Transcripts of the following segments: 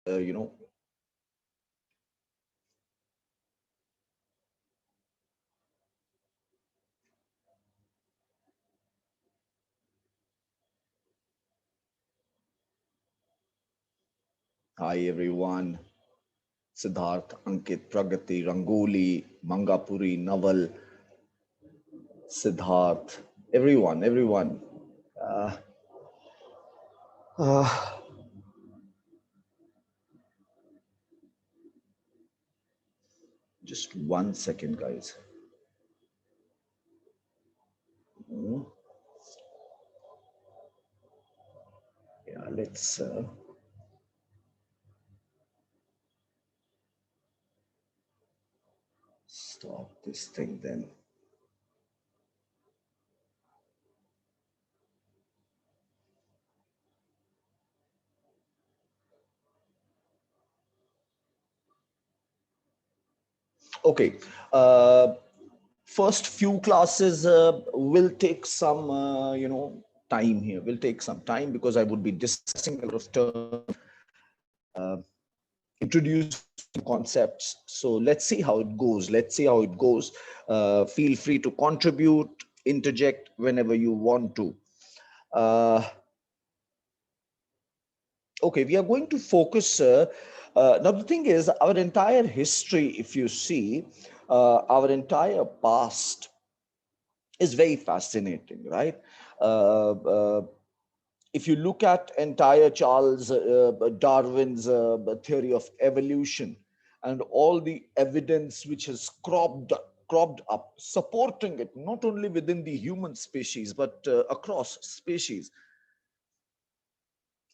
you know, hi everyone. Siddharth, Ankit, Pragati, Rangoli, Mangapuri, Naval, Siddharth, everyone. Uh, uh, just 1 second, guys. Hmm. Yeah, let's stop this thing then. Okay. First few classes will take some, time here. Will take some time because I would be discussing a lot of terms, introducing concepts. So let's see how it goes. Let's see how it goes. Feel free to contribute, interject whenever you want to. Uh, okay, we are going to focus. Now, the thing is, our entire history, if you see, our entire past is very fascinating, right? If you look at entire Charles Darwin's theory of evolution and all the evidence which has cropped up supporting it, not only within the human species but across species,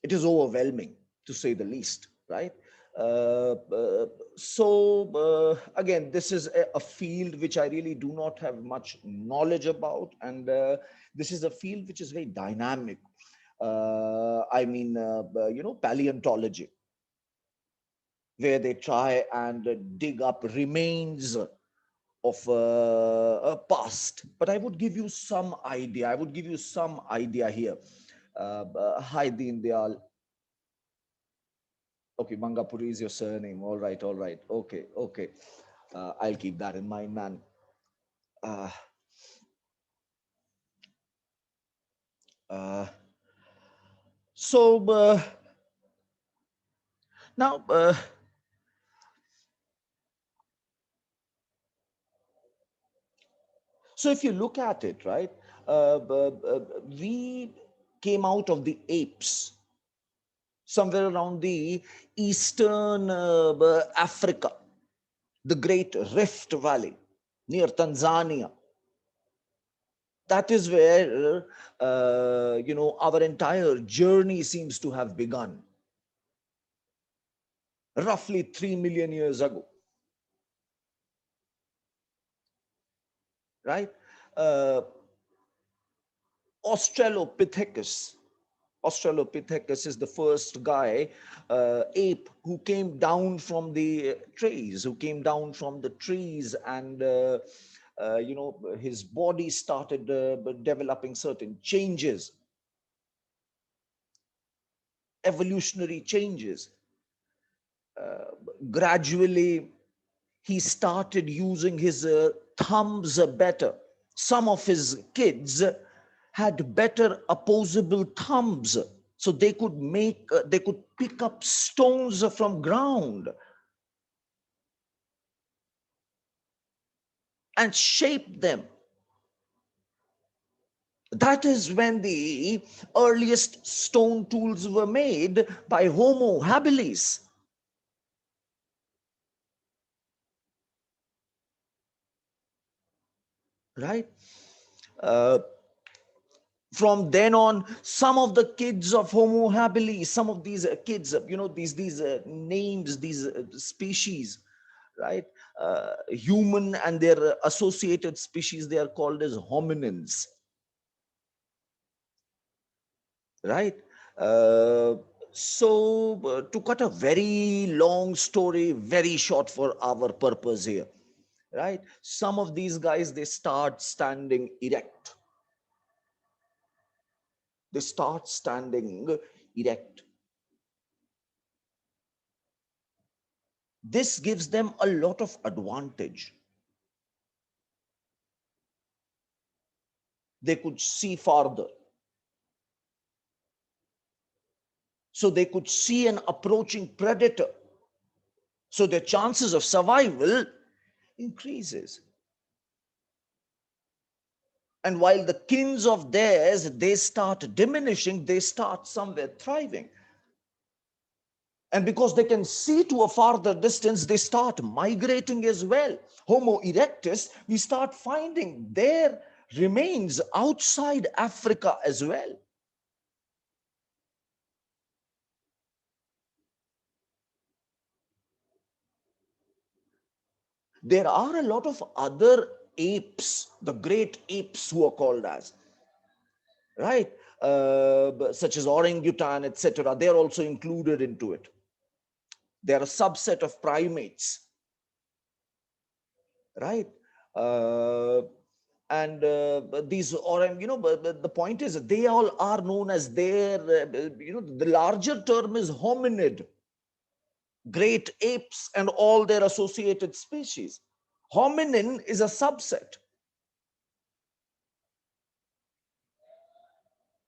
it is overwhelming to say the least, right? Uh, uh, Again, this is a field which I really do not have much knowledge about, and this is a field which is very dynamic. Paleontology, where they try and dig up remains of a past. But I would give you some idea. I would give you some idea here. Hi, Deen Dayal. Okay, Mangapuri is your surname. All right, all right. Okay, okay. I'll keep that in mind, man. Uh, uh, so now, so if you look at it, right, we came out of the apes somewhere around the eastern Africa, the Great Rift Valley near Tanzania. That is where our entire journey seems to have begun, roughly 3 million years ago, right? Uh, Australopithecus. Australopithecus is the first guy, ape, who came down from the trees, and his body started developing certain changes, evolutionary changes. Gradually, he started using his thumbs better. Some of his kids had better opposable thumbs, so they could pick up stones from ground and shape them. That is when the earliest stone tools were made by Homo habilis, right? Uh, from then on, some of the kids of Homo habilis, some of these kids, these names, these species, right? Human and their associated species, they are called as hominids, right? Uh, to cut a very long story very short for our purpose here, right? Some of these guys, they start standing erect. They start standing erect. This gives them a lot of advantage. They could see farther. So they could see an approaching predator. So their chances of survival increases. And while the kins of theirs, they start diminishing, they start somewhere thriving. And because they can see to a farther distance, they start migrating as well. Homo erectus, we start finding their remains outside Africa as well. There are a lot of other apes, the great apes who are called as, right? Such as orangutan, etc. They're also included into it. They're a subset of primates, right? Uh, and these orang, but the point is they all are known as their, the larger term is hominid, great apes and all their associated species. Hominin is a subset.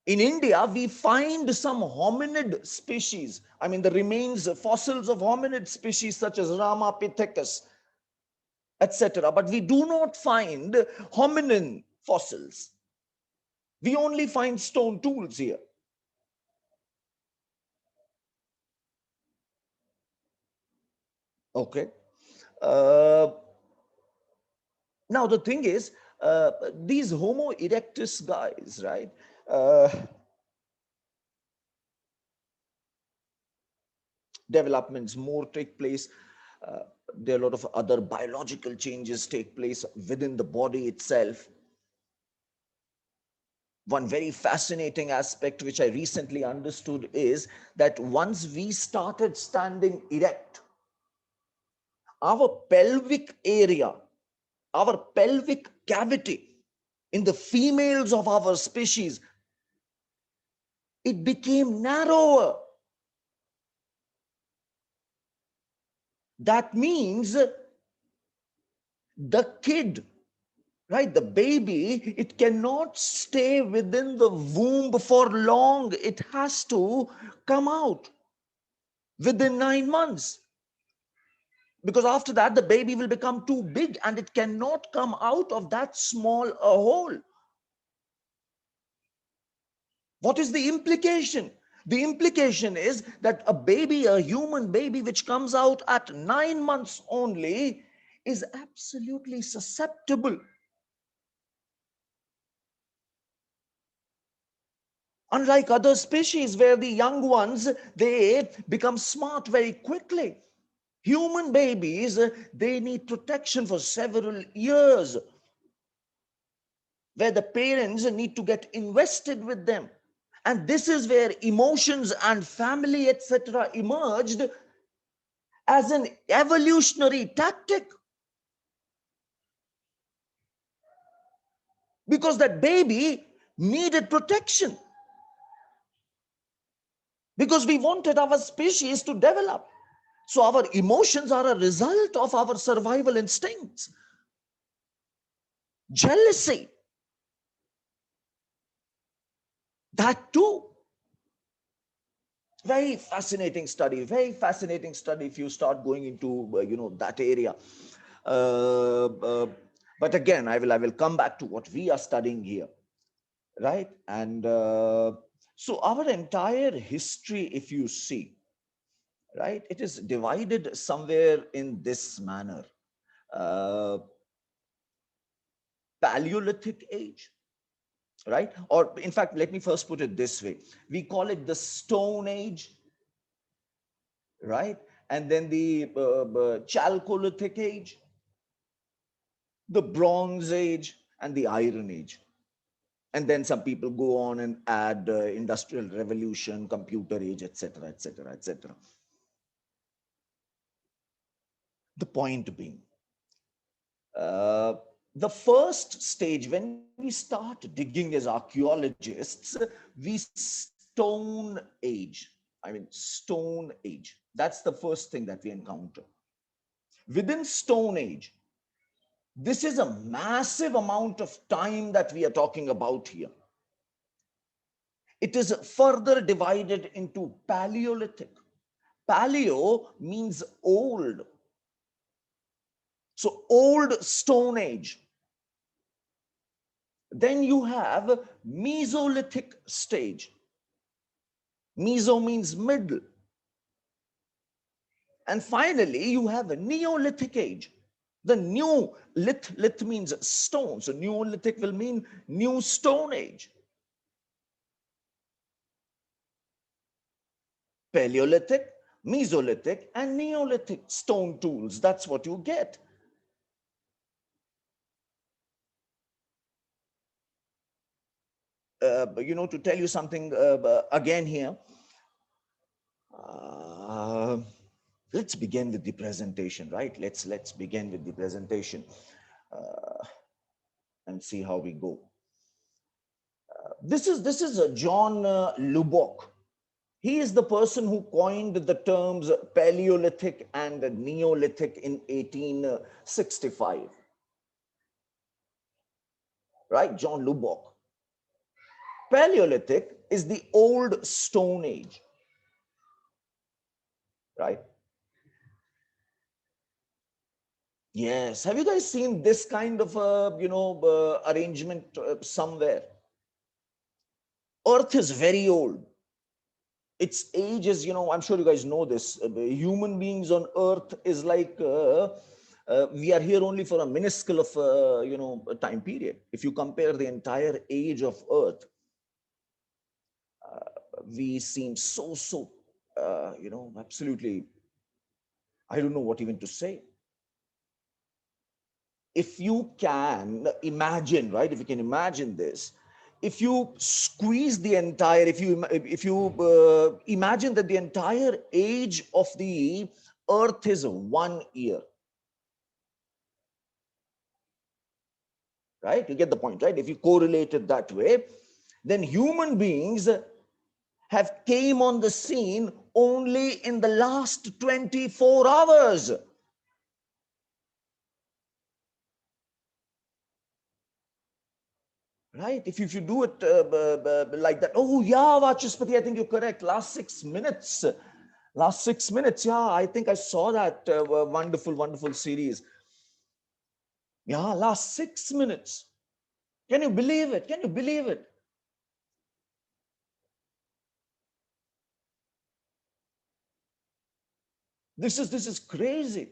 In India, we find some hominid species. I mean, the remains, fossils of hominid species such as Ramapithecus, etc. But we do not find hominin fossils. We only find stone tools here. Okay. Uh, Now, the thing is, these Homo erectus guys, right? Uh, Developments more take place. Uh, there are a lot of other biological changes take place within the body itself. One very fascinating aspect which I recently understood is that once we started standing erect, our pelvic area, our pelvic cavity in the females of our species, it became narrower. That means the kid, right, the baby, it cannot stay within the womb for long. It has to come out within 9 months. Because after that, the baby will become too big and it cannot come out of that small a hole. What is the implication? The implication is that a baby, a human baby, which comes out at 9 months only, is absolutely susceptible. Unlike other species where the young ones, they become smart very quickly. Human babies, they need protection for several years, where the parents need to get invested with them. And this is where emotions and family, etc., emerged as an evolutionary tactic. Because that baby needed protection. Because we wanted our species to develop. So our emotions are a result of our survival instincts. Jealousy, that too. Very fascinating study if you start going into, that area. Uh, uh, but again, I will come back to what we are studying here, right? And so our entire history, if you see, right, it is divided somewhere in this manner. Uh, Paleolithic age, right? Or in fact, let me first put it this way. We call it the Stone Age, right? And then the Chalcolithic age, the Bronze Age, and the Iron Age. And then some people go on and add Industrial Revolution, Computer Age, etc., etc., etc. The point being, uh, the first stage, when we start digging as archaeologists, we stone age. I mean, stone age. That's the first thing that we encounter. within Stone Age. This is a massive amount of time that we are talking about here. It is further divided into Paleolithic. Paleo means old. So old Stone Age. Then you have Mesolithic stage. Meso means middle. And finally, you have a Neolithic age. The new lith means stone. So Neolithic will mean new Stone Age. Paleolithic, Mesolithic, and Neolithic stone tools. That's what you get. To tell you something again here, uh, let's begin with the presentation, right? Let's begin with the presentation and see how we go. This is John Lubbock. He is the person who coined the terms Paleolithic and Neolithic in 1865. Right, John Lubbock. Paleolithic is the old Stone Age, right? Yes. Have you guys seen this kind of arrangement somewhere? Earth is very old. Its age is, I'm sure you guys know this. Human beings on Earth is like we are here only for a minuscule of a time period. If you compare the entire age of Earth, we seem so absolutely. I don't know what even to say. If you can imagine, right? If you can imagine this, if you squeeze the entire, if you imagine that the entire age of the Earth is 1 year, right? You get the point, right? If you correlate it that way, then human beings have came on the scene only in the last 24 hours. Right? If you do it like that, oh yeah, Vachaspati, I think you're correct. Last 6 minutes. Last 6 minutes, yeah, I think I saw that wonderful series. Yeah, last 6 minutes. Can you believe it? Can you believe it? This is crazy.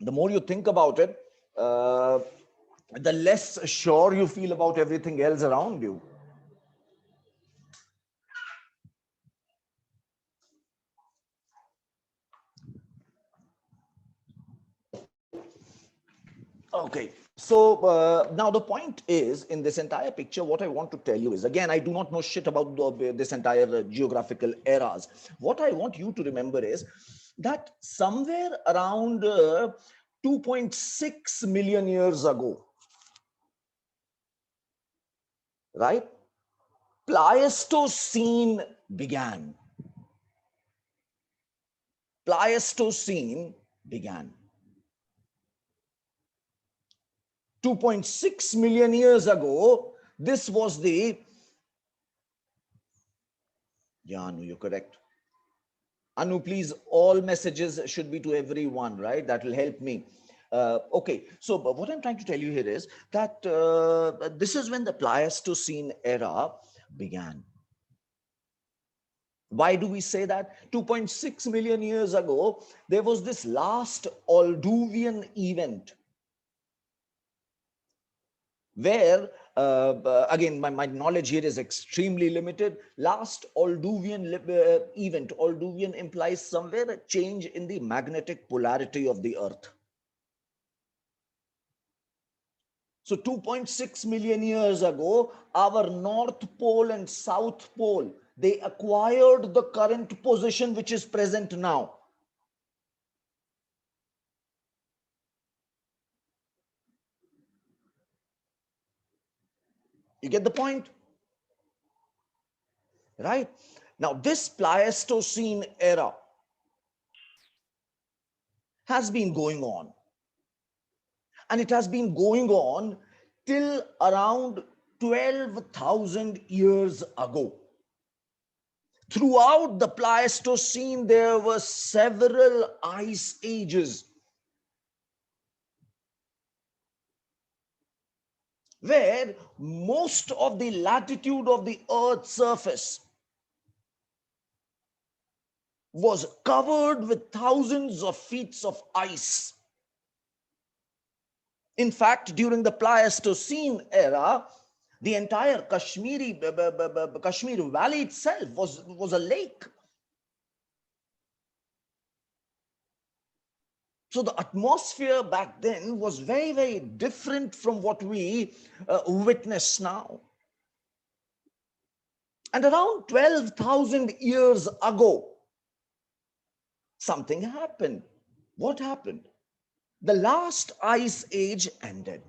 The more you think about it, the less sure you feel about everything else around you. Okay, so now the point is, in this entire picture, what I want to tell you is, again, I do not know shit about this entire geographical eras. What I want you to remember is that somewhere around 2.6 million years ago, right, Pleistocene began. Pleistocene began. 2.6 million years ago, this was the, yeah, Anu, you're correct. Anu, please, all messages should be to everyone, right? That will help me. Okay, so what I'm trying to tell you here is that this is when the Pleistocene era began. Why do we say that? 2.6 million years ago, there was this last Alduvian event where again my knowledge here is extremely limited. Last Alduvian event. Alduvian implies somewhere a change in the magnetic polarity of the Earth. So 2.6 million years ago, our North Pole and South Pole, they acquired the current position which is present now. You get the point? right? Now, this Pleistocene era has been going on, and it has been going on till around 12,000 years ago. Throughout the Pleistocene, there were several ice ages where most of the latitude of the Earth's surface was covered with thousands of feet of ice. In fact, during the Pleistocene era, the entire Kashmir Valley itself was a lake. So the atmosphere back then was very, very different from what we witness now. And around 12,000 years ago, something happened. What happened? The last ice age ended.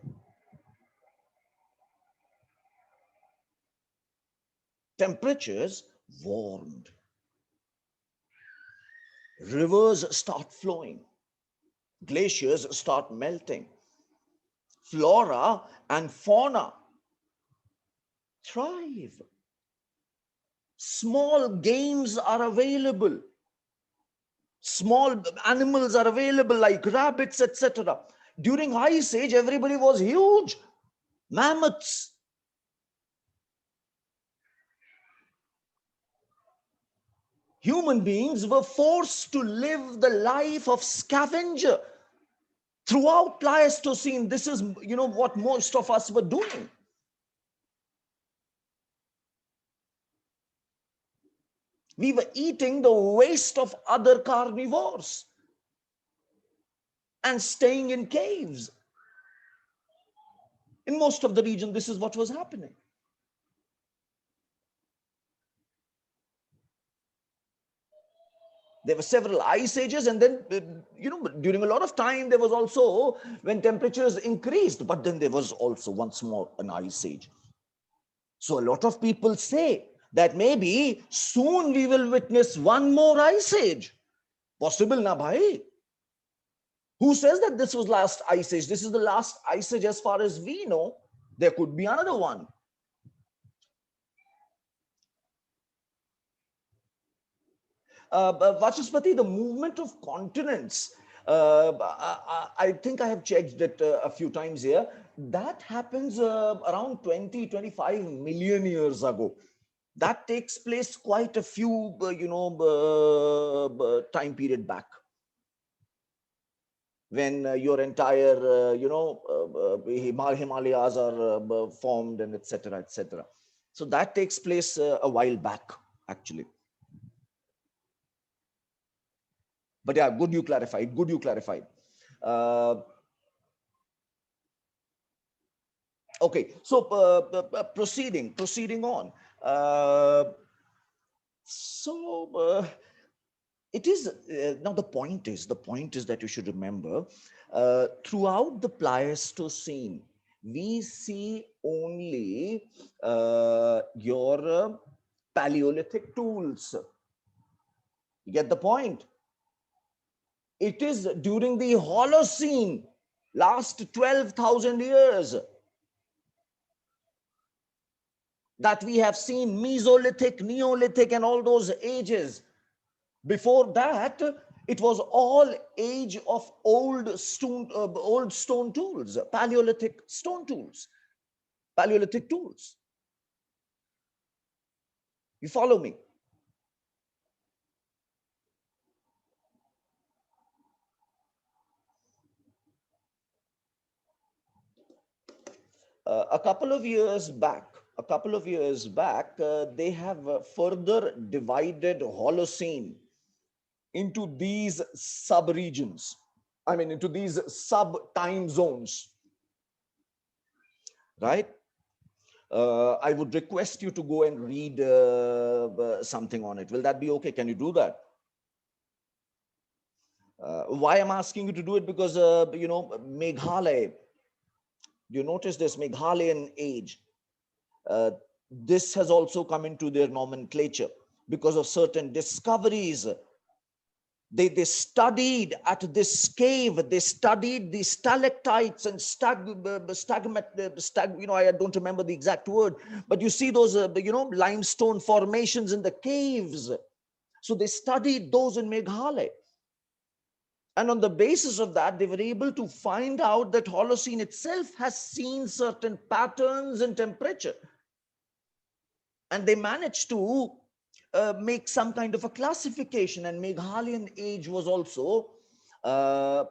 Temperatures warmed. Rivers start flowing. Glaciers start melting. Flora and fauna thrive. Small games are available. Small animals are available like rabbits, etc. During Ice Age, everybody was huge. Mammoths. Human beings were forced to live the life of scavenger. Throughout Pleistocene, this is, what most of us were doing. We were eating the waste of other carnivores and staying in caves. In most of the region, this is what was happening. There were several ice ages, and then, during a lot of time, there was also when temperatures increased, but then there was also once more an ice age. So a lot of people say that maybe soon we will witness one more ice age. Possible na bhai? Who says that this was last ice age? This is the last ice age as far as we know. There could be another one. Vachaspati, the movement of continents, I think I have checked it a few times here. That happens around 20-25 million years ago. That takes place quite a few, time period back, when your entire, Himalayas are formed, and etc., etc. So that takes place a while back, actually. But yeah, good you clarified. Good you clarified. Okay, so proceeding on. It is now the point is that you should remember, throughout the Pleistocene, we see only your Paleolithic tools. You get the point? It is during the Holocene, last 12,000 years, that we have seen Mesolithic, Neolithic, and all those ages. Before that, it was all age of old stone tools, Paleolithic stone tools, Paleolithic tools. You follow me? A couple of years back, they have further divided Holocene into these sub-regions. I mean, into these sub-time zones, right? I would request you to go and read something on it. Will that be okay? Can you do that? Why I'm asking you to do it? Because, Meghalaya, you notice this Meghalayan age. this has also come into their nomenclature because of certain discoveries. They studied at this cave, they studied the stalactites and I don't remember the exact word, but you see those, limestone formations in the caves. So they studied those in Meghalaya. And on the basis of that, they were able to find out that Holocene itself has seen certain patterns in temperature. And they managed to make some kind of a classification, and Meghalayan age was also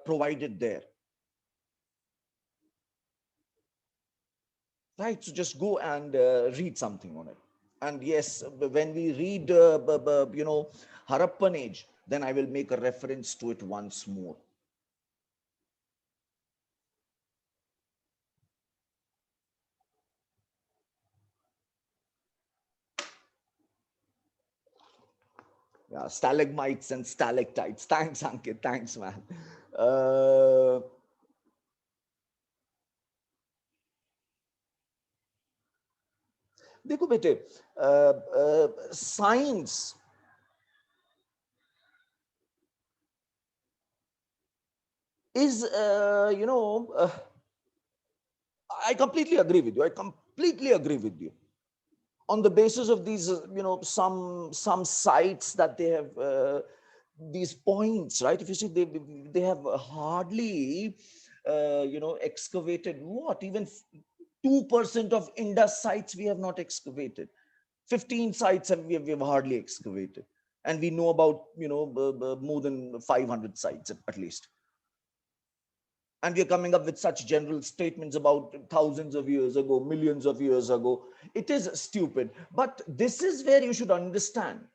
provided there. Right, so just go and read something on it. And yes, when we read, Harappan age, then I will make a reference to it once more. Yeah, stalagmites and stalactites. Thanks, Ankit. Thanks, man. Uh, देखो बेटे, science is, I completely agree with you. I completely agree with you. On the basis of these, some sites that they have, these points, right? If you see, they have hardly, excavated what, even 2% of Indus sites we have not excavated. 15 sites we have hardly excavated, and we know about, more than 500 sites at least. And we are coming up with such general statements about thousands of years ago, millions of years ago. It is stupid, but this is where you should understand.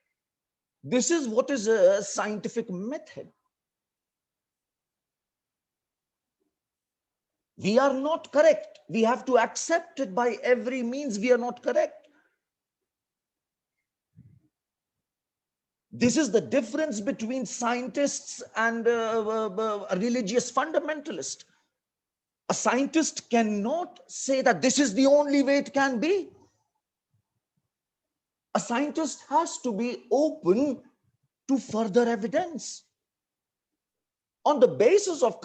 This is what is a scientific method. We are not correct. We have to accept it by every means. We are not correct. This is the difference between scientists and a religious fundamentalist. A scientist cannot say that this is the only way it can be. A scientist has to be open to further evidence. On the basis of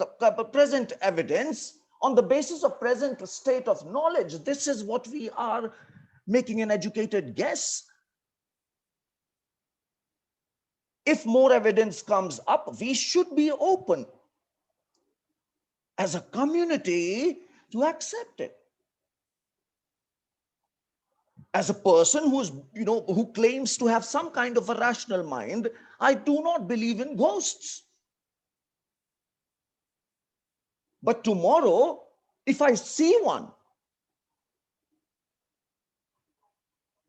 present evidence, on the basis of present state of knowledge, this is what we are making an educated guess. If more evidence comes up, we should be open as a community to accept it. As a person who claims to have some kind of a rational mind, I do not believe in ghosts. But tomorrow, if I see one,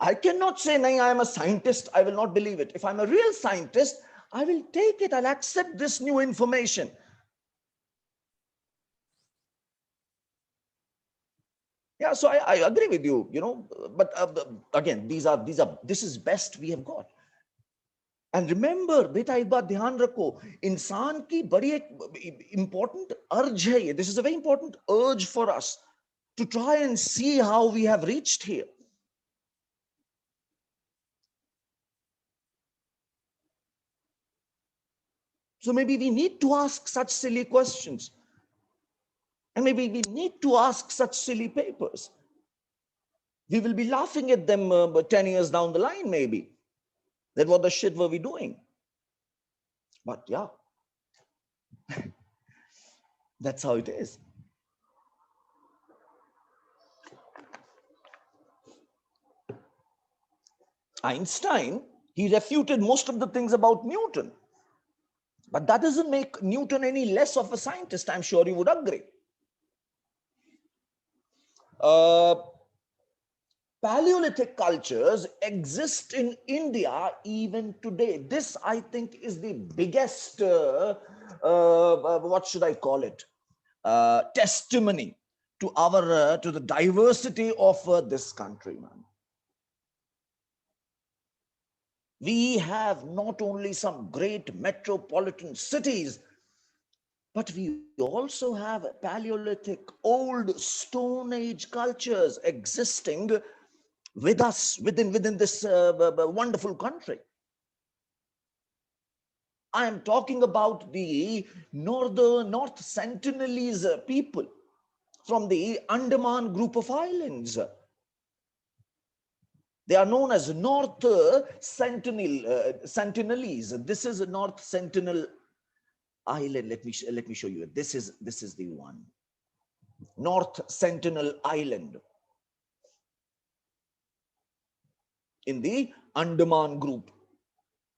I cannot say, "No, I am a scientist, I will not believe it." If I'm a real scientist, I will take it, I'll accept this new information. Yeah, so I agree with you, but again, this is best we have got. And remember, beta एक बात ध्यान रखो, इंसान की बड़ी एक important urge है ये. This is a very important urge for us to try and see how we have reached here. So maybe we need to ask such silly questions. And maybe we need to ask such silly papers. We will be laughing at them 10 years down the line, maybe. That what the shit were we doing? But yeah, that's how it is. Einstein, he refuted most of the things about Newton. But that doesn't make Newton any less of a scientist. I'm sure you would agree. Paleolithic cultures exist in India even today. This, I think, is the biggest, what should I call it, testimony to our to the diversity of this country, man. We have not only some great metropolitan cities, but we also have Paleolithic, old Stone Age cultures existing with us within this wonderful country. I am talking about the North Sentinelese people from the Andaman group of islands. They are known as North Sentinelese. This is a North Sentinel island. Let me show you. This is the one. North Sentinel Island in the Andaman group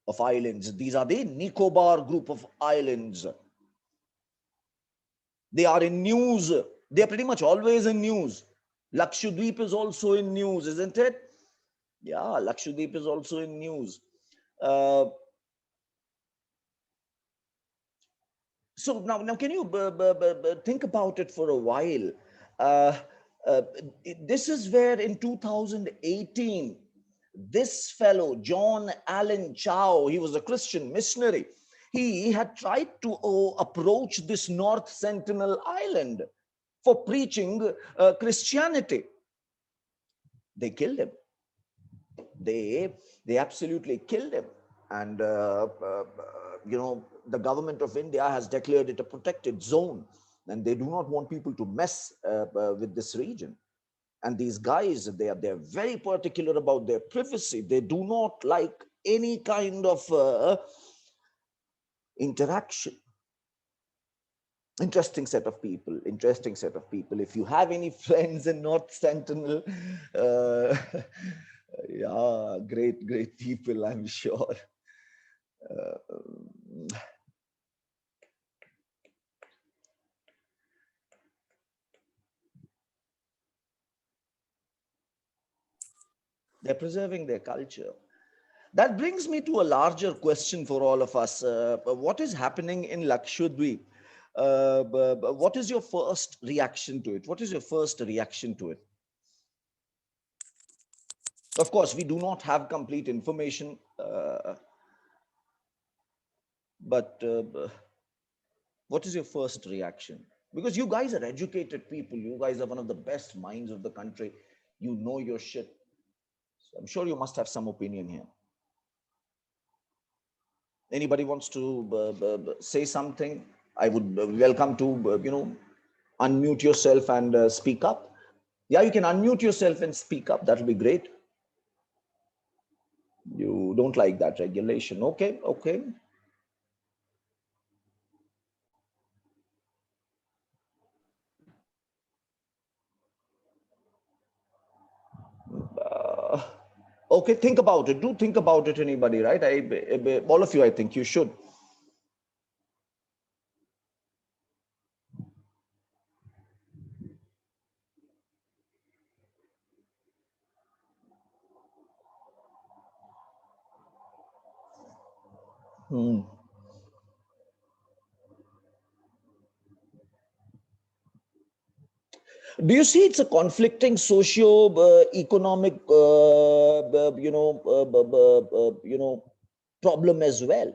of islands. These are the Nicobar group of islands. They are in news. They are pretty much always in news. Lakshadweep is also in news, isn't it? Yeah, Lakshadweep is also in news. So now, can you think about it for a while? Uh, uh, this is where in 2018, this fellow, John Allen Chow, he was a Christian missionary. He had tried to approach this North Sentinel Island for preaching Christianity. They killed him. They absolutely killed him. And the government of India has declared it a protected zone, and they do not want people to mess with this region. And these guys, they're very particular about their privacy. They do not like any kind of interaction. Interesting set of people. Interesting set of people. If you have any friends in North Sentinel, uh, yeah, great people, I'm sure. They're preserving their culture. That brings me to a larger question for all of us. What is happening in Lakshadweep? What is your first reaction to it? What is your first reaction to it? Of course, we do not have complete information, but what is your first reaction? Because you guys are educated people. You guys are one of the best minds of the country. You know your shit. So I'm sure you must have some opinion here. Anybody wants to say something? I would welcome to, unmute yourself and speak up. Yeah, you can unmute yourself and speak up. That'll be great. You don't like that regulation. Okay, okay. Uh, okay, think about it. Do think about it, anybody, right? All of you, I think you should. Hmm. Do you see it's a conflicting socio-economic, problem as well?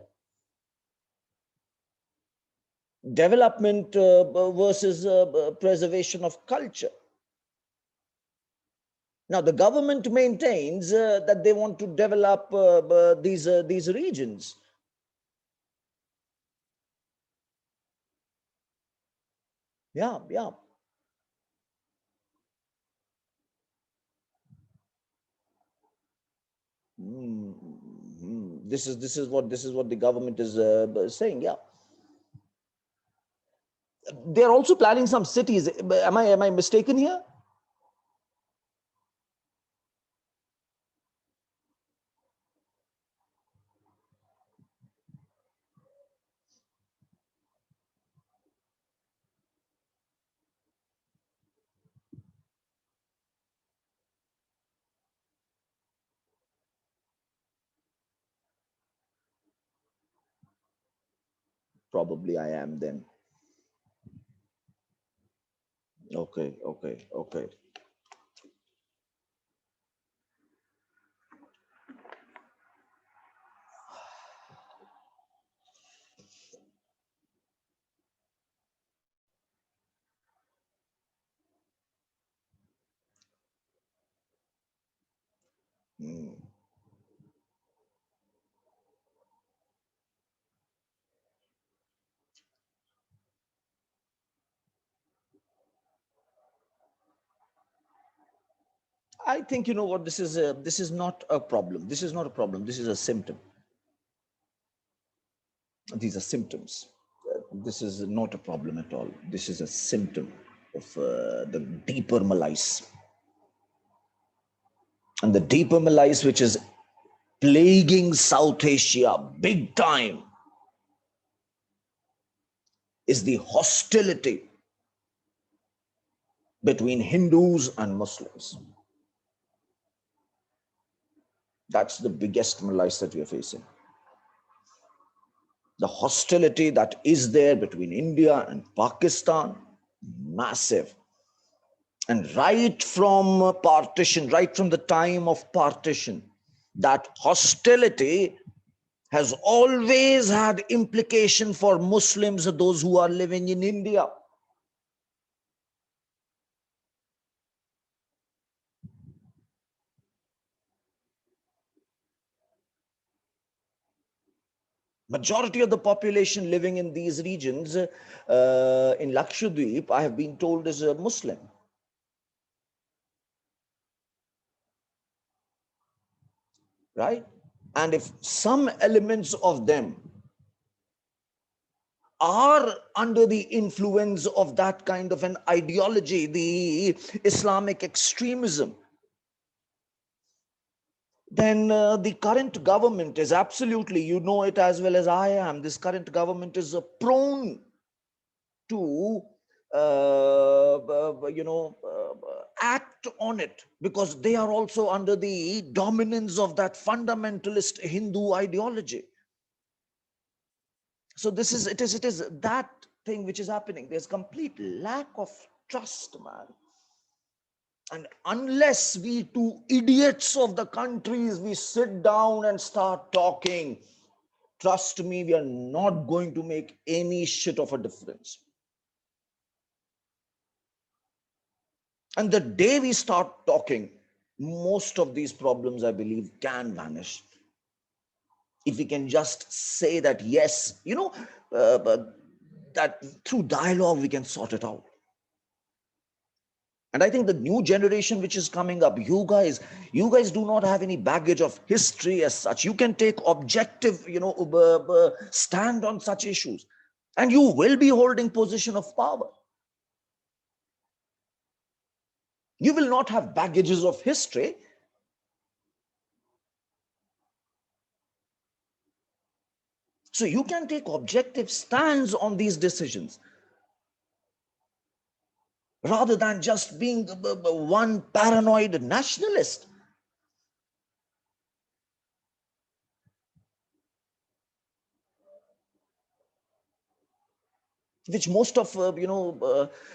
Development versus preservation of culture. Now, the government maintains that they want to develop these regions. Yeah, yeah. This is what the government is saying. Yeah, they're also planning some cities. Am I mistaken here? Probably I am then. Okay, okay, okay. Hmm. I think, you know what, this is not a problem. This is not a problem. This is a symptom. These are symptoms. This is not a problem at all. This is a symptom of the deeper malaise. And the deeper malaise, which is plaguing South Asia big time, is the hostility between Hindus and Muslims. That's the biggest malaise that we are facing. The hostility that is there between India and Pakistan, massive. And right from partition, right from the time of partition, that hostility has always had implication for Muslims, those who are living in India. Majority of the population living in these regions, in Lakshadweep, I have been told, is a Muslim. Right? And if some elements of them are under the influence of that kind of an ideology, the Islamic extremism, then the current government is absolutely, you know it as well as I am, this current government is prone to act on it, because they are also under the dominance of that fundamentalist Hindu ideology. So it is that thing which is happening. There's complete lack of trust, man. And unless we two idiots of the countries, we sit down and start talking, trust me, we are not going to make any shit of a difference. And the day we start talking, most of these problems, I believe, can vanish. If we can just say that, yes, that through dialogue we can sort it out. And I think the new generation which is coming up, you guys do not have any baggage of history as such. You can take objective, stand on such issues, and you will be holding position of power. You will not have baggages of history. So you can take objective stands on these decisions rather than just being one paranoid nationalist. Which most of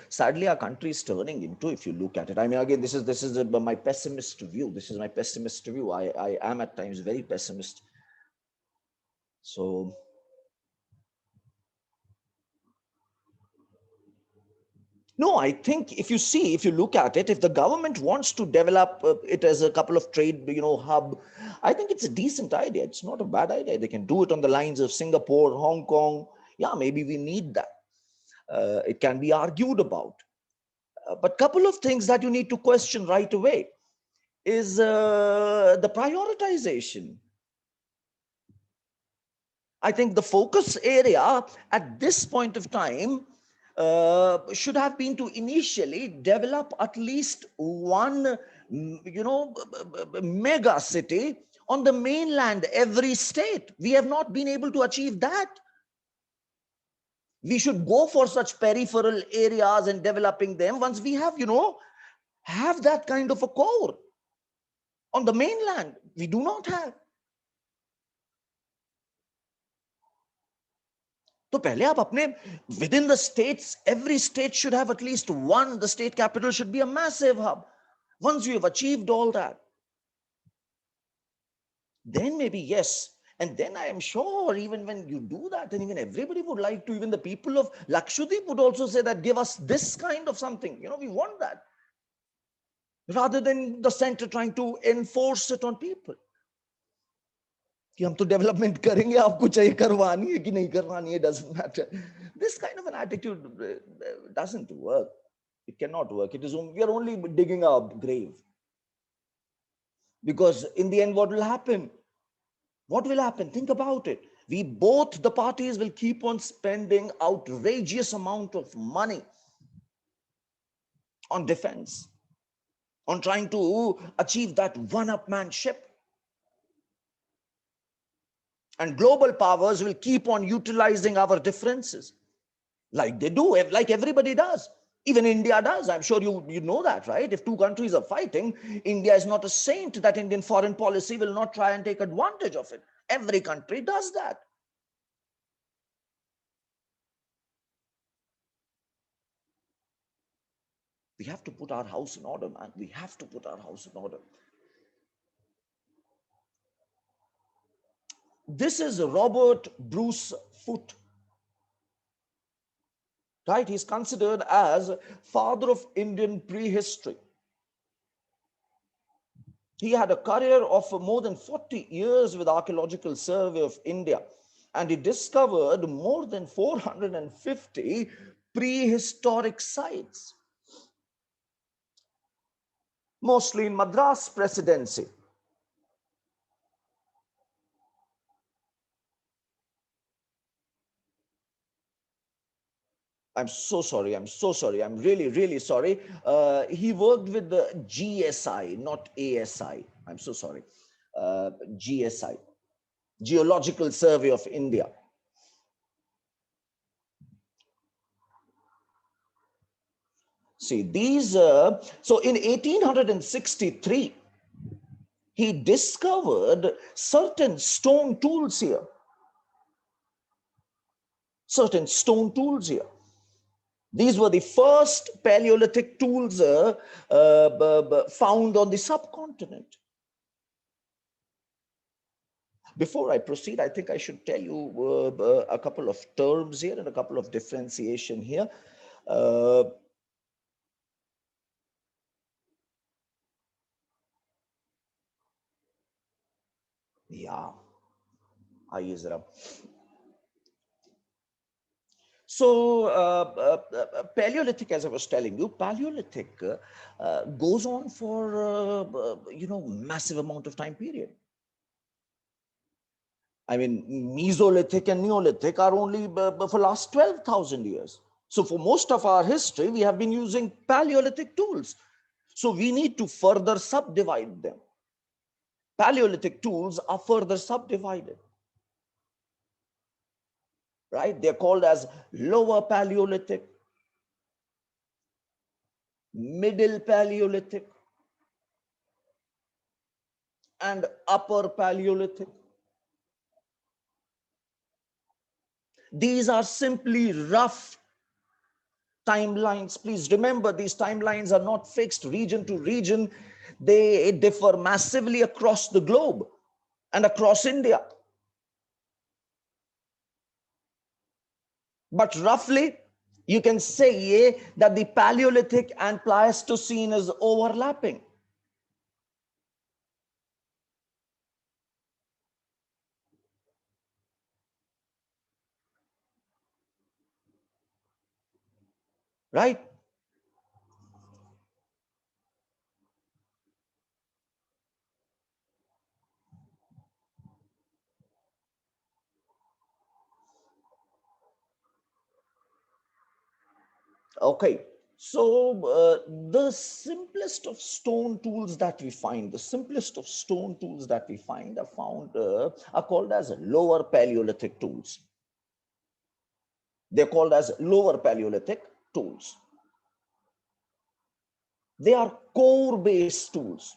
sadly our country is turning into, if you look at it. I mean, again, this is my pessimist view. This is my pessimist view. I am at times very pessimist. So no, I think if you look at it, if the government wants to develop it as a couple of trade hub, I think it's a decent idea. It's not a bad idea. They can do it on the lines of Singapore, Hong Kong. Yeah, maybe we need that. It can be argued about. But couple of things that you need to question right away is the prioritization. I think the focus area at this point of time should have been to initially develop at least one, mega city on the mainland, every state. We have not been able to achieve that. We should go for such peripheral areas and developing them once we have that kind of a core. On the mainland, we do not have. तो पहले आप अपने within the states, every state should have at least one. The state capital should be a massive hub. Once you have achieved all that, then maybe yes. And then I am sure even when you do that, then even everybody would like to, even the people of Lakshadweep would also say that give us this kind of something. We want that. rather than the center trying to enforce it on people. कि हम तो development करेंगे, आपको चाहिए करवानी है कि नहीं करवानी है, doesn't matter. This kind of an attitude doesn't work. It cannot work. It is, we are only digging our grave. Because in the end, what will happen? What will happen? Think about it. Both the parties will keep on spending outrageous amount of money on defense, on trying to achieve that one-upmanship. And global powers will keep on utilizing our differences like they do, like everybody does. Even India does. I'm sure you know that, right? If two countries are fighting, India is not a saint that Indian foreign policy will not try and take advantage of it. Every country does that. We have to put our house in order, man. We have to put our house in order. This is Robert Bruce Foote, right? He's considered as father of Indian prehistory. He had a career of more than 40 years with Archaeological Survey of India, and he discovered more than 450 prehistoric sites, mostly in Madras Presidency. I'm so sorry. I'm so sorry. I'm really, really sorry. He worked with the GSI, not ASI. I'm so sorry. GSI, Geological Survey of India. See, these, so in 1863, he discovered certain stone tools here. Certain stone tools here. These were the first Paleolithic tools found on the subcontinent. Before I proceed, I think I should tell you a couple of terms here and a couple of differentiation here. Yeah, आइए जरा. So Paleolithic, as I was telling you, Paleolithic goes on for massive amount of time period. I mean, Mesolithic and Neolithic are only for last 12,000 years. So for most of our history, we have been using Paleolithic tools. So we need to further subdivide them. Paleolithic tools are further subdivided, right? They're called as Lower Paleolithic, Middle Paleolithic, and Upper Paleolithic. These are simply rough timelines. Please remember, these timelines are not fixed region to region. They differ massively across the globe and across India. But roughly, you can say that the Paleolithic and Pleistocene is overlapping. Right? Okay. So the simplest of stone tools that we find, are called as Lower Paleolithic tools. They're called as Lower Paleolithic tools. They are core-based tools.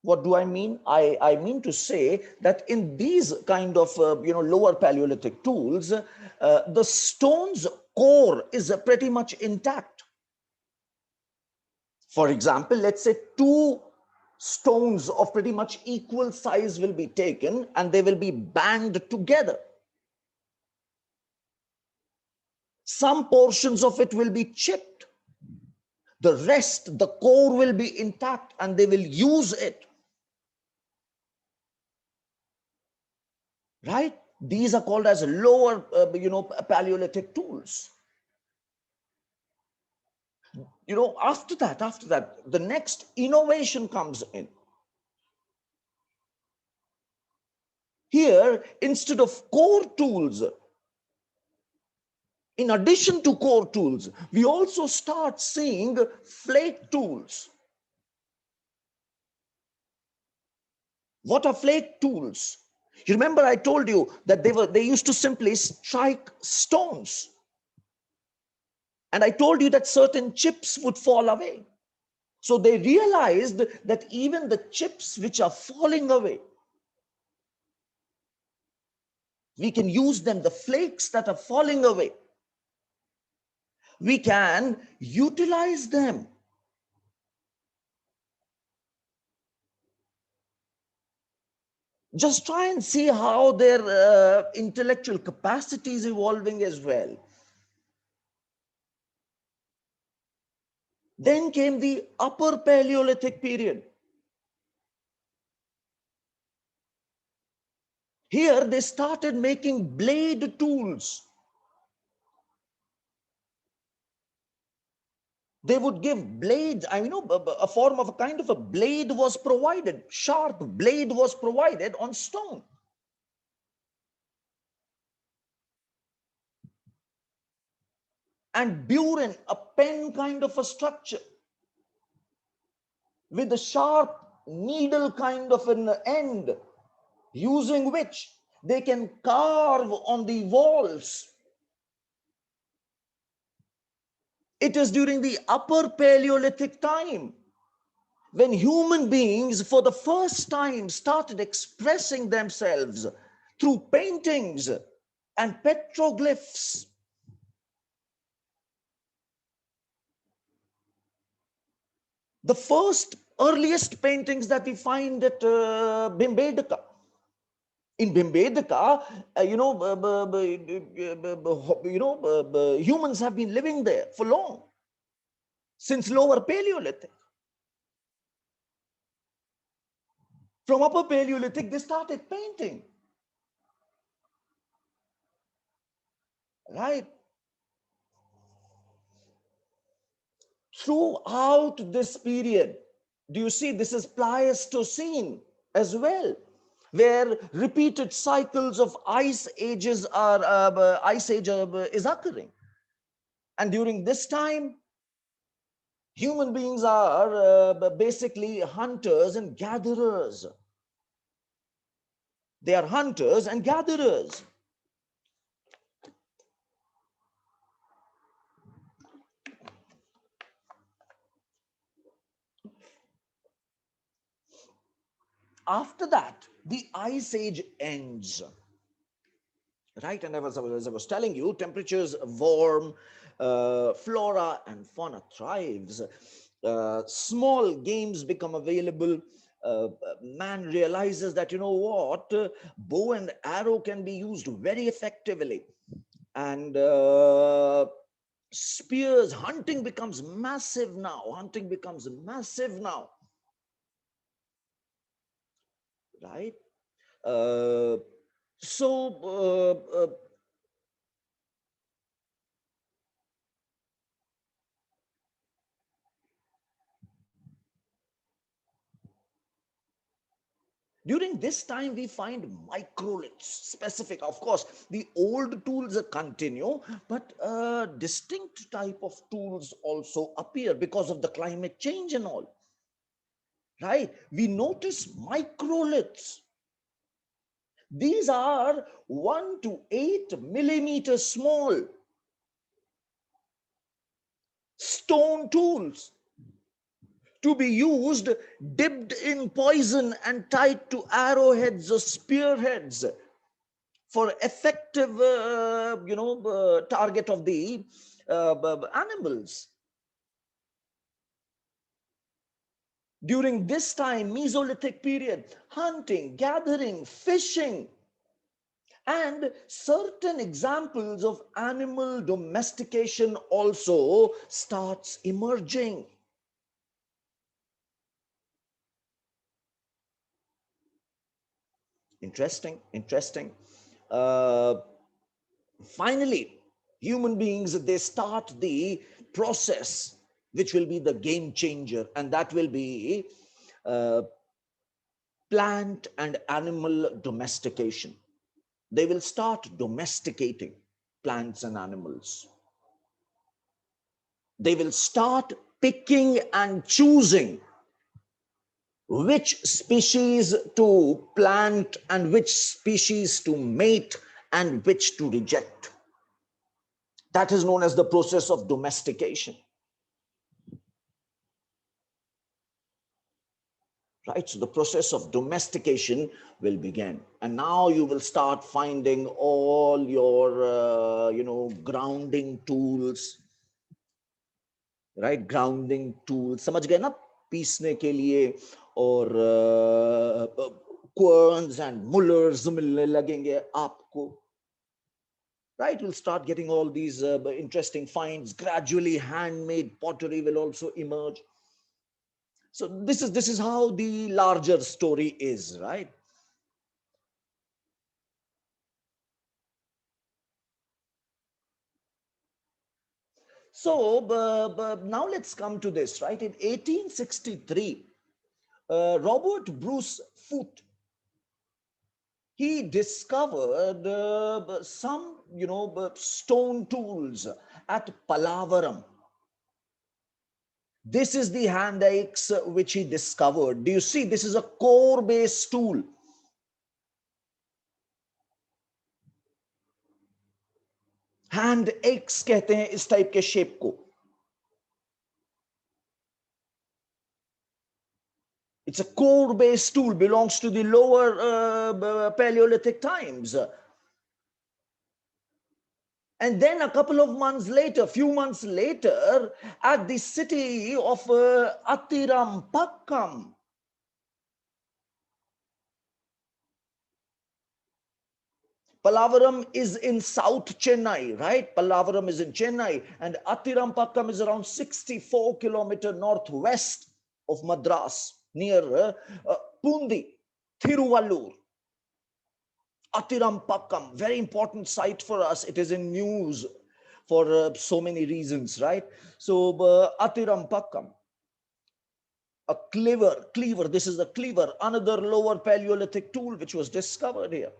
What do I mean? I mean to say that in these kind of lower Paleolithic tools, the stone's core is pretty much intact. For example, let's say two stones of pretty much equal size will be taken and they will be banged together. Some portions of it will be chipped, The rest, the core will be intact and they will use it. Right? These are called as lower, Paleolithic tools. After that, the next innovation comes in. Here, instead of core tools, in addition to core tools, we also start seeing flake tools. What are flake tools? You remember I told you that they used to simply strike stones. And I told you that certain chips would fall away. So they realized that even the chips which are falling away, we can use them, the flakes that are falling away. We can utilize them. Just try and see how their intellectual capacity is evolving as well. Then came the upper Paleolithic period. Here they started making blade tools. They would give blades, a form of a kind of a blade was provided, sharp blade was provided on stone. And burin, a pen kind of a structure with a sharp needle kind of an end, using which they can carve on the walls. It is during the upper Paleolithic time when human beings for the first time started expressing themselves through paintings and petroglyphs. The first earliest paintings that we find at Bhimbedka. In Bhimbedka, humans have been living there for long, since lower Paleolithic. From upper Paleolithic, they started painting. Right? Throughout this period, do you see this is Pleistocene as well, where repeated cycles of ice ages is occurring. And during this time, human beings are basically hunters and gatherers. They are hunters and gatherers. After that, the ice age ends. Right? And as I was telling you, temperatures warm, flora and fauna thrives, small games become available. Man realizes that, bow and arrow can be used very effectively. And spears, hunting becomes massive now. Right? Uh, so during this time, we find microliths specific. Of course, the old tools continue, but a distinct type of tools also appear because of the climate change and all. Right? We notice microliths. These are 1 to 8 millimeters small stone tools to be used dipped in poison and tied to arrowheads or spearheads for effective target of the animals. During this time, Mesolithic period, hunting, gathering, fishing, and certain examples of animal domestication also starts emerging. Interesting, interesting. Uh, Finally, human beings, they start the process which will be the game changer, and that will be uh, plant and animal domestication. They will start domesticating plants and animals. They will start picking and choosing which species to plant and which species to mate and which to reject. That is known as the process of domestication. Right? So the process of domestication will begin. And now you will start finding all your, grounding tools, right? Grounding tools. समझ गए ना पीसने के लिए और querns and mullers मिलने लगेंगे आपको. Right, we'll start getting all these interesting finds. Gradually, handmade pottery will also emerge. So this is how the larger story is, right? So now let's come to this, right? In 1863, Robert Bruce Foote, he discovered some, stone tools at Palavaram. This is the hand axe which he discovered. Do you see? This is a core-based tool. Hand axe कहते हैं इस type के shape को. It's a core-based tool, belongs to the lower Paleolithic times. And then a couple of months later, few months later, at the city of Atirampakkam, Palavaram is in South Chennai, right? Palavaram is in Chennai, and Atirampakkam is around 64 kilometers northwest of Madras, near Pundi, Thiruvallur. Atirampakkam, very important site for us. It is in news for so many reasons, right? So Atirampakkam, a cleaver. This is a cleaver, another lower Paleolithic tool which was discovered here.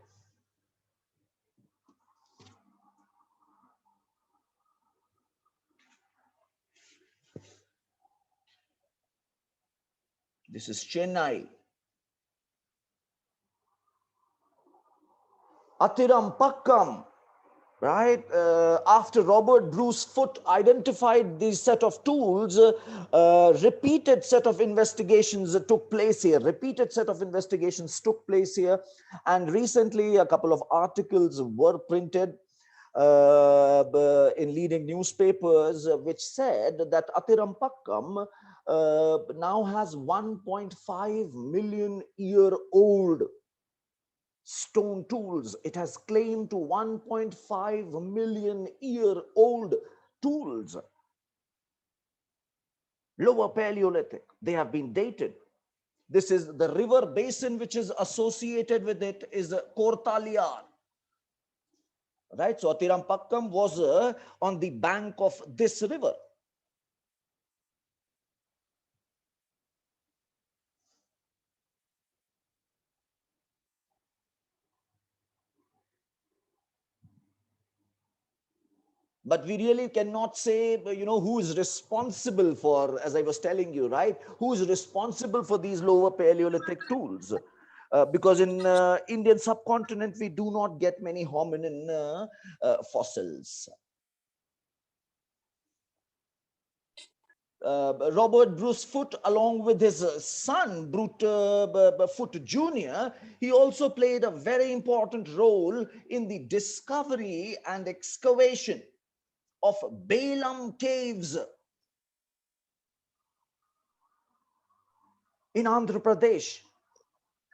This is Chennai. Atirampakkam, right? After Robert Bruce Foote identified this set of tools, repeated set of investigations took place here. And recently a couple of articles were printed in leading newspapers, which said that Atirampakkam now has 1.5 million year old stone tools. It has claim to 1.5 million year old tools. Lower Paleolithic, they have been dated. This is the river basin which is associated with it is Kortaliar. Right, so Atirampakkam was on the bank of this river. But we really cannot say, who is responsible for, as I was telling you, right? Who is responsible for these lower Paleolithic tools? Because in Indian subcontinent, we do not get many hominin fossils. Robert Bruce Foote, along with his son, Foote Jr., he also played a very important role in the discovery and excavation of Balaam caves in Andhra Pradesh.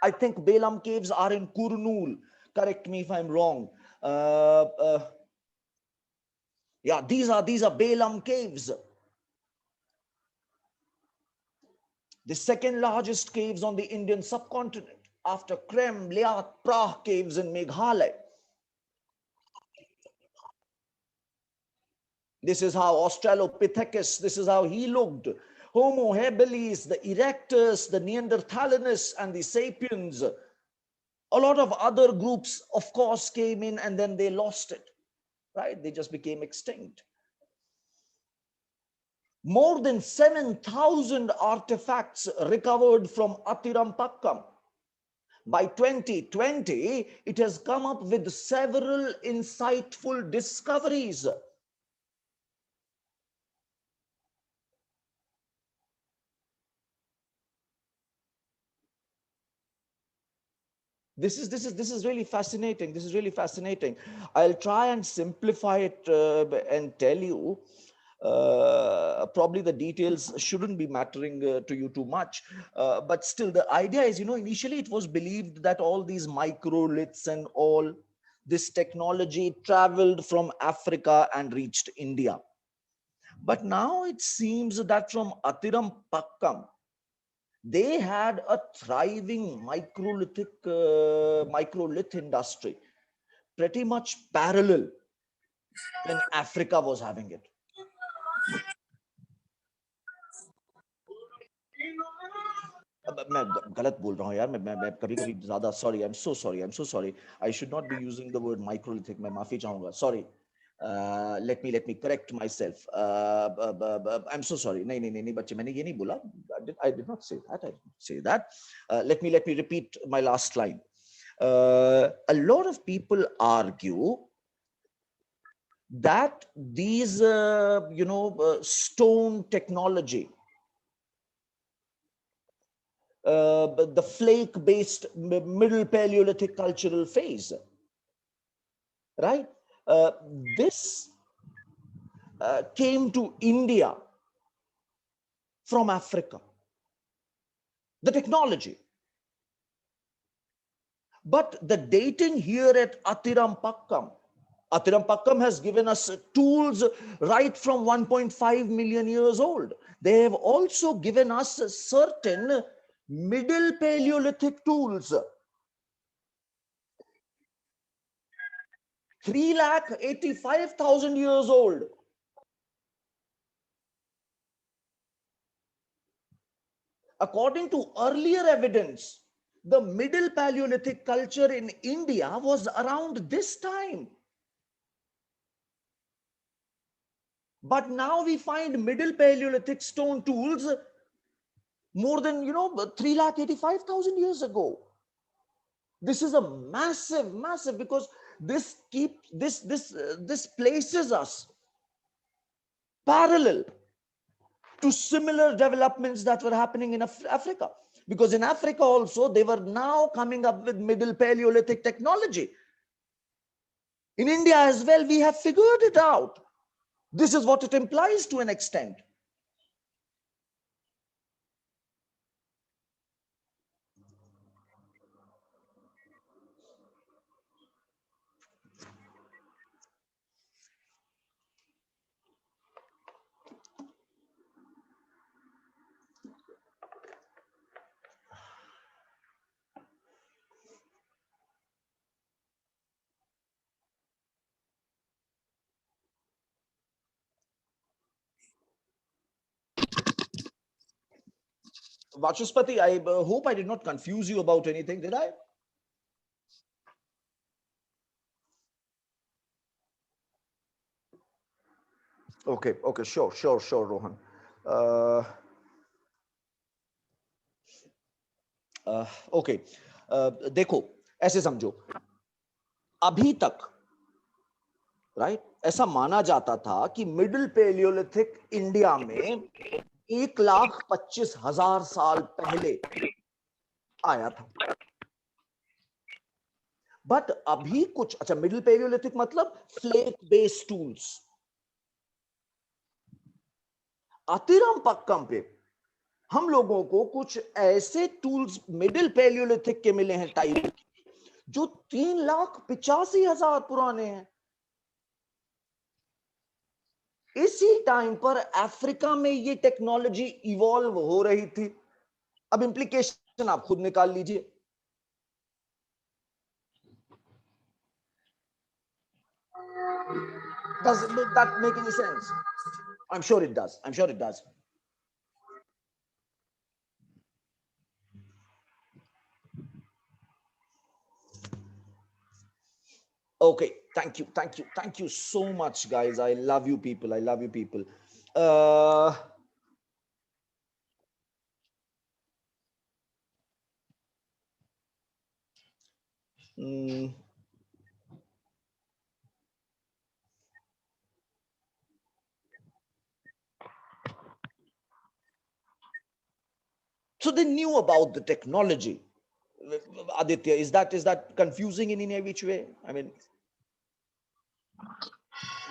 I think Balaam caves are in Kurnool. Correct me if I'm wrong. Yeah, these are Balaam caves. The second largest caves on the Indian subcontinent, after Krem, Liat, Prah caves in Meghalaya. This is how Australopithecus, this is how he looked. Homo habilis, the erectus, the Neanderthalensis, and the sapiens. A lot of other groups, of course, came in and then they lost it, right? They just became extinct. More than 7,000 artifacts recovered from Atirampakkam. By 2020, it has come up with several insightful discoveries. This is really fascinating. This is really fascinating. I'll try and simplify it and tell you. Probably the details shouldn't be mattering to you too much, but still the idea is, initially it was believed that all these microliths and all this technology traveled from Africa and reached India. But now it seems that from Atirampakkam, they had a thriving microlith industry, pretty much parallel when Africa was having it. मैं गलत बोल रहा हूँ यार, मैं कभी-कभी ज़्यादा sorry, I'm so sorry. I should not be using the word microlithic. मैं माफी चाहूँगा. Sorry. Let me correct myself. I'm so sorry. नहीं बच्चे, मैंने ये नहीं बोला. I did not say that. I didn't say that. Let me repeat my last line. A lot of people argue that these stone technology, the flake-based middle Paleolithic cultural phase, right? This came to India from Africa, the technology. But the dating here at Atirampakkam has given us tools right from 1.5 million years old. They have also given us certain middle Paleolithic tools. 3,85,000 years old. According to earlier evidence, the middle Paleolithic culture in India was around this time. But now we find middle Paleolithic stone tools more than 3,85,000 years ago. This is a massive, because this places us parallel to similar developments that were happening in Africa. Because in Africa also, they were now coming up with middle Paleolithic technology. In India as well, we have figured it out. This is what it implies to an extent. Vachuspati, I hope I did not confuse you about anything, did I? Okay, sure, Rohan. Okay, देखो, ऐसे समझो, अभी तक, right, ऐसा माना जाता था कि मिडिल पेलियोलिथिक इंडिया में 1,25,000 साल पहले आया था. बट अभी कुछ, अच्छा, मिडिल पेलियोलिथिक मतलब फ्लेक बेस्ड टूल्स. अतिरमपक्कम पे हम लोगों को कुछ ऐसे टूल्स मिडिल पेलियोलिथिक के मिले हैं टाइप, जो 3,85,000 पुराने हैं. इसी टाइम पर अफ्रीका में ये टेक्नोलॉजी इवॉल्व हो रही थी. अब इंप्लीकेशन आप खुद निकाल लीजिए. Does that make any sense? I'm sure it does. I'm sure it does. Okay, thank you so much, guys. I love you people. I love you people. Uh, mm, so they knew about the technology. Aditya, is that confusing in any which way? I mean,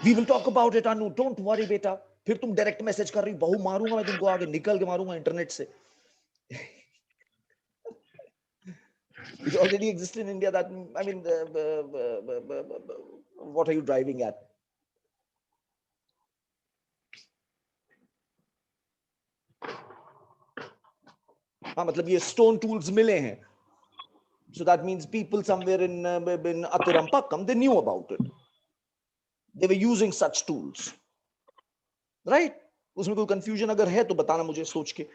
we will talk about it, Anu. Don't worry, beta. फिर तुम direct message कर रही, बहु मारूंगा मैं तुमको, आगे निकल के मारूंगा इंटरनेट से. It already exists in India. That, I mean, what are you driving at? हाँ, मतलब ये stone tools मिले हैं. So that means people somewhere in Atirampakkam, they knew about it. They were using such tools, right? उसमें कोई confusion अगर है तो बताना मुझे सोच के.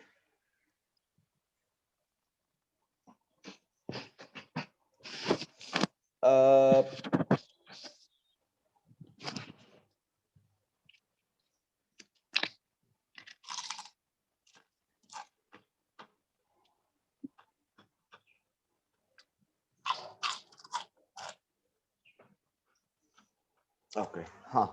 Okay. Huh.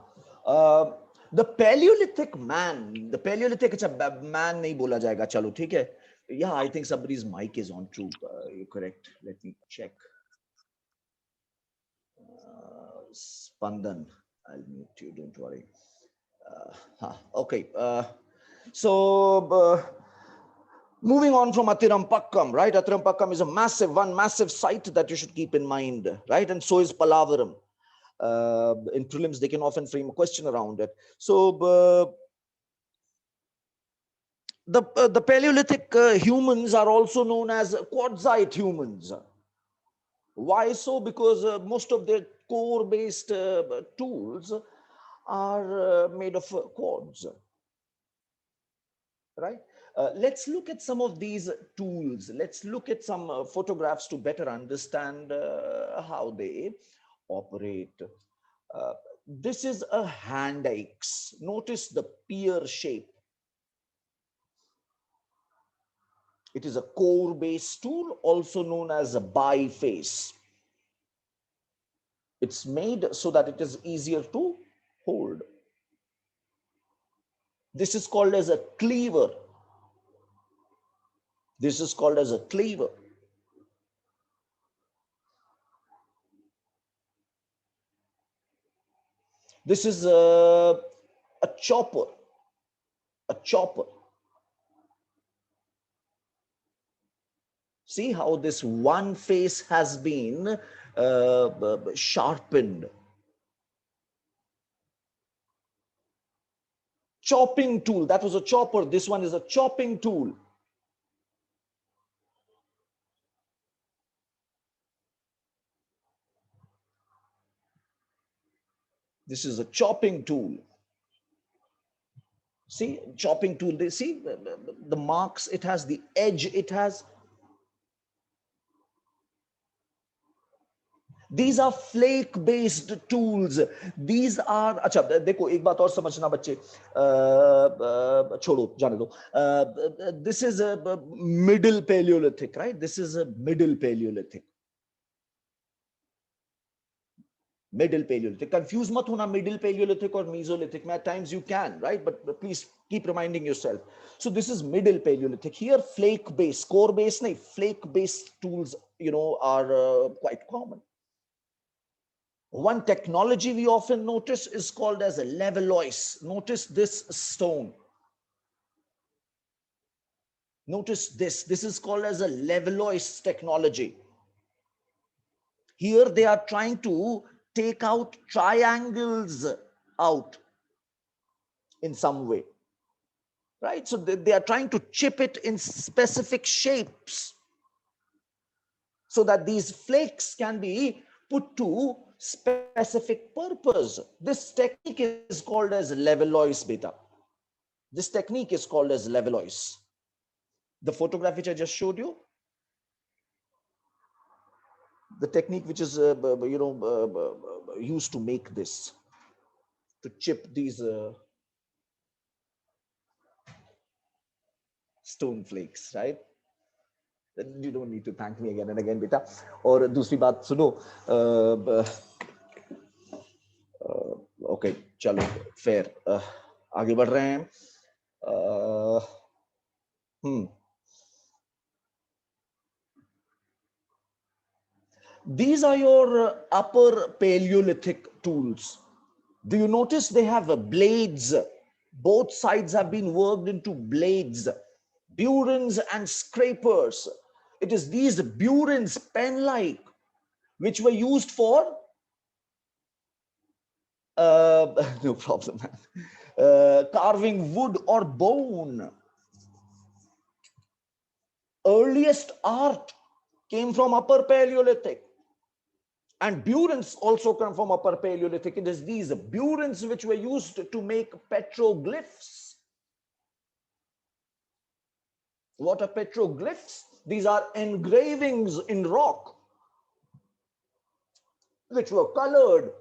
The Paleolithic man, the Paleolithic, it's a man नहीं बोला जाएगा. चलो ठीक है. Yeah, I think somebody's mic is on too. You're correct. Let me check. Spandan, I'll mute you. Don't worry. Okay. So moving on from Atirampakkam, right? Atirampakkam is a one massive site that you should keep in mind, right? And so is Palavaram. In prelims, they can often frame a question around it. So the Paleolithic humans are also known as quartzite humans. Why so? Because most of their core-based tools are made of quartz, right? Let's look at some of these tools. Let's look at some photographs to better understand how they operate. This is a hand axe. Notice the pear shape. It is a core-based tool, also known as a biface. It's made so that it is easier to hold. This is called as a cleaver. This is called as a cleaver. This is a chopper. A chopper. See how this one face has been sharpened. Chopping tool. That was a chopper. This one is a chopping tool. This is a chopping tool. See, chopping tool. They see the marks. It has the edge. It has. These are flake based tools. These are, अच्छा देखो एक बात और समझना बच्चे, छोड़ो जाने दो. This is a middle Paleolithic, right? This is a middle Paleolithic. Middle Paleolithic. Confuse mat hona middle Paleolithic or Mesolithic. At times you can, right? But please keep reminding yourself. So this is middle Paleolithic. Here flake based, core based, nahi, flake based tools, are quite common. One technology we often notice is called as a levallois. Notice this stone. Notice this. This is called as a levallois technology. Here they are trying to take out triangles out in some way. Right? So they are trying to chip it in specific shapes so that these flakes can be put to specific purpose. This technique is called as levallois beta. This technique is called as levallois. The photograph which I just showed you, the technique which is used to make this, to chip these stone flakes, right? You don't need to thank me again and again, beta. और दूसरी बात सुनो, okay चलो fair, आगे बढ़ रहे हैं. These are your upper Paleolithic tools. Do you notice they have blades? Both sides have been worked into blades, burins and scrapers. It is these burins, pen-like, which were used for no problem, carving wood or bone. Earliest art came from Upper Paleolithic. And burins also come from Upper Paleolithic. It is these burins which were used to make petroglyphs. What are petroglyphs? These are engravings in rock which were colored.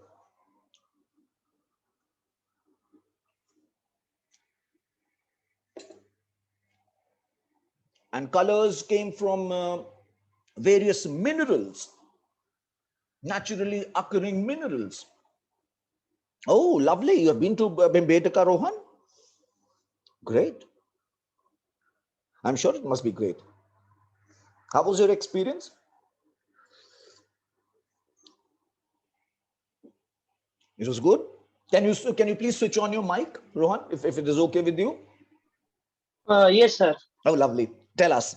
And colors came from various minerals, naturally occurring minerals. Oh, lovely. You have been to Bhimbetka, Rohan? Great. I'm sure it must be great. How was your experience? It was good. Can you please switch on your mic, Rohan, if it is okay with you? Yes, sir. Oh, lovely. Tell us.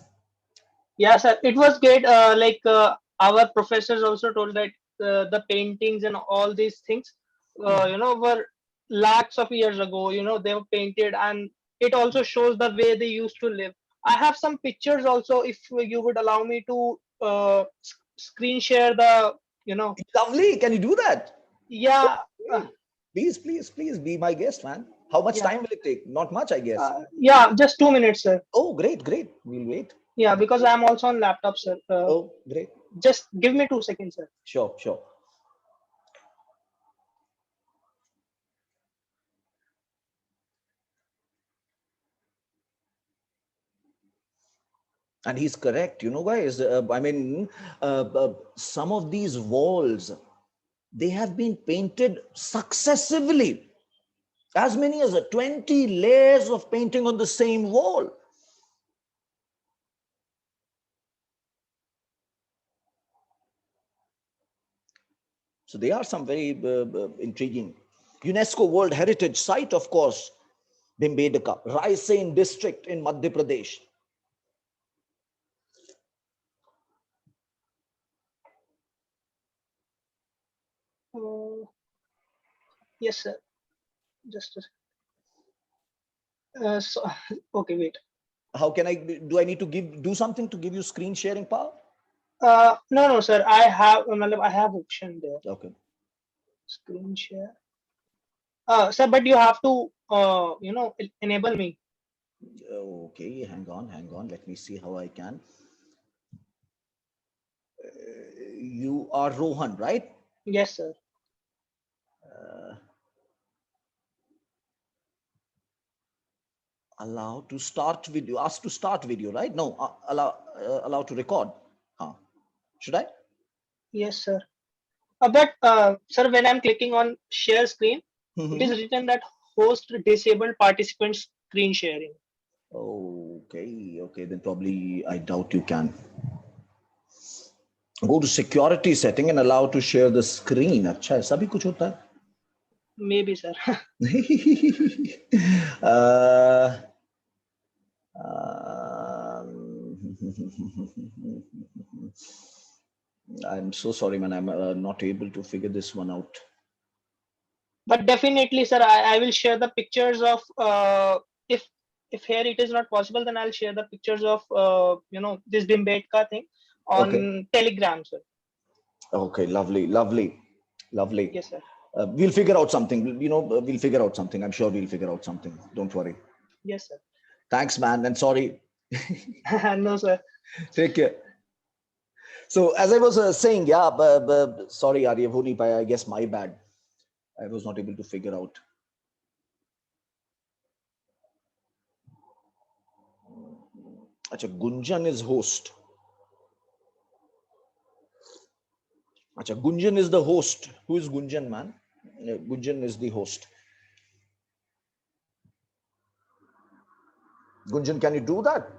Yeah, sir. It was great. Our professors also told that the paintings and all these things, were lakhs of years ago. They were painted, and it also shows the way they used to live. I have some pictures also, if you would allow me to screen share the. Lovely. Can you do that? Yeah. Please be my guest, man. How much time will it take? Not much, I guess. Yeah, just 2 minutes, sir. Oh, great. We'll wait. Yeah, because I'm also on laptop, sir. Oh, great. Just give me 2 seconds, sir. Sure. And he's correct, guys. Some of these walls, they have been painted successively. As many as 20 layers of painting on the same wall. So they are some very intriguing. UNESCO World Heritage Site, of course, Bhimbetka, Raisen district in Madhya Pradesh. Yes, sir. Just a okay, wait. How can do I need to do something to give you screen sharing power? No, sir. I have option there. Okay. Screen share. Sir, but you have to enable me. Okay, hang on. Let me see how I can. You are Rohan, right? Yes, sir. Allow to start video. Ask to start video, right? No, allow to record. Should I? Yes, sir. But sir, when I'm clicking on share screen, it is written that host disabled participants screen sharing. Okay. Then probably I doubt you can. Go to security setting and allow to share the screen. अच्छा ऐसा भी कुछ होता है? Maybe, sir. I'm so sorry, man. I'm not able to figure this one out. But definitely, sir, I will share the pictures of if here it is not possible, then I'll share the pictures of this Bhimbetka thing on Telegram, sir. Okay, lovely. Lovely. Yes, sir. We'll figure out something. We'll figure out something. I'm sure we'll figure out something. Don't worry. Yes, sir. Thanks, man. And sorry. No, sir. Take care. So as I was saying, yeah, sorry, Aryavuni, I guess my bad. I was not able to figure out. Acha, Gunjan is host. Acha, Gunjan is the host. Who is Gunjan, man? Gunjan is the host. Gunjan, can you do that?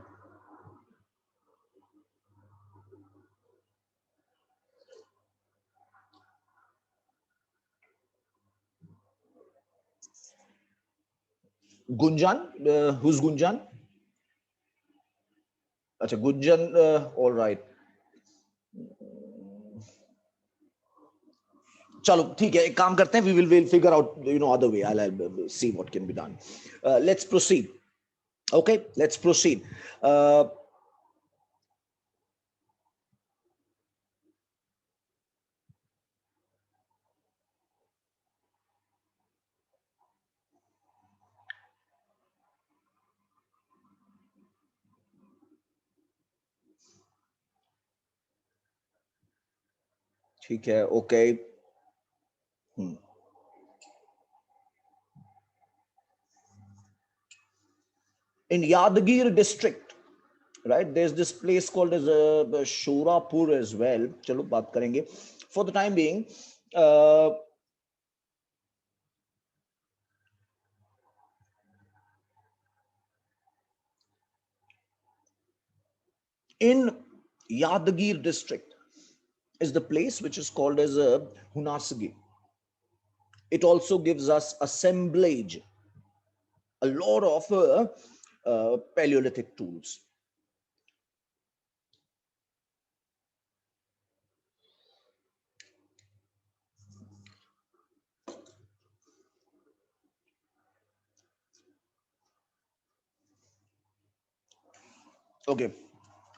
Gunjan? Who's Gunjan? Acha, Gunjan, all right. चलो ठीक है एक काम करते हैं we will figure out other way. I'll see what can be done. Let's proceed. Okay, let's proceed. ठीक है okay. In Yadgir district, right, there's this place called as Shorapur as well. चलो बात करेंगे. For the time being, in Yadgir district is the place which is called as Hunasgi. It also gives us assemblage, a lot of Paleolithic tools. Okay,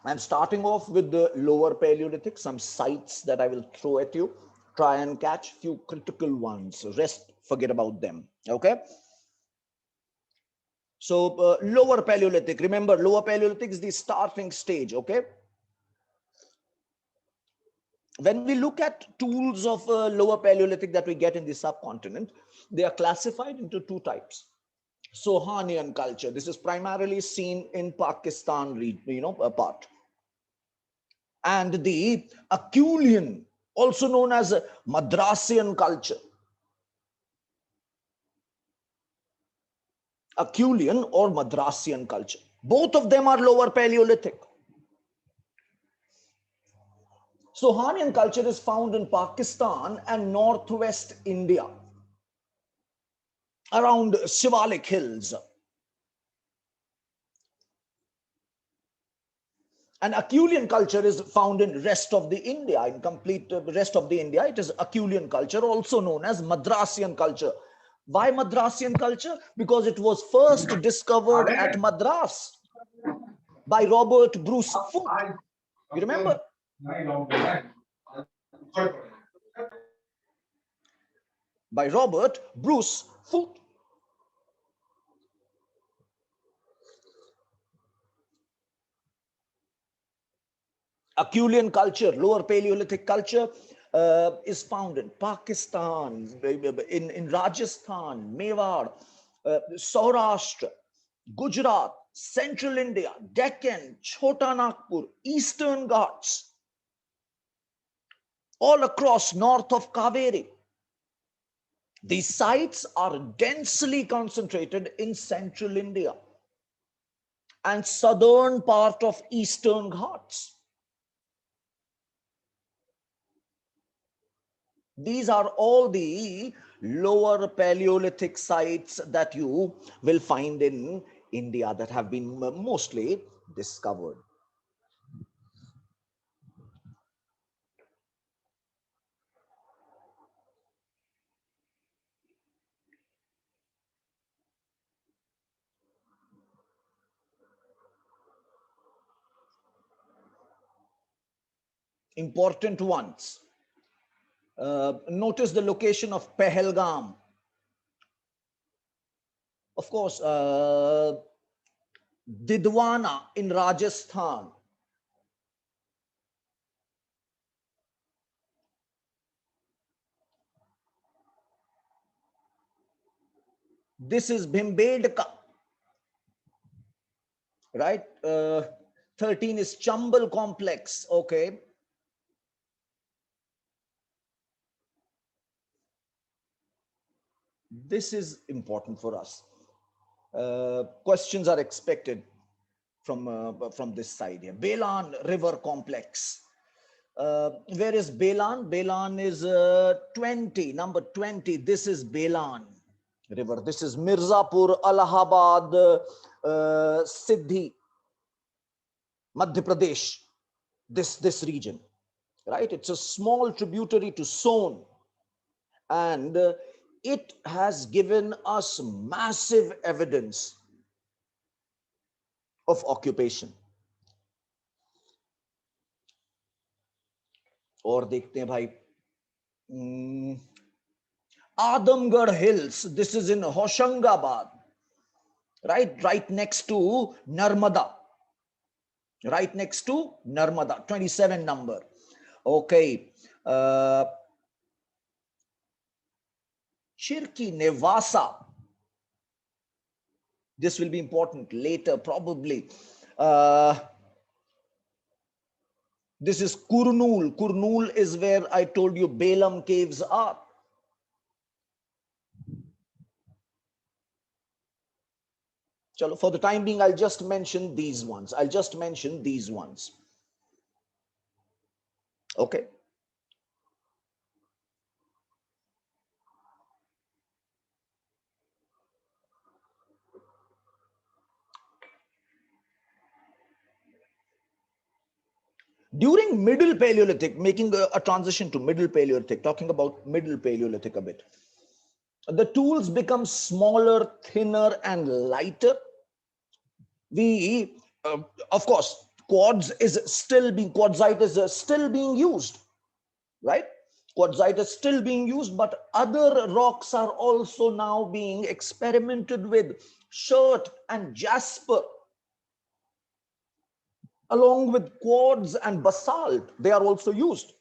I'm starting off with the lower Paleolithic, some sites that I will throw at you. Try and catch few critical ones. Rest, forget about them. Okay. So lower Paleolithic, remember lower Paleolithic is the starting stage. Okay. When we look at tools of lower Paleolithic that we get in the subcontinent, they are classified into two types. Sohanian culture. This is primarily seen in Pakistan, part. And the Apulian, also known as Madrasian culture. Apulian or Madrasian culture. Both of them are lower Paleolithic. Sohanian culture is found in Pakistan and northwest India, around Shivalik hills. And Apulian culture is found in rest of the India, in complete rest of the India. It is Apulian culture, also known as Madrasian culture. Why Madrasian culture? Because it was first discovered at Madras by Robert Bruce Foote. You remember? By Robert Bruce Foote. Apulian culture, lower Paleolithic culture, is found in Pakistan, in Rajasthan, Mewar, Saurashtra, Gujarat, Central India, Deccan, Chota Nagpur, Eastern Ghats, all across north of Kaveri. These sites are densely concentrated in Central India and southern part of Eastern Ghats. These are all the lower Paleolithic sites that you will find in India that have been mostly discovered. Important ones. Notice the location of Pahalgam. Of course, Didwana in Rajasthan. This is Bhimbedka, right? 13 is Chambal complex. Okay. This is important for us. Questions are expected from this side here. Belan River complex. Where is Belan? Belan is 20, number 20. This is Belan River. This is Mirzapur, Allahabad, Siddhi, Madhya Pradesh. This region, right? It's a small tributary to Son, and it has given us massive evidence of occupation. और देखते हैं भाई, Adamgarh Hills. This is in Hoshangabad, right next to Narmada. Right next to Narmada, 27 number. Okay. Chirki Nevasa. This will be important later, probably. This is Kurnool. Kurnool is where I told you Balaam caves are. Chalo, for the time being, I'll just mention these ones. Okay. During Middle Paleolithic, making a transition to Middle Paleolithic, talking about Middle Paleolithic a bit, the tools become smaller, thinner, and lighter. We, of course, quartzite is still being used, right? Quartzite is still being used, but other rocks are also now being experimented with. Chert and jasper, along with quartz and basalt, they are also used.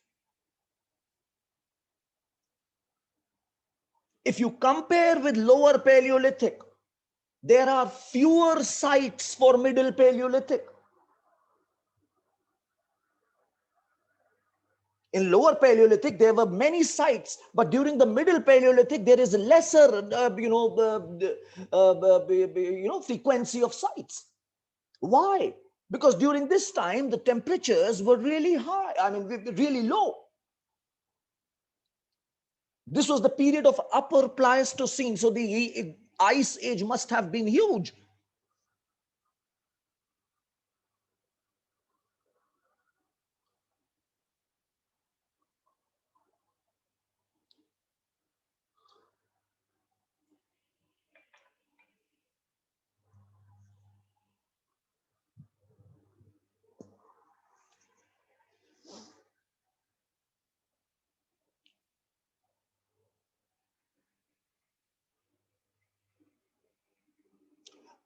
If you compare with Lower Paleolithic, there are fewer sites for Middle Paleolithic. In Lower Paleolithic, there were many sites, but during the Middle Paleolithic, there is lesser, frequency of sites. Why? Because during this time, the temperatures were really high. I mean, really low. This was the period of Upper Pleistocene, so the ice age must have been huge.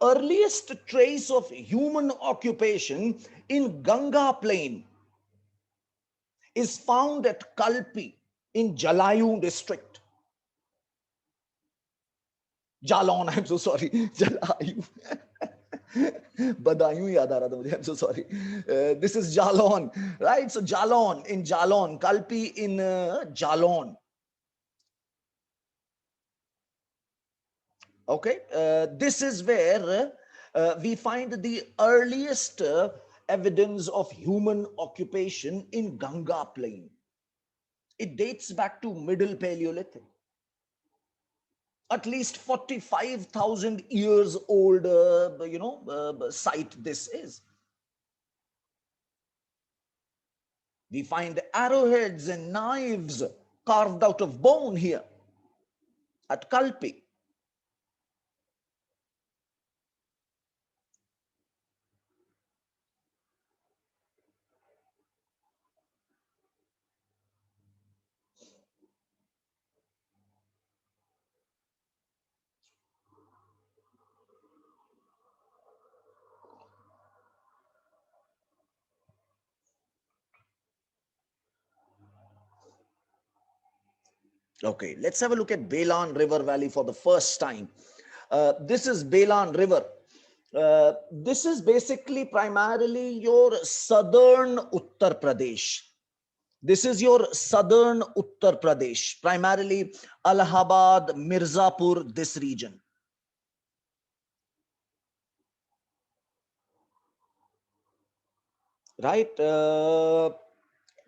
Earliest trace of human occupation in Ganga plain is found at Kalpi in Jalayu district. Jalon, I'm so sorry. Jalayu. Badayu yaad aa raha tha mujhe. I'm so sorry. This is Jalon, right? So Jalon, Kalpi in Jalon. Okay, this is where we find the earliest evidence of human occupation in Ganga plain. It dates back to Middle Paleolithic. At least 45,000 years old, site this is. We find arrowheads and knives carved out of bone here at Kalpi. Okay, let's have a look at Belan River Valley for the first time. This is Belan River. This is basically primarily your southern Uttar Pradesh. This is your southern Uttar Pradesh, primarily Allahabad, Mirzapur, this region. Right?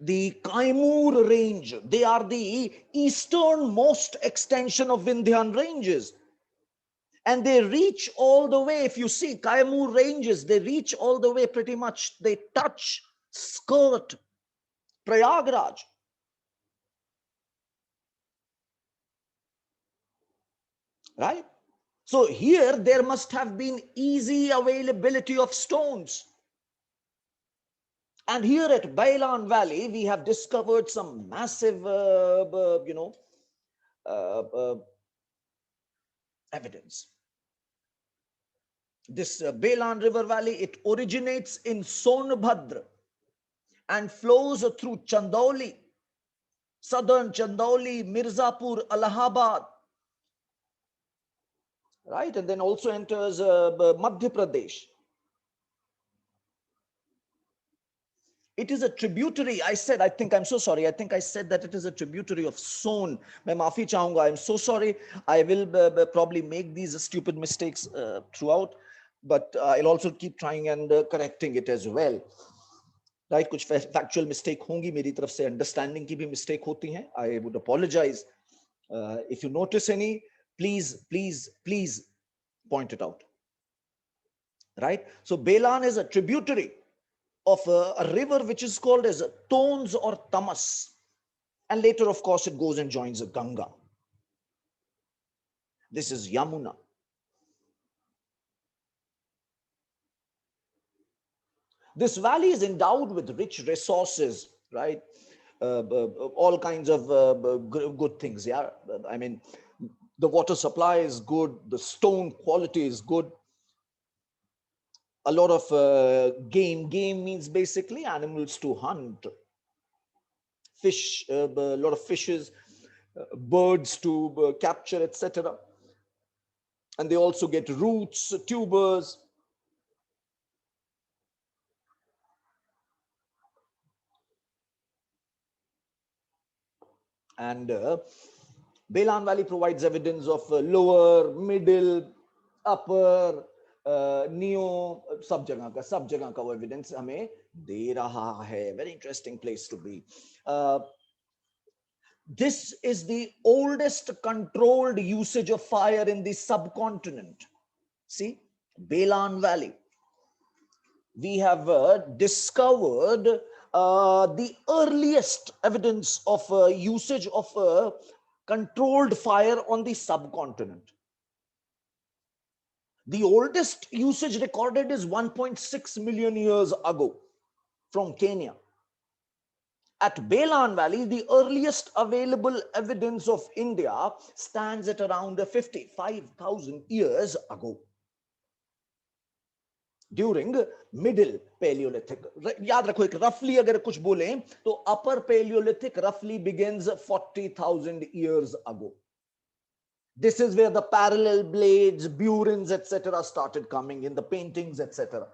The Kaimur range, they are the easternmost extension of Vindhyan ranges. And they reach all the way, if you see Kaimur ranges, they reach all the way pretty much, they touch, skirt Prayagraj. Right? So here there must have been easy availability of stones. And here at Bailan Valley, we have discovered some massive, uh, uh, evidence. This Bailan River Valley, it originates in Sonbhadra and flows through Chandauli, southern Chandauli, Mirzapur, Allahabad, right? And then also enters Madhya Pradesh. It is a tributary. I said, I think, I'm so sorry. I think I said that it is a tributary of Son. Main maafi chahunga. I'm so sorry. I will probably make these stupid mistakes throughout, but I'll also keep trying and correcting it as well. Right? कुछ factual mistake होंगी मेरी तरफ से, understanding की भी mistake होती हैं. I would apologize. If you notice any, please point it out. Right? So Belan is a tributary of a river which is called as Tons or Tamas. And later, of course, it goes and joins Ganga. This is Yamuna. This valley is endowed with rich resources, right? All kinds of good things. Yeah, I mean, the water supply is good, the stone quality is good. A lot of game. Game means basically animals to hunt. Fish, a lot of fishes, birds to capture, etc. And they also get roots, tubers. And Belan Valley provides evidence of lower, middle, upper, neo, सब जगह का वो evidence हमें दे रहा है. Very interesting place to be. This is the oldest controlled usage of fire in the subcontinent. See, Belan Valley. We have discovered the earliest evidence of usage of controlled fire on the subcontinent. The oldest usage recorded is 1.6 million years ago from Kenya. At Belan Valley, the earliest available evidence of India stands at around 55,000 years ago. During middle Paleolithic. याद रखो एक roughly अगर कुछ बोलें तो upper Paleolithic roughly begins 40,000 years ago. This is where the parallel blades, burins, etc. started coming in the paintings, etc.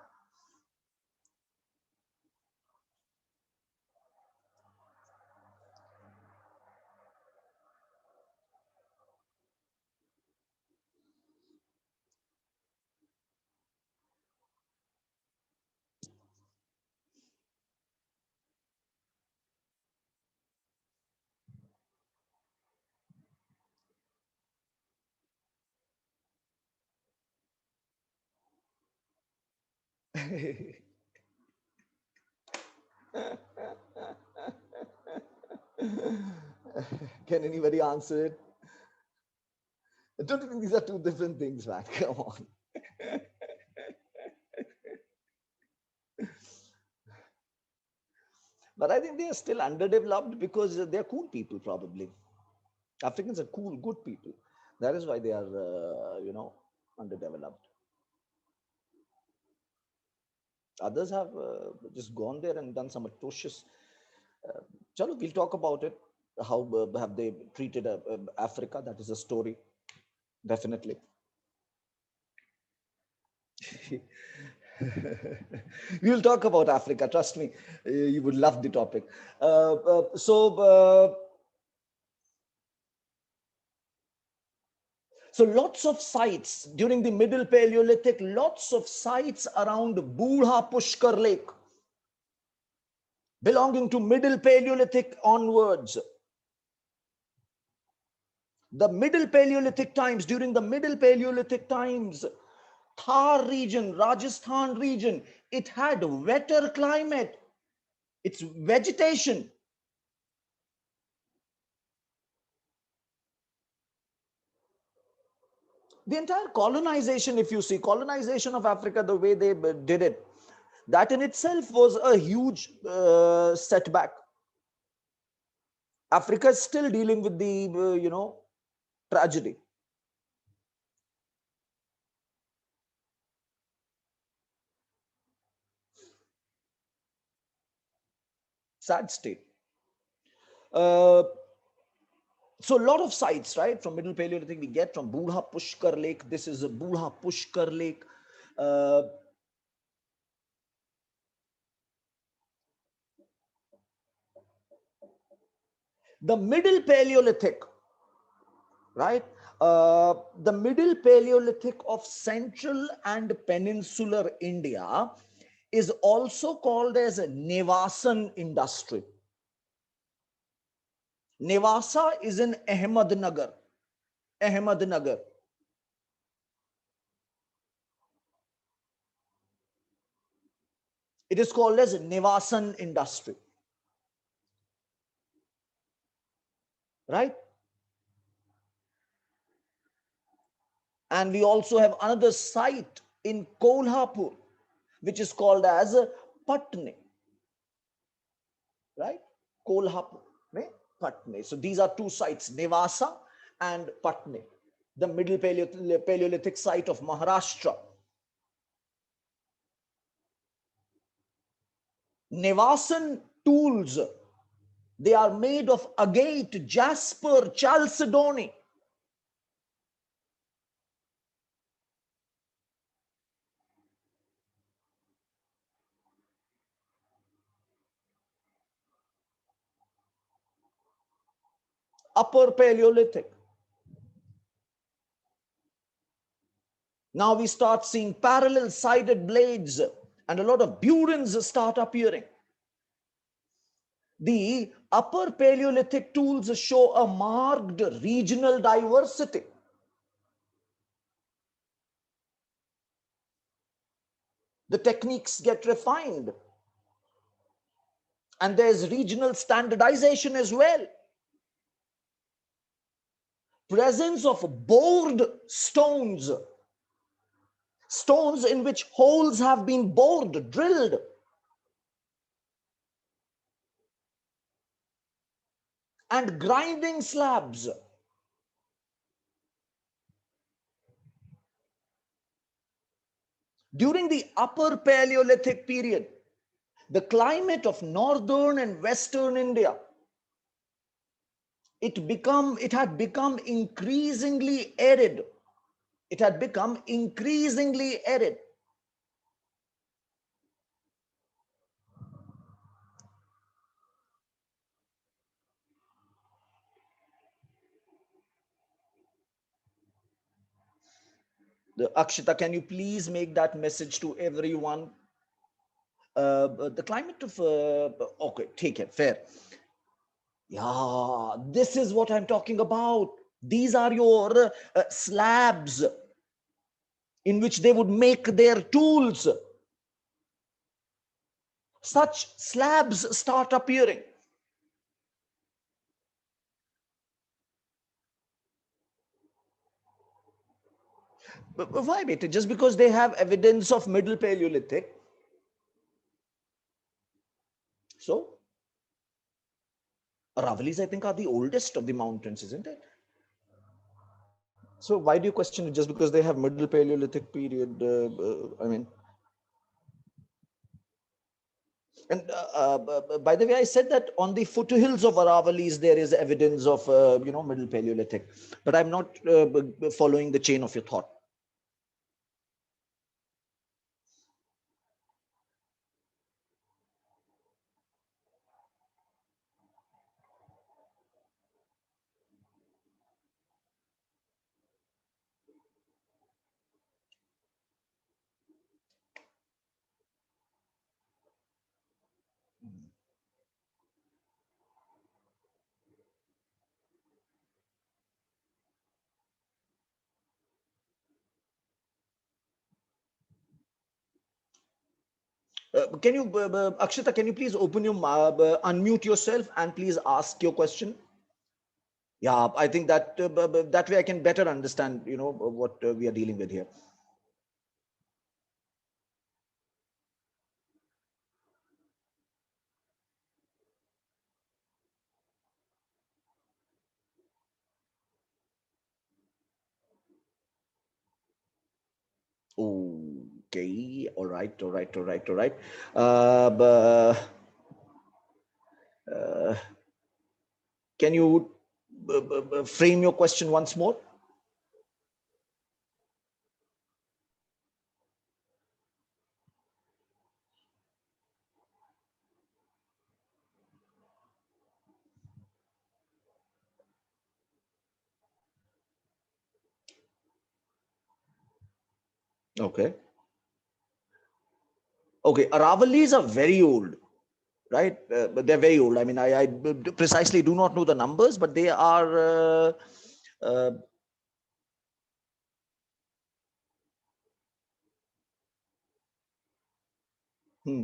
Can anybody answer it? Don't you think these are two different things, man? Come on. But I think they are still underdeveloped because they're cool people, probably. Africans are cool, good people. That is why they are, underdeveloped. Others have just gone there and done some atrocious. Chalo, we'll talk about it. How have they treated Africa? That is a story, definitely. We'll talk about Africa. Trust me, you would love the topic. So lots of sites during the Middle Paleolithic, lots of sites around Budha Pushkar Lake, belonging to Middle Paleolithic onwards. The Middle Paleolithic times, during the Middle Paleolithic times, Thar region, Rajasthan region, it had wetter climate. It's vegetation. The entire colonization, if you see, colonization of Africa, the way they did it, that in itself was a huge setback. Africa is still dealing with the, tragedy. Sad state. Uh, so a lot of sites, right, from Middle Paleolithic we get from Budha Pushkar Lake. This is a Budha Pushkar Lake. Uh, the Middle Paleolithic, right? The Middle Paleolithic of Central and Peninsular India is also called as a Nevasan industry. Nevasa is in Ahmednagar. Ahmednagar. It is called as Nevasan industry, right? And we also have another site in Kolhapur, which is called as Patne, right? Kolhapur, mein Patne. So these are two sites, Nevasa and Patne, the Middle Paleolithic site of Maharashtra. Nevasan tools, they are made of agate, jasper, chalcedony. Upper Paleolithic. Now we start seeing parallel sided blades and a lot of burins start appearing. The Upper Paleolithic tools show a marked regional diversity. The techniques get refined, and there's regional standardization as well. Presence of bored stones, stones in which holes have been bored, drilled. And grinding slabs. During the Upper Paleolithic period, the climate of northern and western India, it had become increasingly arid. It had become increasingly arid. Akshita, can you please make that message to everyone? The climate of okay, take it, fair. Yeah, this is what I'm talking about. These are your slabs in which they would make their tools. Such slabs start appearing. Why, beta? Just because they have evidence of Middle Paleolithic. So, Aravallis, I think, are the oldest of the mountains, isn't it? So, why do you question it just because they have Middle Paleolithic period? I mean, And by the way, I said that on the foothills of Aravallis, there is evidence of, Middle Paleolithic, but I'm not following the chain of your thought. Can you, Akshita, can you please open your, unmute yourself and please ask your question? Yeah, I think that that way I can better understand, what we are dealing with here. Okay, all right, all right, all right, all right. Uh, can you frame your question once more? Okay. Okay, Aravallis are very old, right? But they're very old. I mean, I precisely do not know the numbers, but they are. Uh, hmm,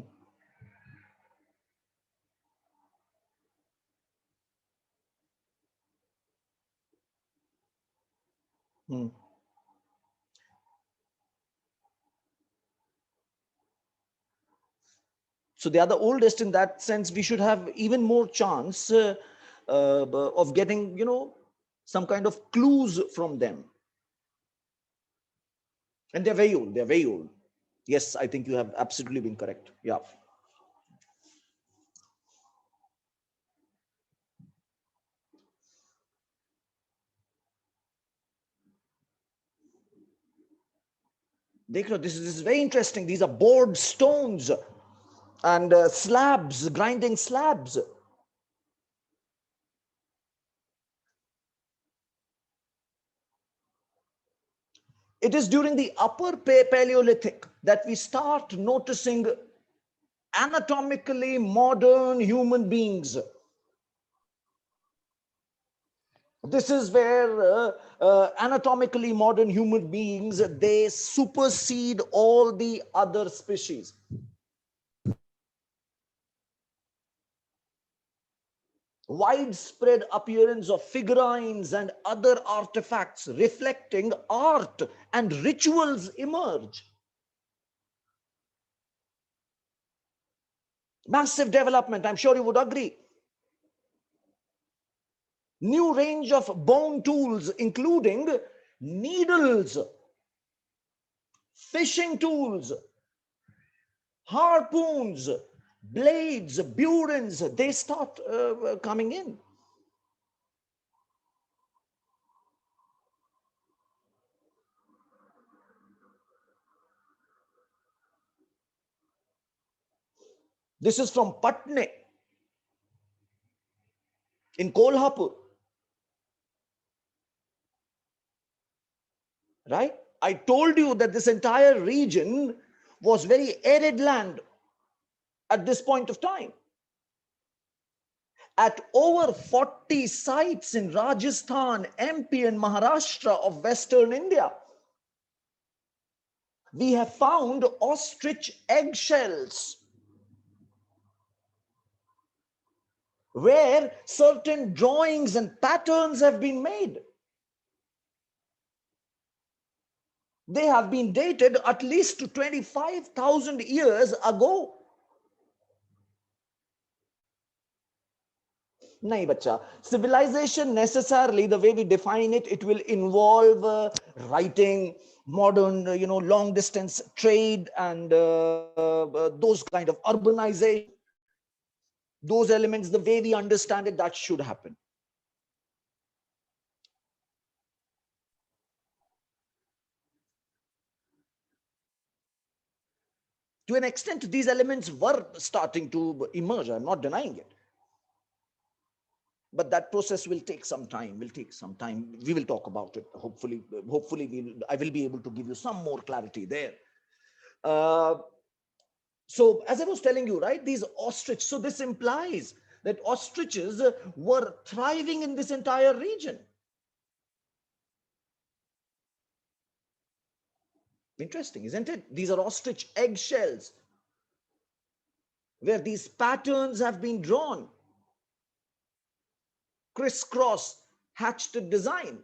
hmm. So they are the oldest. In that sense, we should have even more chance of getting, some kind of clues from them. And they're very old. They're very old. Yes, I think you have absolutely been correct. Yeah. This is very interesting. These are bored stones and slabs, grinding slabs. It is during the upper Paleolithic that we start noticing anatomically modern human beings. This is where anatomically modern human beings, they supersede all the other species. Widespread appearance of figurines and other artifacts reflecting art and rituals emerge. Massive development, I'm sure you would agree. New range of bone tools, including needles, fishing tools, harpoons, blades, burins, they start coming in. This is from Patne in Kolhapur, right? I told you that this entire region was very arid land at this point of time. At over 40 sites in Rajasthan, MP, and Maharashtra of Western India, we have found ostrich eggshells where certain drawings and patterns have been made. They have been dated at least to 25,000 years ago. Nahi bacha. Civilization necessarily, the way we define it, it will involve writing, modern, long distance trade, and those kind of urbanization. Those elements, the way we understand it, that should happen. To an extent, these elements were starting to emerge. I'm not denying it. But that process will take some time, We will talk about it. Hopefully, I will be able to give you some more clarity there. So as I was telling you, right, these ostrich, so this implies that ostriches were thriving in this entire region. Interesting, isn't it? These are ostrich eggshells where these patterns have been drawn. Crisscross hatched design.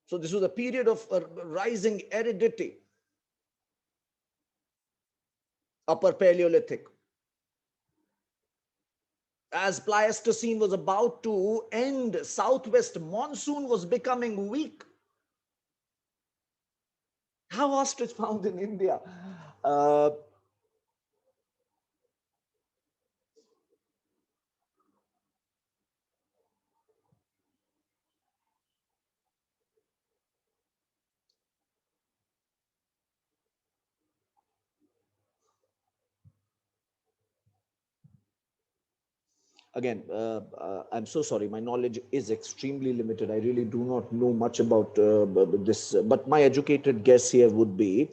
So this was a period of rising aridity, Upper Paleolithic. As Pleistocene was about to end, southwest monsoon was becoming weak. How ostrich found in India? Again, I'm so sorry. My knowledge is extremely limited. I really do not know much about this. But my educated guess here would be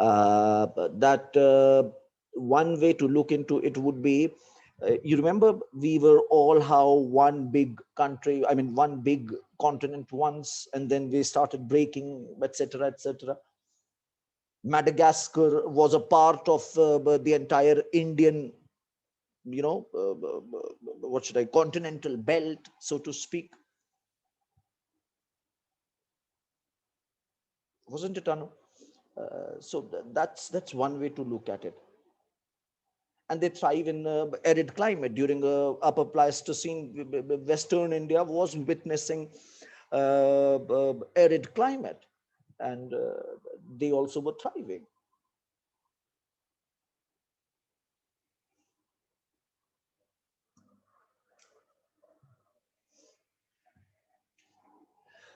that one way to look into it would be, you remember we were all how one big country, I mean, one big continent once, and then we started breaking, etc., etc. Madagascar was a part of the entire Indian, what should I, continental belt, so to speak. Wasn't it, Anu? So that's one way to look at it. And they thrive in arid climate. During Upper Pleistocene, Western India was witnessing arid climate, and they also were thriving.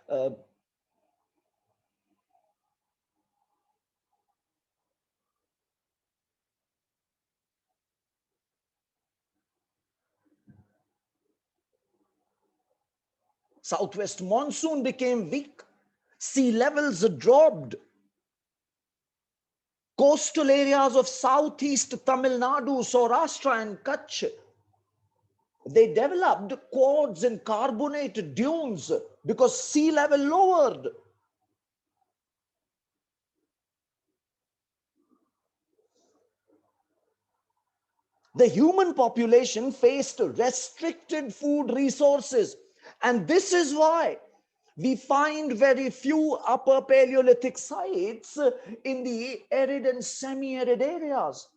Uh, Southwest monsoon became weak. Sea levels dropped. Coastal areas of southeast Tamil Nadu, Saurashtra, and Kutch, they developed quartz and carbonate dunes because sea level lowered. The human population faced restricted food resources, and this is why we find very few Upper Paleolithic sites in the arid and semi-arid areas.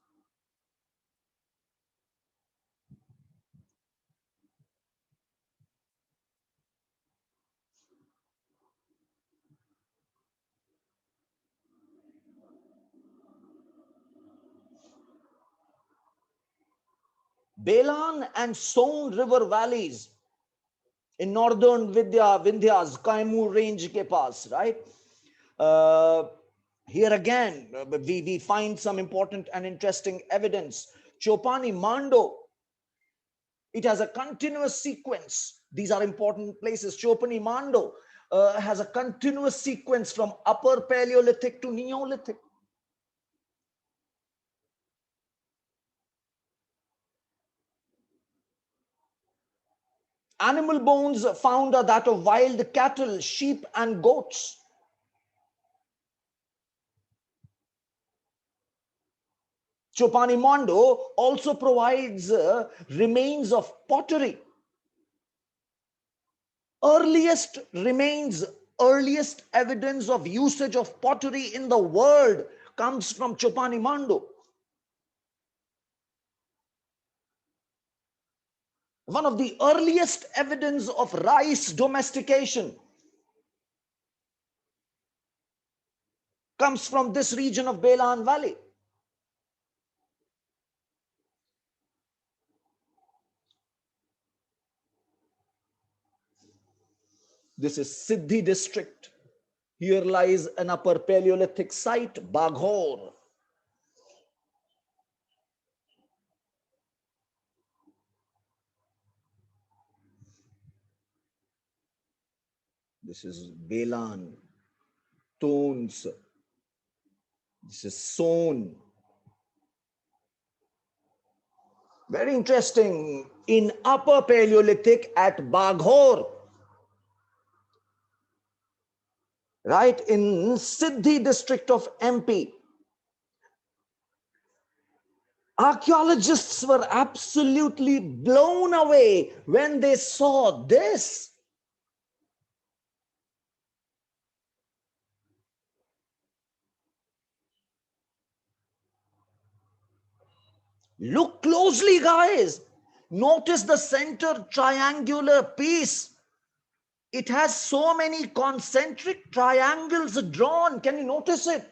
Belan and Son river valleys in northern Vindhyas, Kaimur range ke paas, right? Here again, we find some important and interesting evidence. Chopani Mando, it has a continuous sequence. These are important places. Chopani Mando has a continuous sequence from Upper Paleolithic to Neolithic. Animal bones found are that of wild cattle, sheep, and goats. Chopani Mando also provides remains of pottery. Earliest evidence of usage of pottery in the world comes from Chopani Mando. One of the earliest evidence of rice domestication comes from this region of Belan Valley. This is Siddhi district. Here lies an upper Paleolithic site, Baghor. This is Belan, Tones. This is Son. Very interesting. In Upper Paleolithic at Baghor, right in Siddhi district of MP, archaeologists were absolutely blown away when they saw this. Look closely, guys. Notice the center triangular piece. It has so many concentric triangles drawn. Can you notice it?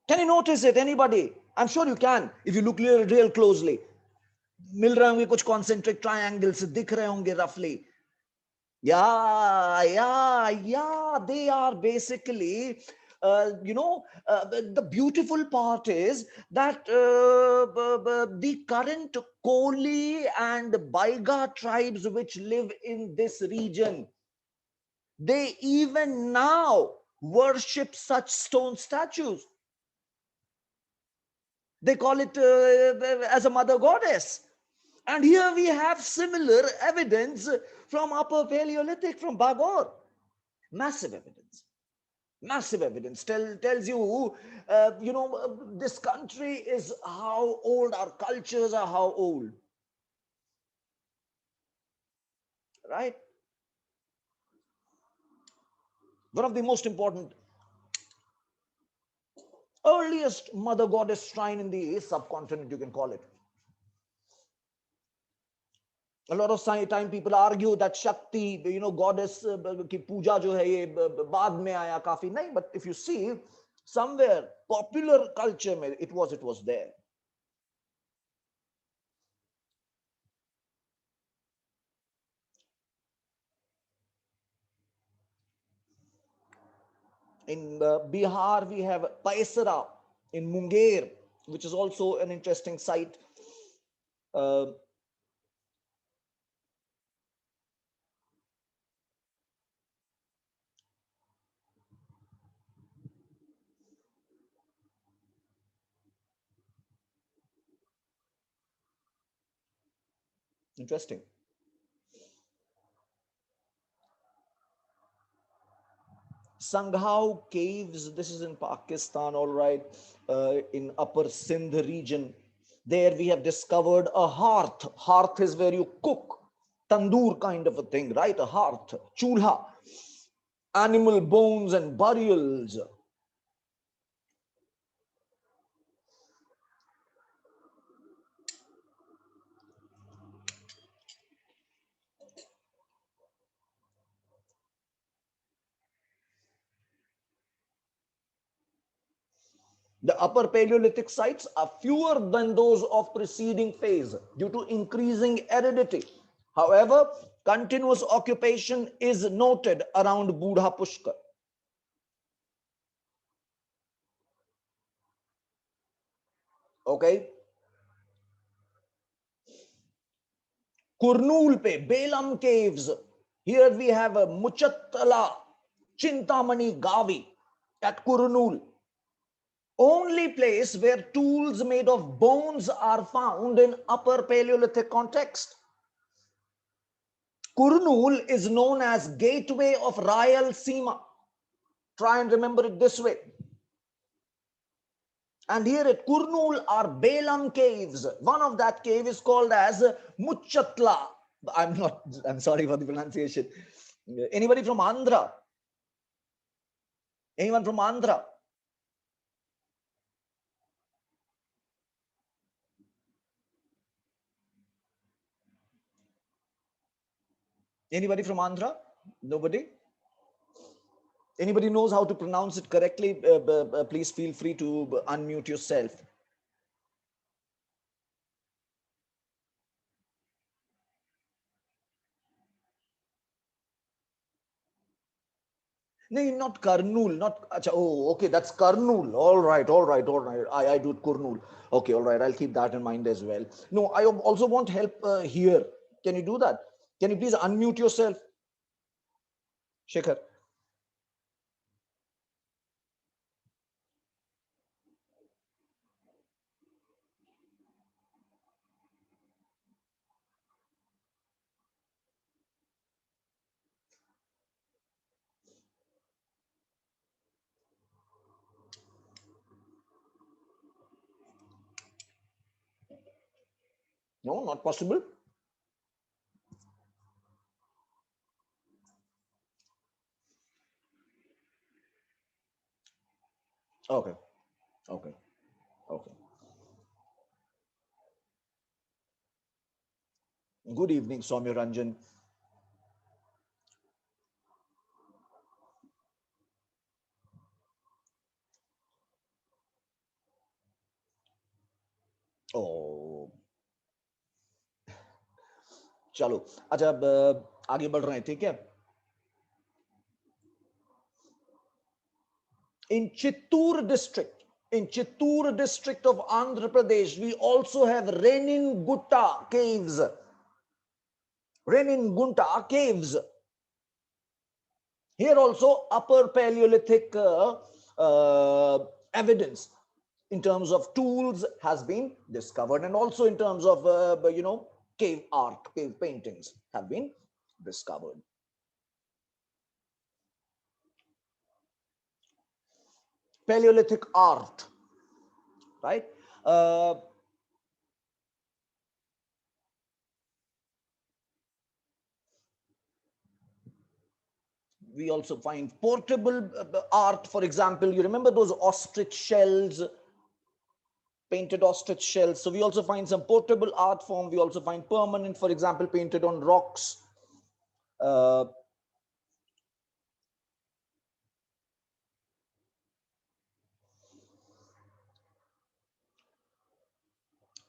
Can you notice it? Anybody? I'm sure you can if you look real closely. मिल रहे होंगे कुछ concentric triangles दिख रहे होंगे roughly. Yeah, they are basically, the beautiful part is that the current Koli and Baiga tribes which live in this region, they even now worship such stone statues. They call it as a mother goddess. And here we have similar evidence from Upper Paleolithic, from Baghor. Massive evidence. Massive evidence tells you, this country is how old, our cultures are how old. Right? One of the most important, earliest mother goddess shrine in the subcontinent, you can call it. A lot of time people argue that Shakti, goddess ki puja jo hai ye baad mein aaya kafi. Nahi, but if you see, somewhere popular culture mein it was there. In Bihar, we have Paisara in Munger, which is also an interesting site. Interesting. Sanghau caves, this is in Pakistan, all right, in upper Sindh region. There we have discovered a hearth. Hearth is where you cook, tandoor kind of a thing, right? A hearth, chulha, animal bones and burials. The upper Paleolithic sites are fewer than those of preceding phase due to increasing aridity. However, continuous occupation is noted around Budha Pushkar. Okay. Kurnool pe, Belam caves. Here we have a Muchattala, Chintamani Gavi at Kurnool. Only place where tools made of bones are found in upper Paleolithic context. Kurnool is known as gateway of Rayalaseema. Try and remember it this way. And here at Kurnool are Belam caves. One of that cave is called as Muchatla. I'm sorry for the pronunciation. Anybody from Andhra? Anyone from Andhra? Anybody from Andhra? Nobody? Anybody knows how to pronounce it correctly? Please feel free to unmute yourself. No, not Karnool, not. Acha, oh, okay, that's Karnool. All right, all right, all right. I do it Kurnool. Okay, all right. I'll keep that in mind as well. No, I also want help here. Can you do that? Can you please unmute yourself, Shekhar? No, not possible. Okay, okay, okay. Good evening, Soumya Ranjan. Oh, चलो अच्छा आगे बढ़ रहे हैं ठीक है in Chittoor district of Andhra Pradesh, we also have Reningunta caves. Here also upper Paleolithic evidence in terms of tools has been discovered, and also in terms of cave art, cave paintings have been discovered. Paleolithic art, right? We also find portable art. For example, you remember those ostrich shells, painted ostrich shells? So we also find some portable art form. We also find permanent, for example, painted on rocks. Uh,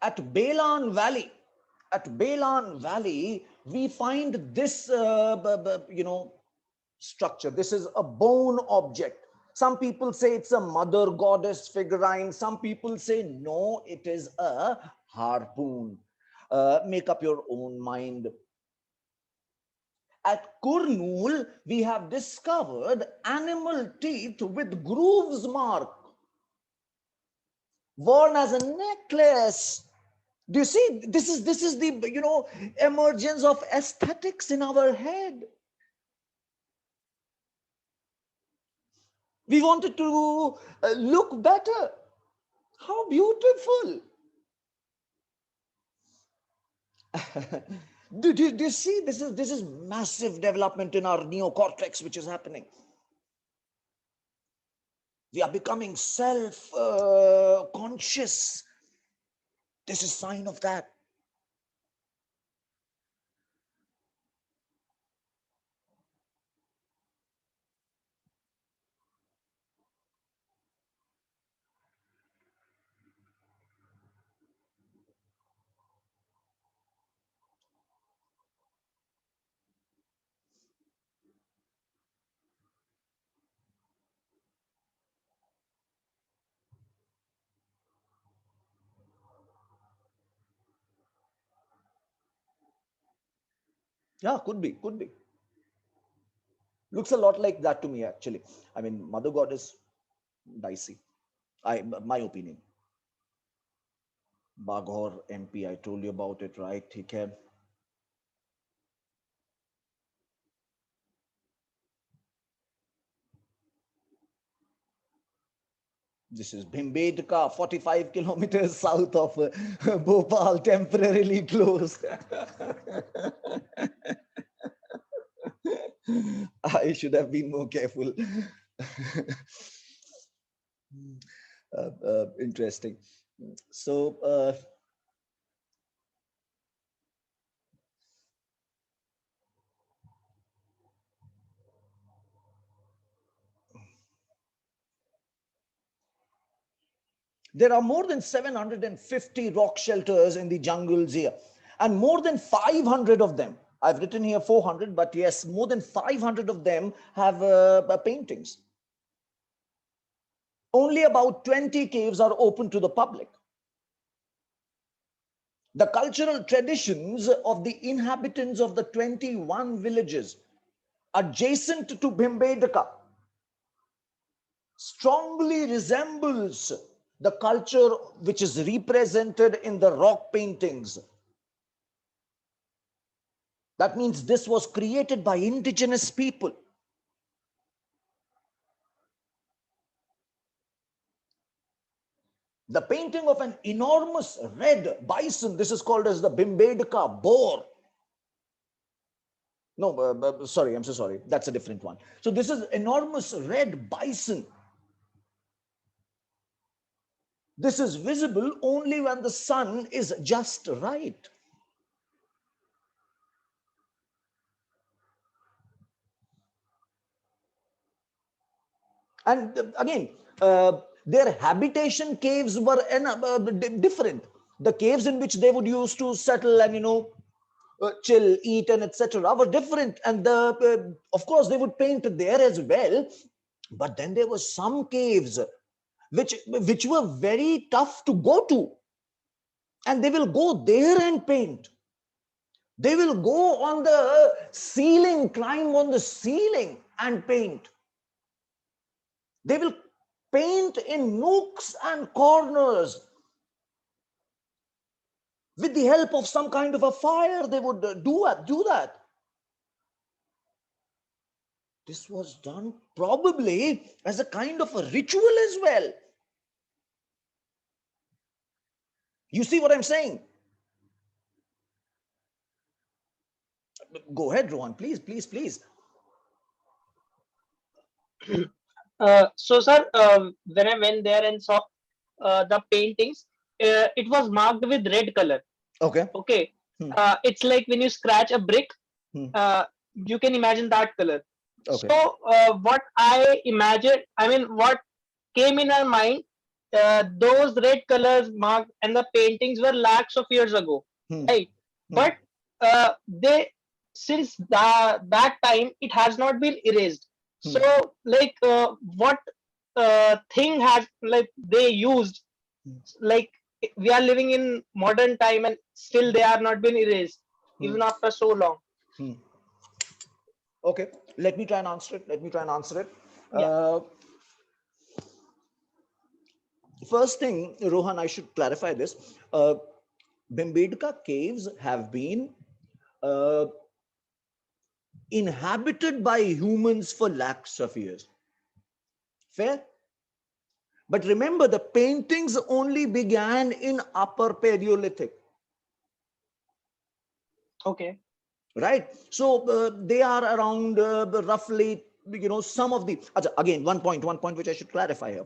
at Balan Valley, we find this, structure. This is a bone object. Some people say it's a mother goddess figurine. Some people say no, it is a harpoon. Make up your own mind. At Kurnool, we have discovered animal teeth with grooves mark, worn as a necklace. Do you see? This is the emergence of aesthetics in our head. We wanted to look better. How beautiful. Do you see? This is massive development in our neocortex, which is happening. We are becoming self conscious. This is sign of that. Yeah, could be. Looks a lot like that to me, actually. I mean, Mother Goddess, dicey. My opinion. Baghor MP, I told you about it, right? Okay. This is Bhimbedka, 45 kilometers south of Bhopal, temporarily closed. I should have been more careful. Interesting. So, There are more than 750 rock shelters in the jungles here, and more than 500 of them, I've written here 400, but yes, more than 500 of them have paintings. Only about 20 caves are open to the public. The cultural traditions of the inhabitants of the 21 villages adjacent to Bhimbedka strongly resembles the culture which is represented in the rock paintings. That means this was created by indigenous people. The painting of an enormous red bison, this is called as the Bhimbedka boar. No, sorry, I'm so sorry. That's a different one. So this is enormous red bison. This is visible only when the sun is just right. And again, their habitation caves were different. The caves in which they would use to settle and, chill, eat, and etc. were different. And of course, they would paint there as well. But then there were some caves which were very tough to go to. And they will go there and paint. They will go on the ceiling, climb on the ceiling and paint. They will paint in nooks and corners. With the help of some kind of a fire, they would do that. This was done probably as a kind of a ritual as well. You see what I'm saying? Go ahead, Rohan, please, please, please. So, sir, when I went there and saw the paintings, it was marked with red color. Okay. Okay. Hmm. It's like when you scratch a brick, Hmm. you can imagine that color. Okay. So, what I imagined, what came in my mind, those red colors marked and the paintings were lakhs of years ago, right? But they, since that time, it has not been erased. So, like, what thing has, like, they used, like, we are living in modern time and still they are not been erased even after so long. Okay, let me try and answer it. Yeah. First thing, Rohan, I should clarify this. Bhimbedka caves have been inhabited by humans for lakhs of years. Fair? But remember, the paintings only began in Upper Paleolithic. Okay. Right? So they are around roughly, some of the, again, one point which I should clarify here.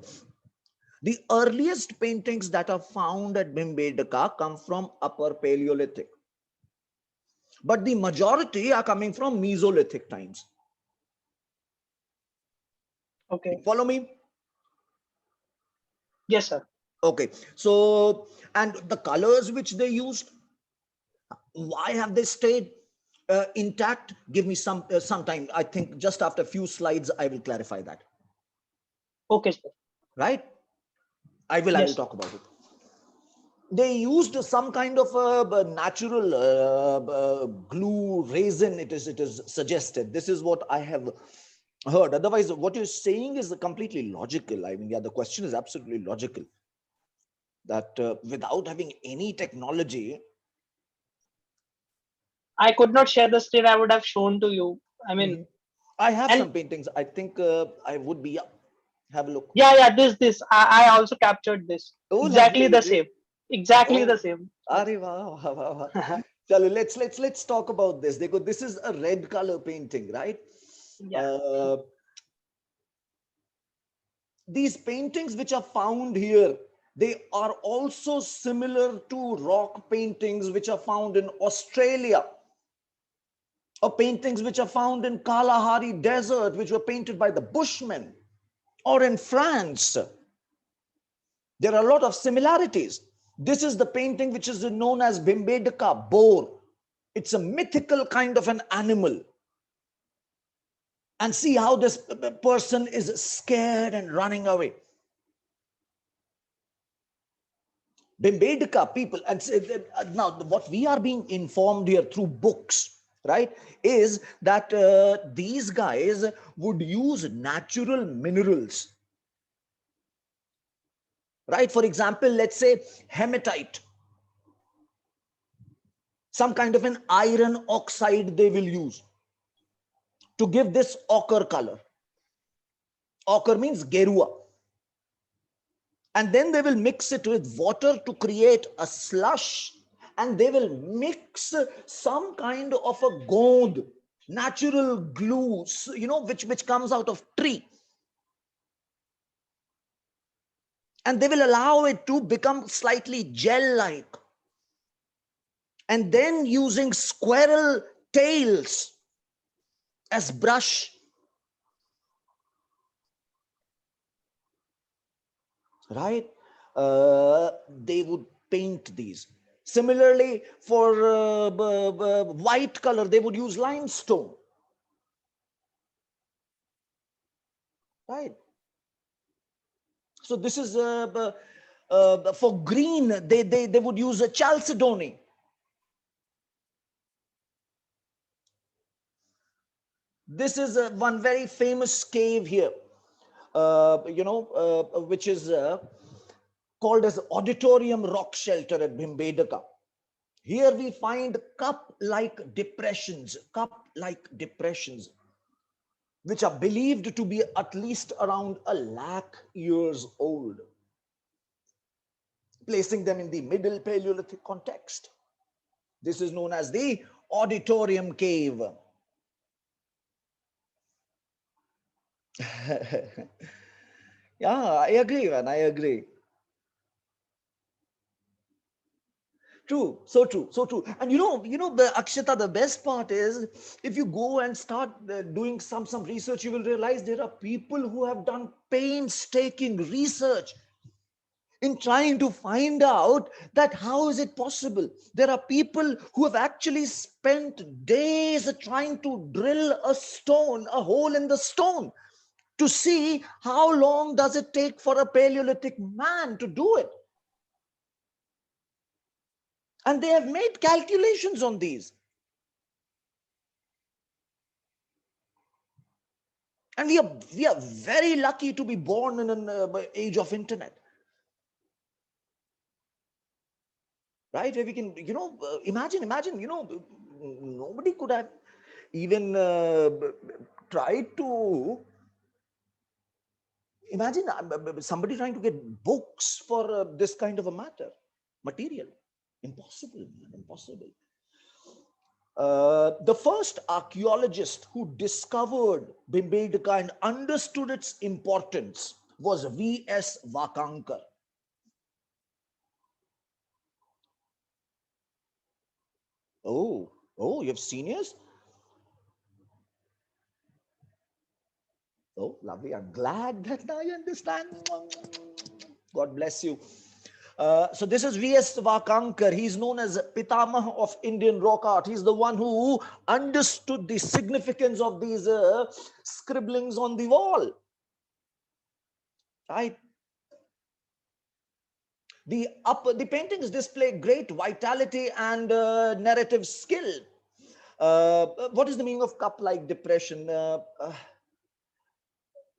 The earliest paintings that are found at Bhimbedka come from Upper Paleolithic. But the majority are coming from Mesolithic times. Okay. Follow me? Yes, sir. Okay. So, and the colors which they used, why have they stayed intact? Give me some time. I think just after a few slides, I will clarify that. Okay, sir. Right? I will Yes. talk about it. They used some kind of a natural glue resin. It is suggested. This is what I have heard. Otherwise, what you're saying is completely logical. I mean, yeah, the question is absolutely logical. That without having any technology, I could not share the screen. I would have shown to you. I mean, I have and some paintings. I think I would be. Have a look. yeah. This. I also captured this. Oh, Exactly lovely. the same. Exactly the Oh, same. Yes. Arey, wow, wow, wow, wow. Chalo, let's talk about this. This is a red color painting, right? Yeah. Uh, these paintings which are found here, they are also similar to rock paintings which are found in Australia, or paintings which are found in Kalahari Desert, which were painted by the Bushmen, or in France. There are a lot of similarities. This is the painting which is known as Bimbedaka, boar. It's a mythical kind of an animal. And see how this person is scared and running away. Bimbedaka people, and now what we are being informed here through books, right, is that these guys would use natural minerals, right? For example, let's say hematite, some kind of an iron oxide they will use to give this ochre color. Ochre means gerua. And then they will mix it with water to create a slush, and they will mix some kind of a gond, natural glue, which comes out of tree, and they will allow it to become slightly gel like, and then using squirrel tails as brush, right? They would paint these. Similarly, for white color, they would use limestone, right? So this is for green, they would use a chalcedony. This is one very famous cave here, which is called as Auditorium Rock Shelter at Bhimbedaka. Here we find cup-like depressions, which are believed to be at least around 100,000 years old, placing them in the Middle Paleolithic context. This is known as the Auditorium Cave. Yeah, I agree, man. I agree. True, so true, so true. And the Akshata, the best part is, if you go and start doing some research, you will realize there are people who have done painstaking research in trying to find out that how is it possible. There are people who have actually spent days trying to drill a hole in the stone, to see how long does it take for a Paleolithic man to do it. And they have made calculations on these. And we are very lucky to be born in an age of internet, right? Where we can, imagine, nobody could have even tried to imagine somebody trying to get books for this kind of a material. Impossible, man, impossible. The first archaeologist who discovered Bhimbedaka and understood its importance was V.S. Vakankar. Oh, you have seniors? Oh, lovely. I'm glad that now you understand. God bless you. So this is V.S. Vakankar. He's known as Pitamah of Indian rock art. He's the one who understood the significance of these scribblings on the wall. Right? The paintings display great vitality and narrative skill. What is the meaning of cup-like depression?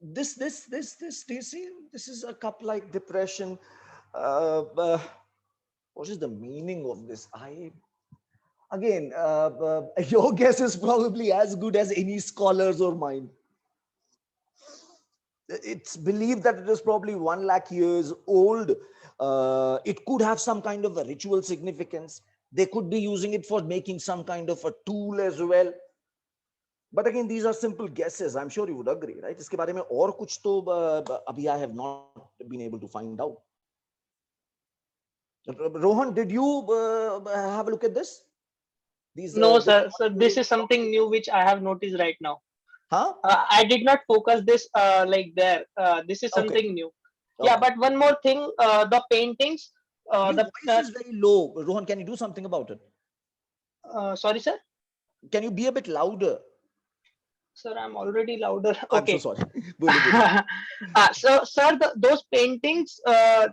This, do you see? This is a cup-like depression. What is the meaning of this? Again, your guess is probably as good as any scholar's or mine. It's believed that it is probably 100,000 years old. It could have some kind of a ritual significance. They could be using it for making some kind of a tool as well. But again, these are simple guesses. I'm sure you would agree, right? इसके बारे में और कुछ तो अभी I have not been able to find out. Rohan, did you have a look at this? No, sir. So this is something new which I have noticed right now. Huh? I did not focus this like there. This is something new. Yeah, Okay. but one more thing, the paintings, Your the voice is very low. Rohan, can you do something about it? sorry, sir. Can you be a bit louder? Sir, I'm already louder. I'm so Okay. sorry. Bolu, bolu. So, sir, those paintings,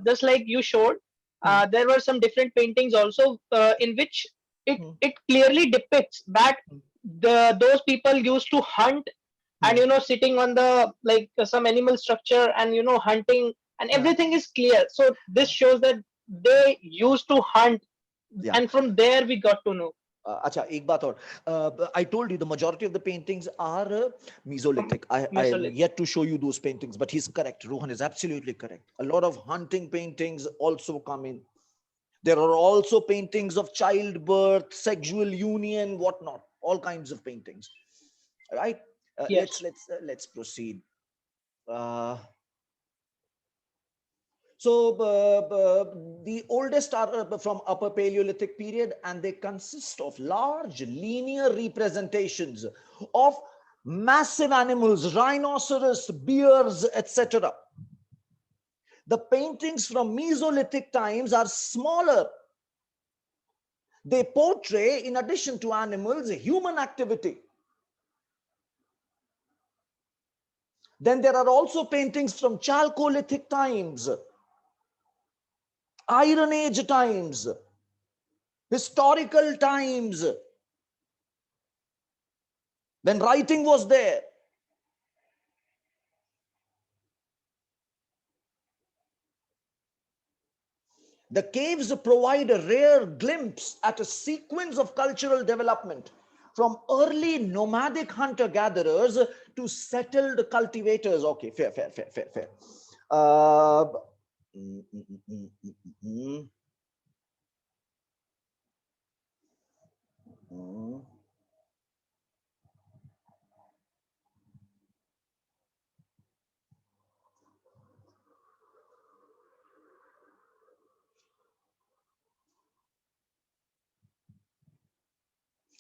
just like you showed, Hmm, there were some different paintings also in which hmm, it clearly depicts that hmm, those people used to hunt, and hmm. sitting on the like some animal structure, and hunting, and Yeah. everything is clear. So this shows that they used to hunt, Yeah. and from there we got to know. Acha, ek baat aur. I told you the majority of the paintings are Mesolithic. I am Mesolith. yet to show you those paintings, but he's correct. Rohan is absolutely correct. A lot of hunting paintings also come in. There are also paintings of childbirth, sexual union, whatnot. All kinds of paintings. Right? Yes. Let's proceed. Uh, So the oldest are from Upper Paleolithic period, and they consist of large linear representations of massive animals, rhinoceros, bears, etc. The paintings from Mesolithic times are smaller. They portray, in addition to animals, human activity. Then there are also paintings from Chalcolithic times, Iron Age times, historical times, when writing was there. The caves provide a rare glimpse at a sequence of cultural development from early nomadic hunter-gatherers to settled cultivators. Okay, fair, fair, fair, fair, fair. Uh, mm, mm, mm, mm, mm, mm, mm.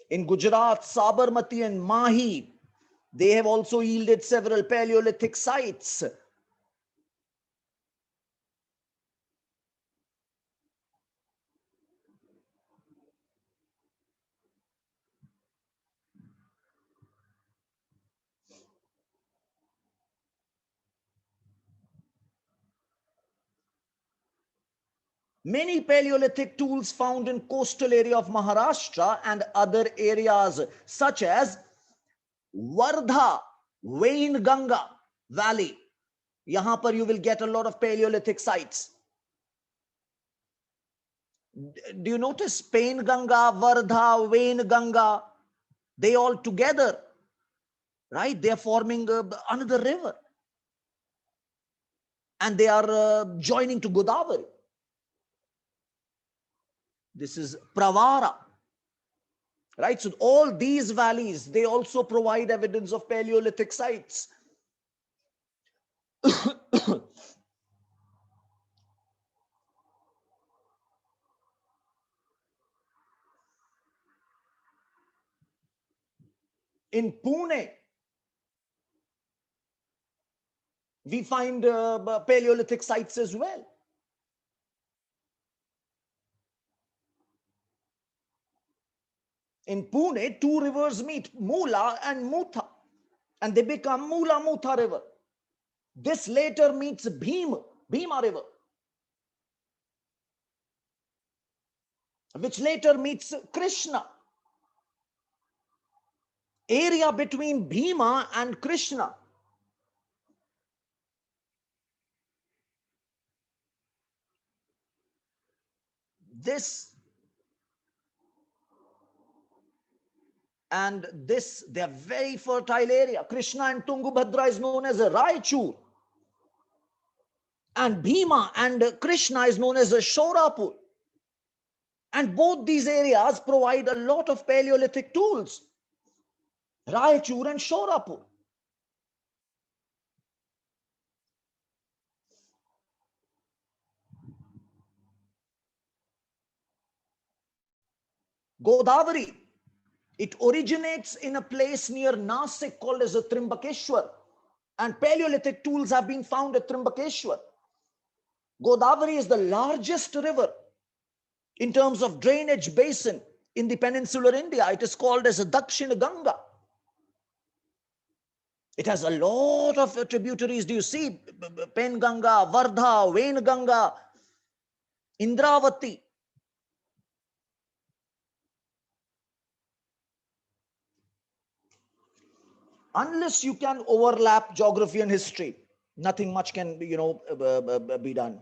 In Gujarat, Sabarmati and Mahi, they have also yielded several Paleolithic sites. Many Paleolithic tools found in coastal area of Maharashtra and other areas such as Wardha, Wainganga Valley. Yahan par you will get a lot of Paleolithic sites. Do you notice Painganga, Wardha, Wainganga? They all together, right? They are forming another river, and they are joining to Godavari. This is Pravara, right? So all these valleys, they also provide evidence of Paleolithic sites. In Pune, we find Paleolithic sites as well. In Pune, two rivers meet, Mula and Mutha, and they become Mula Mutha River. This later meets Bhima River, which later meets Krishna. Area between Bhima and Krishna. This and this, they're very fertile area. Krishna and Tungabhadra is known as a Raichur. And Bhima and Krishna is known as a Shorapur. And both these areas provide a lot of Paleolithic tools. Raichur and Shorapur. Godavari, it originates in a place near Nasik called as a Trimbakeshwar. And Paleolithic tools have been found at Trimbakeshwar. Godavari is the largest river in terms of drainage basin in the peninsular India. It is called as a Dakshina Ganga. It has a lot of tributaries. Do you see? Pen Ganga, Vardha, Vain Ganga, Indravati. Unless you can overlap geography and history, nothing much can, be done.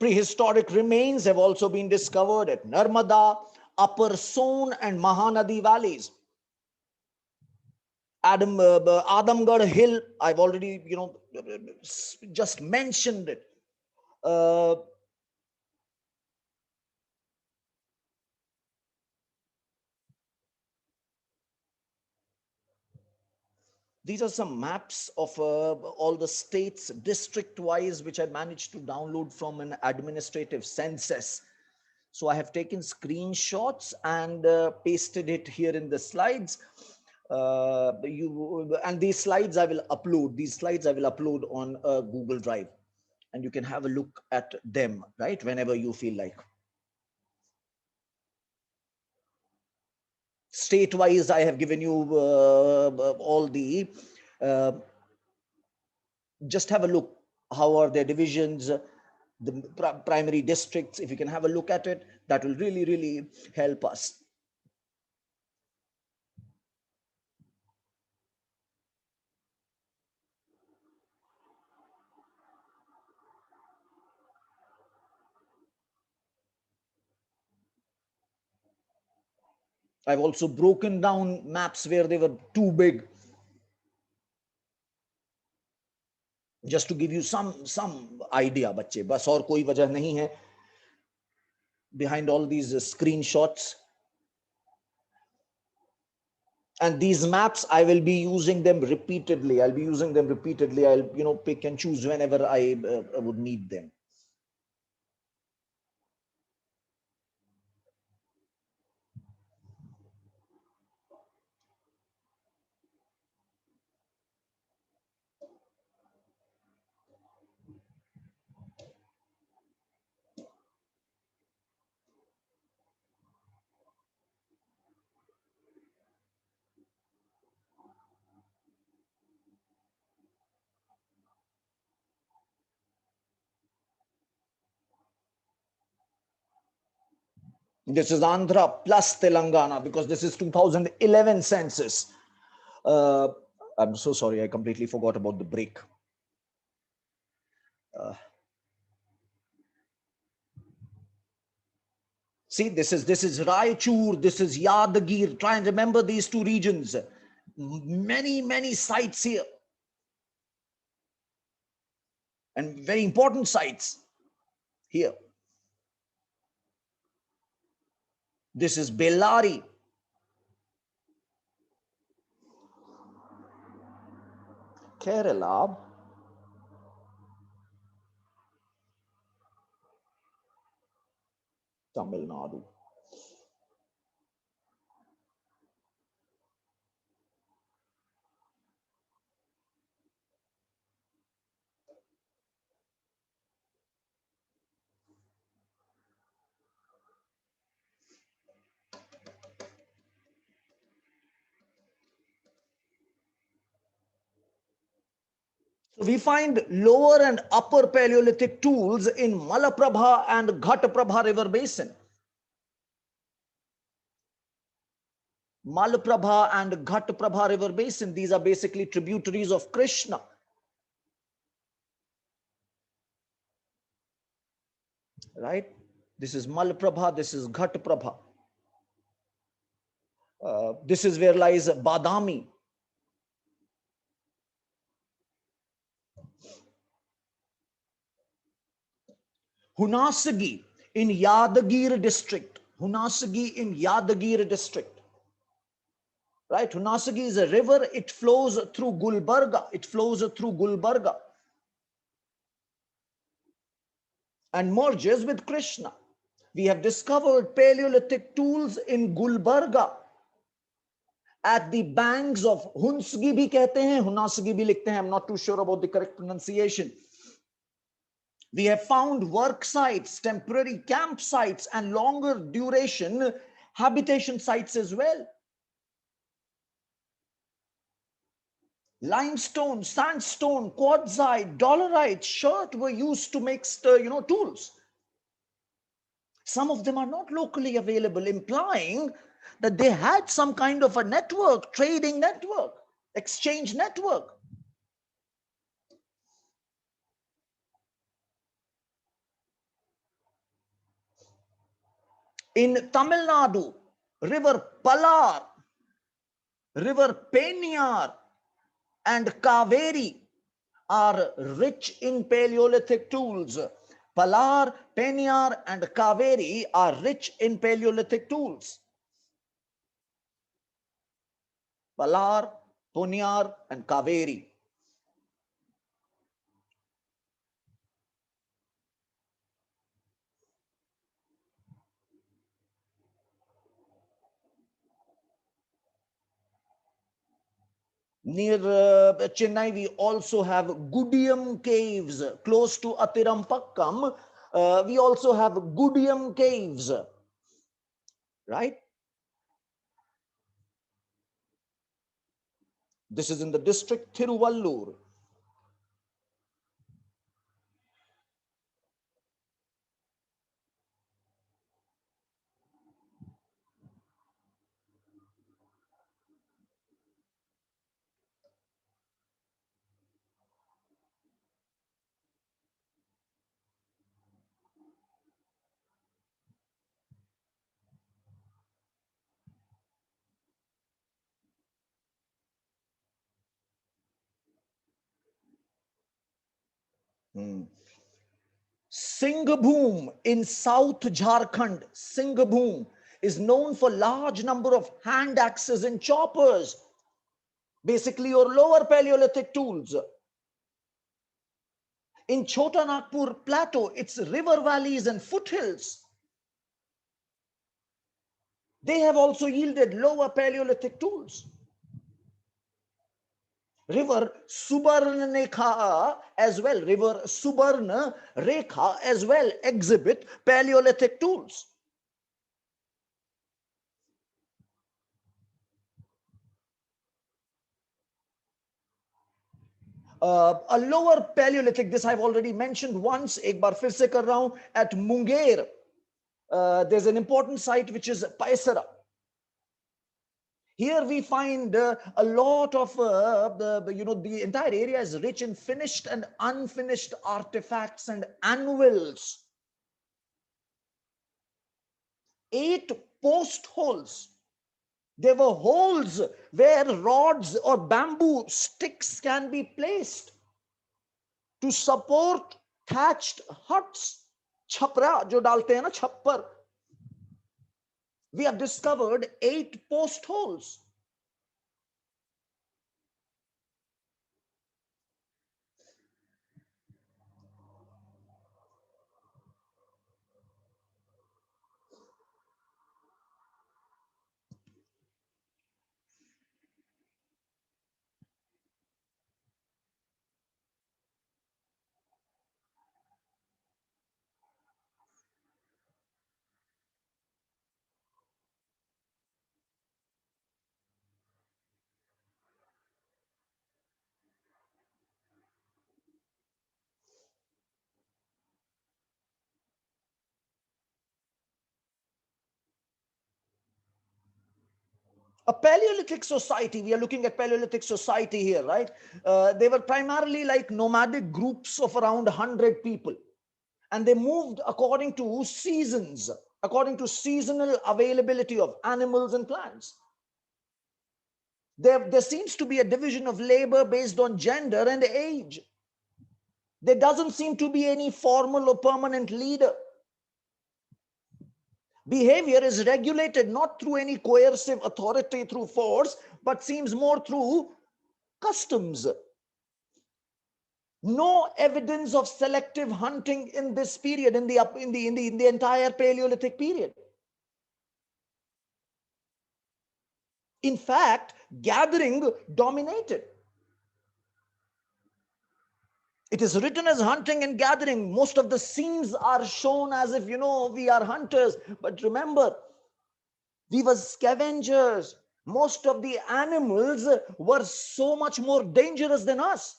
Prehistoric remains have also been discovered at Narmada, Upper Son and Mahanadi valleys. Adamgarh Hill, I've already, just mentioned it. These are some maps of all the states district wise, which I managed to download from an administrative census. So I have taken screenshots and pasted it here in the slides. And these slides I will upload. These slides I will upload on Google Drive, and you can have a look at them, right, whenever you feel like. State-wise, I have given you all the. Just have a look. How are their divisions? The primary districts. If you can have a look at it, that will really, really help us. I've also broken down maps where they were too big, just to give you some idea, बच्चे, बस और कोई वजह नहीं है behind all these screenshots. And these maps, I will be using them repeatedly. I'll be using them repeatedly. I'll, pick and choose whenever I would need them. This is Andhra plus Telangana, because this is 2011 census. I'm so sorry, I completely forgot about the break. See, this is Raichur, this is Yadagir. Try and remember these two regions. Many sites here, and very important sites here. This is Bellary. Kerala. Tamil Nadu. So we find lower and upper Paleolithic tools in Malaprabha and Ghatprabha river basin. Malaprabha and Ghatprabha river basin, these are basically tributaries of Krishna. Right? This is Malaprabha, this is Ghatprabha. This is where lies Badami. Hunasagi in Yadagir district. Hunasagi in Yadagir district. Right? Hunasagi is a river. It flows through Gulbarga. It flows through Gulbarga and merges with Krishna. We have discovered Paleolithic tools in Gulbarga at the banks of Hunsgi bhi kehte hain, Hunasgi bhi likhte hain. I'm not too sure about the correct pronunciation. We have found work sites, temporary campsites, and longer duration habitation sites as well. Limestone, sandstone, quartzite, dolerite, chert were used to make tools. Some of them are not locally available, implying that they had some kind of a network, trading network, exchange network. In Tamil Nadu, river Palar, river Penyar, and Kaveri are rich in Paleolithic tools. Palar, Penyar, and Kaveri are rich in Paleolithic tools. Palar, Penyar, and Kaveri. Near Chennai, we also have Gudiam caves close to Atirampakkam. We also have Gudiam caves, right? This is in the district Thiruvallur. Singhbhum in South Jharkhand, Singhbhum is known for large number of hand axes and choppers, basically your lower Paleolithic tools. In Chota Nagpur Plateau, it's river valleys and foothills. They have also yielded lower Paleolithic tools. River Subarnarekha as well, river Subarnarekha as well exhibit Paleolithic tools. A lower Paleolithic, this I've already mentioned once, ek bar fir se kar raha hu, at Munger. There's an important site which is Paisara. Here we find a lot of the entire area is rich in finished and unfinished artifacts and anvils. 8 post holes. There were holes where rods or bamboo sticks can be placed to support thatched huts. Chhapra jo dalte hain na, chhappar. We have discovered 8 post holes. A Paleolithic society, we are looking at Paleolithic society here, right? They were primarily like nomadic groups of around 100 people. And they moved according to seasons, according to seasonal availability of animals and plants. There seems to be a division of labor based on gender and age. There doesn't seem to be any formal or permanent leader. Behavior is regulated not through any coercive authority through force, but seems more through customs. No evidence of selective hunting in this period, in the entire Paleolithic period. In fact, gathering dominated. It is written as hunting and gathering. Most of the scenes are shown as if, we are hunters. But remember, we were scavengers. Most of the animals were so much more dangerous than us.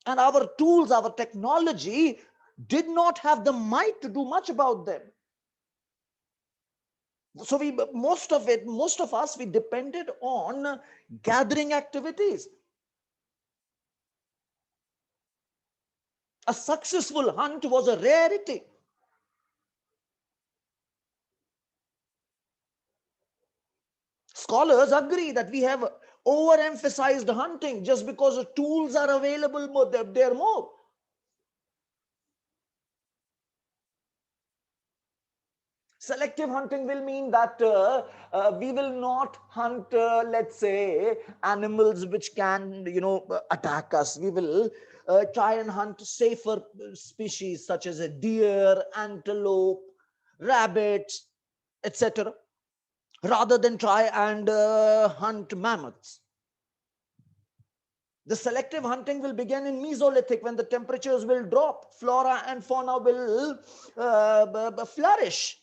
And our tools, our technology did not have the might to do much about them. So most of us, we depended on gathering activities. A successful hunt was a rarity. Scholars agree that we have overemphasized hunting just because the tools are available more, they're more. Selective hunting will mean that we will not hunt, let's say, animals which can, attack us. We will try and hunt safer species such as a deer, antelope, rabbits, etc., rather than try and hunt mammoths. The selective hunting will begin in Mesolithic when the temperatures will drop, flora and fauna will flourish.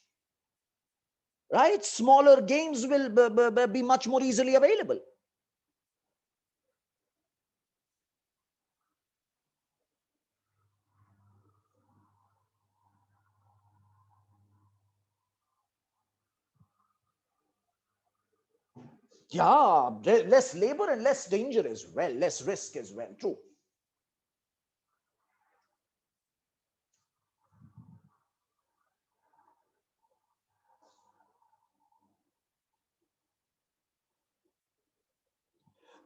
Right? Smaller games will be much more easily available. Yeah, less labor and less danger as well, less risk as well. True.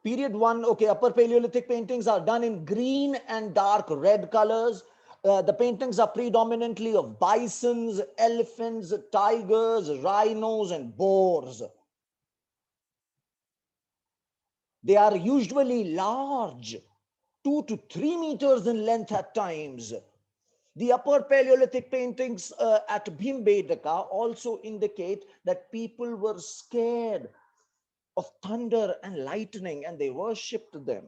Period one, okay, Upper Paleolithic paintings are done in green and dark red colors. The paintings are predominantly of bisons, elephants, tigers, rhinos, and boars. They are usually large, 2 to 3 meters in length at times. The Upper Paleolithic paintings at Bhimbedaka also indicate that people were scared of thunder and lightning and they worshipped them.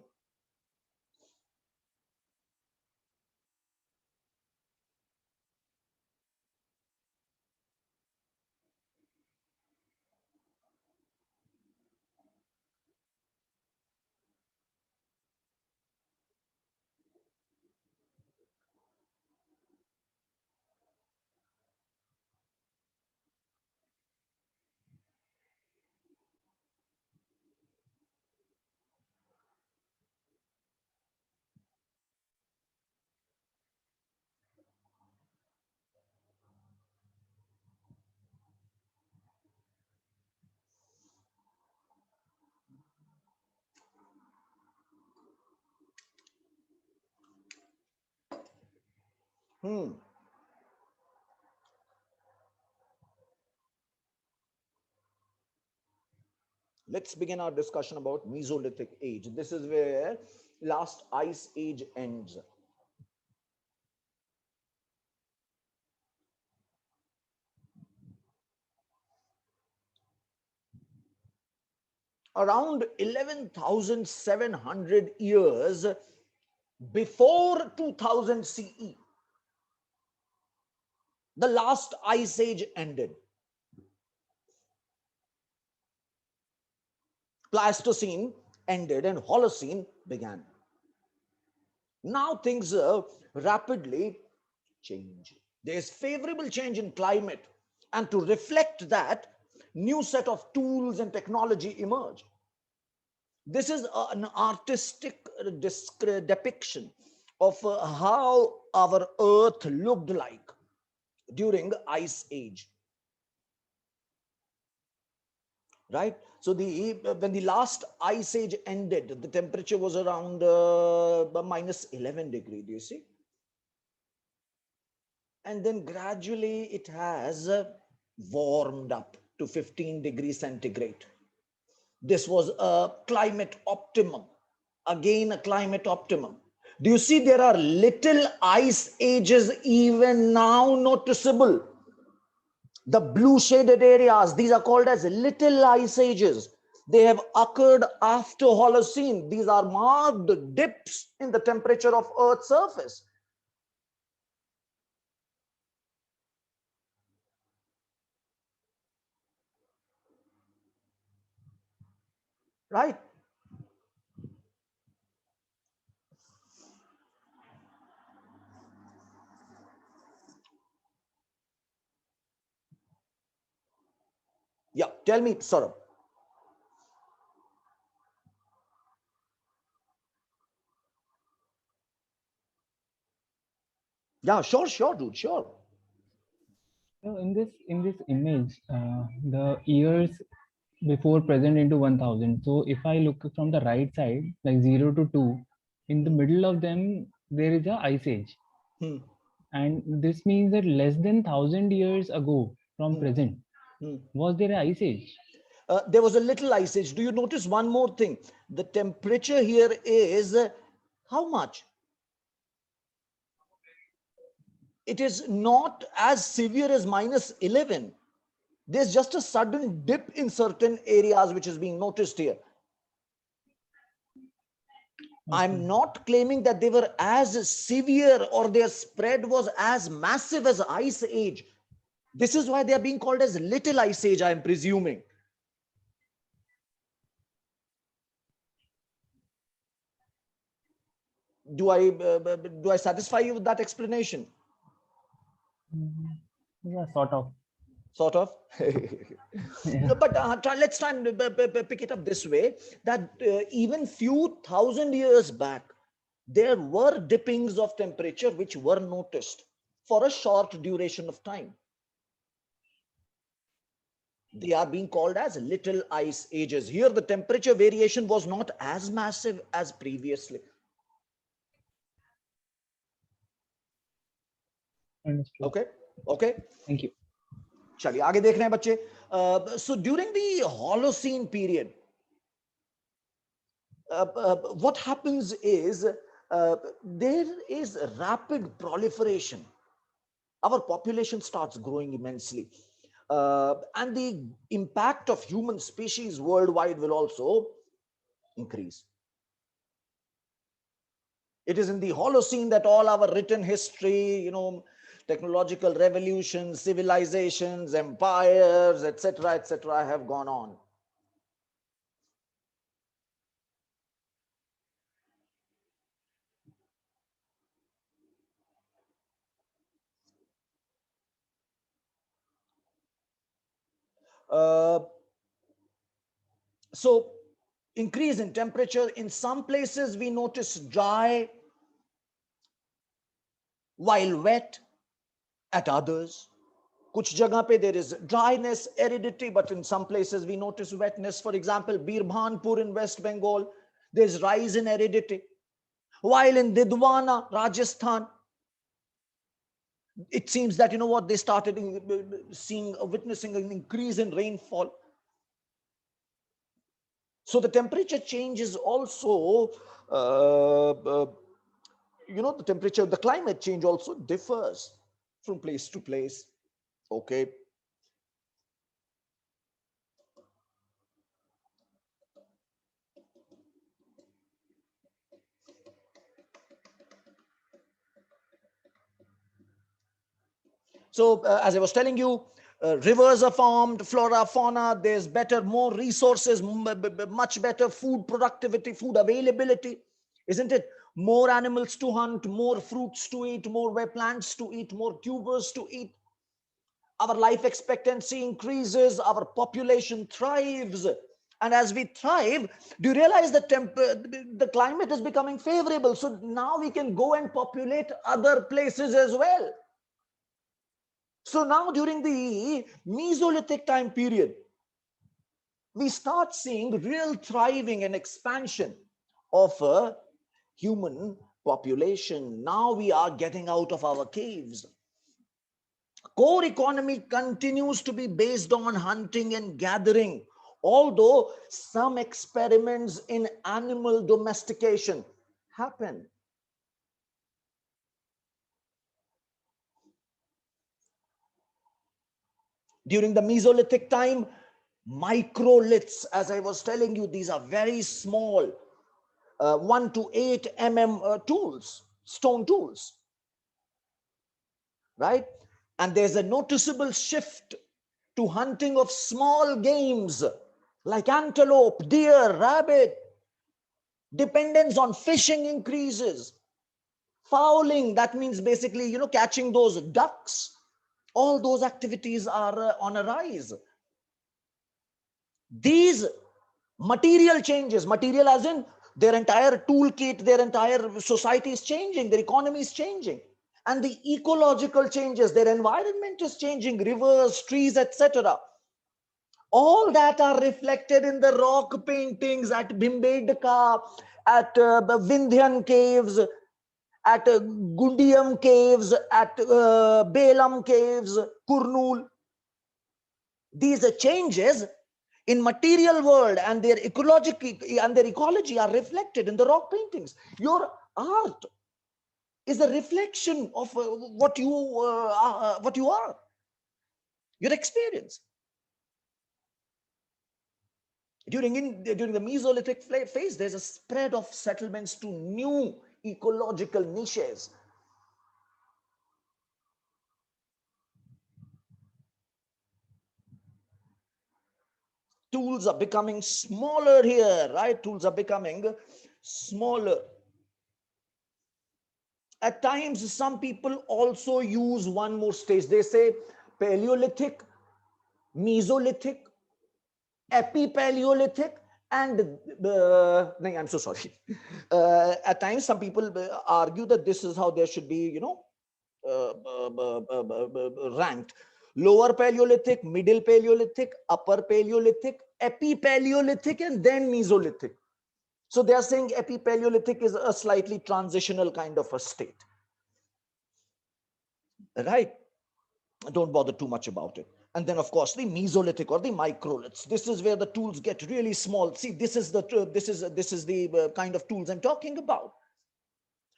Hmm. Let's begin our discussion about Mesolithic age. This is where last ice age ends. Around 11,700 years before 2000 CE, the last ice age ended. Pleistocene ended and Holocene began. Now things rapidly change. There's favorable change in climate, and to reflect that, new set of tools and technology emerge. This is an artistic depiction of how our Earth looked like during Ice Age. Right? So when the last ice age ended, the temperature was around -11 degree. Do you see? and then gradually it has warmed up to 15 degrees centigrade. This was a climate optimum. Again, a climate optimum. Do you see there are little ice ages even now noticeable? The blue shaded areas, these are called as little ice ages. They have occurred after Holocene. These are marked dips in the temperature of Earth's surface. Right? Yeah, tell me, Saurabh. Yeah, sure, sure, dude, sure. So in this image, the years before present into 1000. So if I look from the right side, like 0 to 2, in the Hmm. middle of them there is a ice age, Hmm. and this means that less than 1000 years ago from Hmm. present Hmm. was there an ice age. There was a little ice age. Do you notice one more thing? The temperature here is how much? It is not as severe as -11. There's just a sudden dip in certain areas which is being noticed here. Okay. I'm not claiming that they were as severe or their spread was as massive as ice age. This is why they are being called as little ice age, I'm presuming. Do I satisfy you with that explanation? Mhm. Yeah, sort of. Sort of. Yeah. But let's try and pick it up this way, that even few thousand years back, there were dippings of temperature which were noticed for a short duration of time. They are being called as little ice ages. Here the temperature variation was not as massive as previously. Understood. Okay, okay. Thank you. चलिए आगे देख रहे हैं बच्चे. So during the Holocene period, what happens is there is rapid proliferation. Our population starts growing immensely. And the impact of human species worldwide will also increase. It is in the Holocene that all our written history, technological revolutions, civilizations, empires, etc., have gone on. Uh, so increase in temperature. In some places we notice dry while wet, at others kuch jagah pe there is dryness, aridity, but in some places we notice wetness. For example, Birbhanpur in West Bengal, there's rise in aridity, while in Didwana, Rajasthan, it seems that they started witnessing an increase in rainfall. So the temperature change is also the temperature, the climate change also differs from place to place. Okay. So as I was telling you, rivers are formed, flora, fauna, there's better, more resources, much better food productivity, food availability, isn't it? More animals to hunt, more fruits to eat, more wetlands to eat, more tubers to eat. Our life expectancy increases, our population thrives. And as we thrive, do you realize that the climate is becoming favorable? So now we can go and populate other places as well. So now during the Mesolithic time period, we start seeing real thriving and expansion of a human population. Now we are getting out of our caves. core economy continues to be based on hunting and gathering, although some experiments in animal domestication happen. During the Mesolithic time, microliths, as I was telling you, these are very small, 1 to 8 tools, stone tools, right? And there's a noticeable shift to hunting of small games like antelope, deer, rabbit. Dependence on fishing increases. Fowling, that means basically, catching those ducks. All those activities are on a rise. These material changes, material as in their entire toolkit, their entire society is changing, their economy is changing. And the ecological changes, their environment is changing, rivers, trees, etc. All that are reflected in the rock paintings at Bhimbedka, at the Vindhyan caves, at Gundiam caves, at Belam caves, Kurnool. These changes in material world and their ecology are reflected in the rock paintings. Your art is a reflection of what you are, your experience. During the Mesolithic phase, there's a spread of settlements to new ecological niches. Tools are becoming smaller here, right? Tools are becoming smaller. At times, some people also use one more stage. They say Paleolithic, Mesolithic, Epipaleolithic, and I'm so sorry. At times, some people argue that this is how there should be, ranked. Lower Paleolithic, Middle Paleolithic, Upper Paleolithic, Epipaleolithic, and then Mesolithic. So they are saying Epipaleolithic is a slightly transitional kind of a state. Right? Don't bother too much about it. And then, of course, the Mesolithic or the Microliths. This is where the tools get really small. See, this is the kind of tools I'm talking about.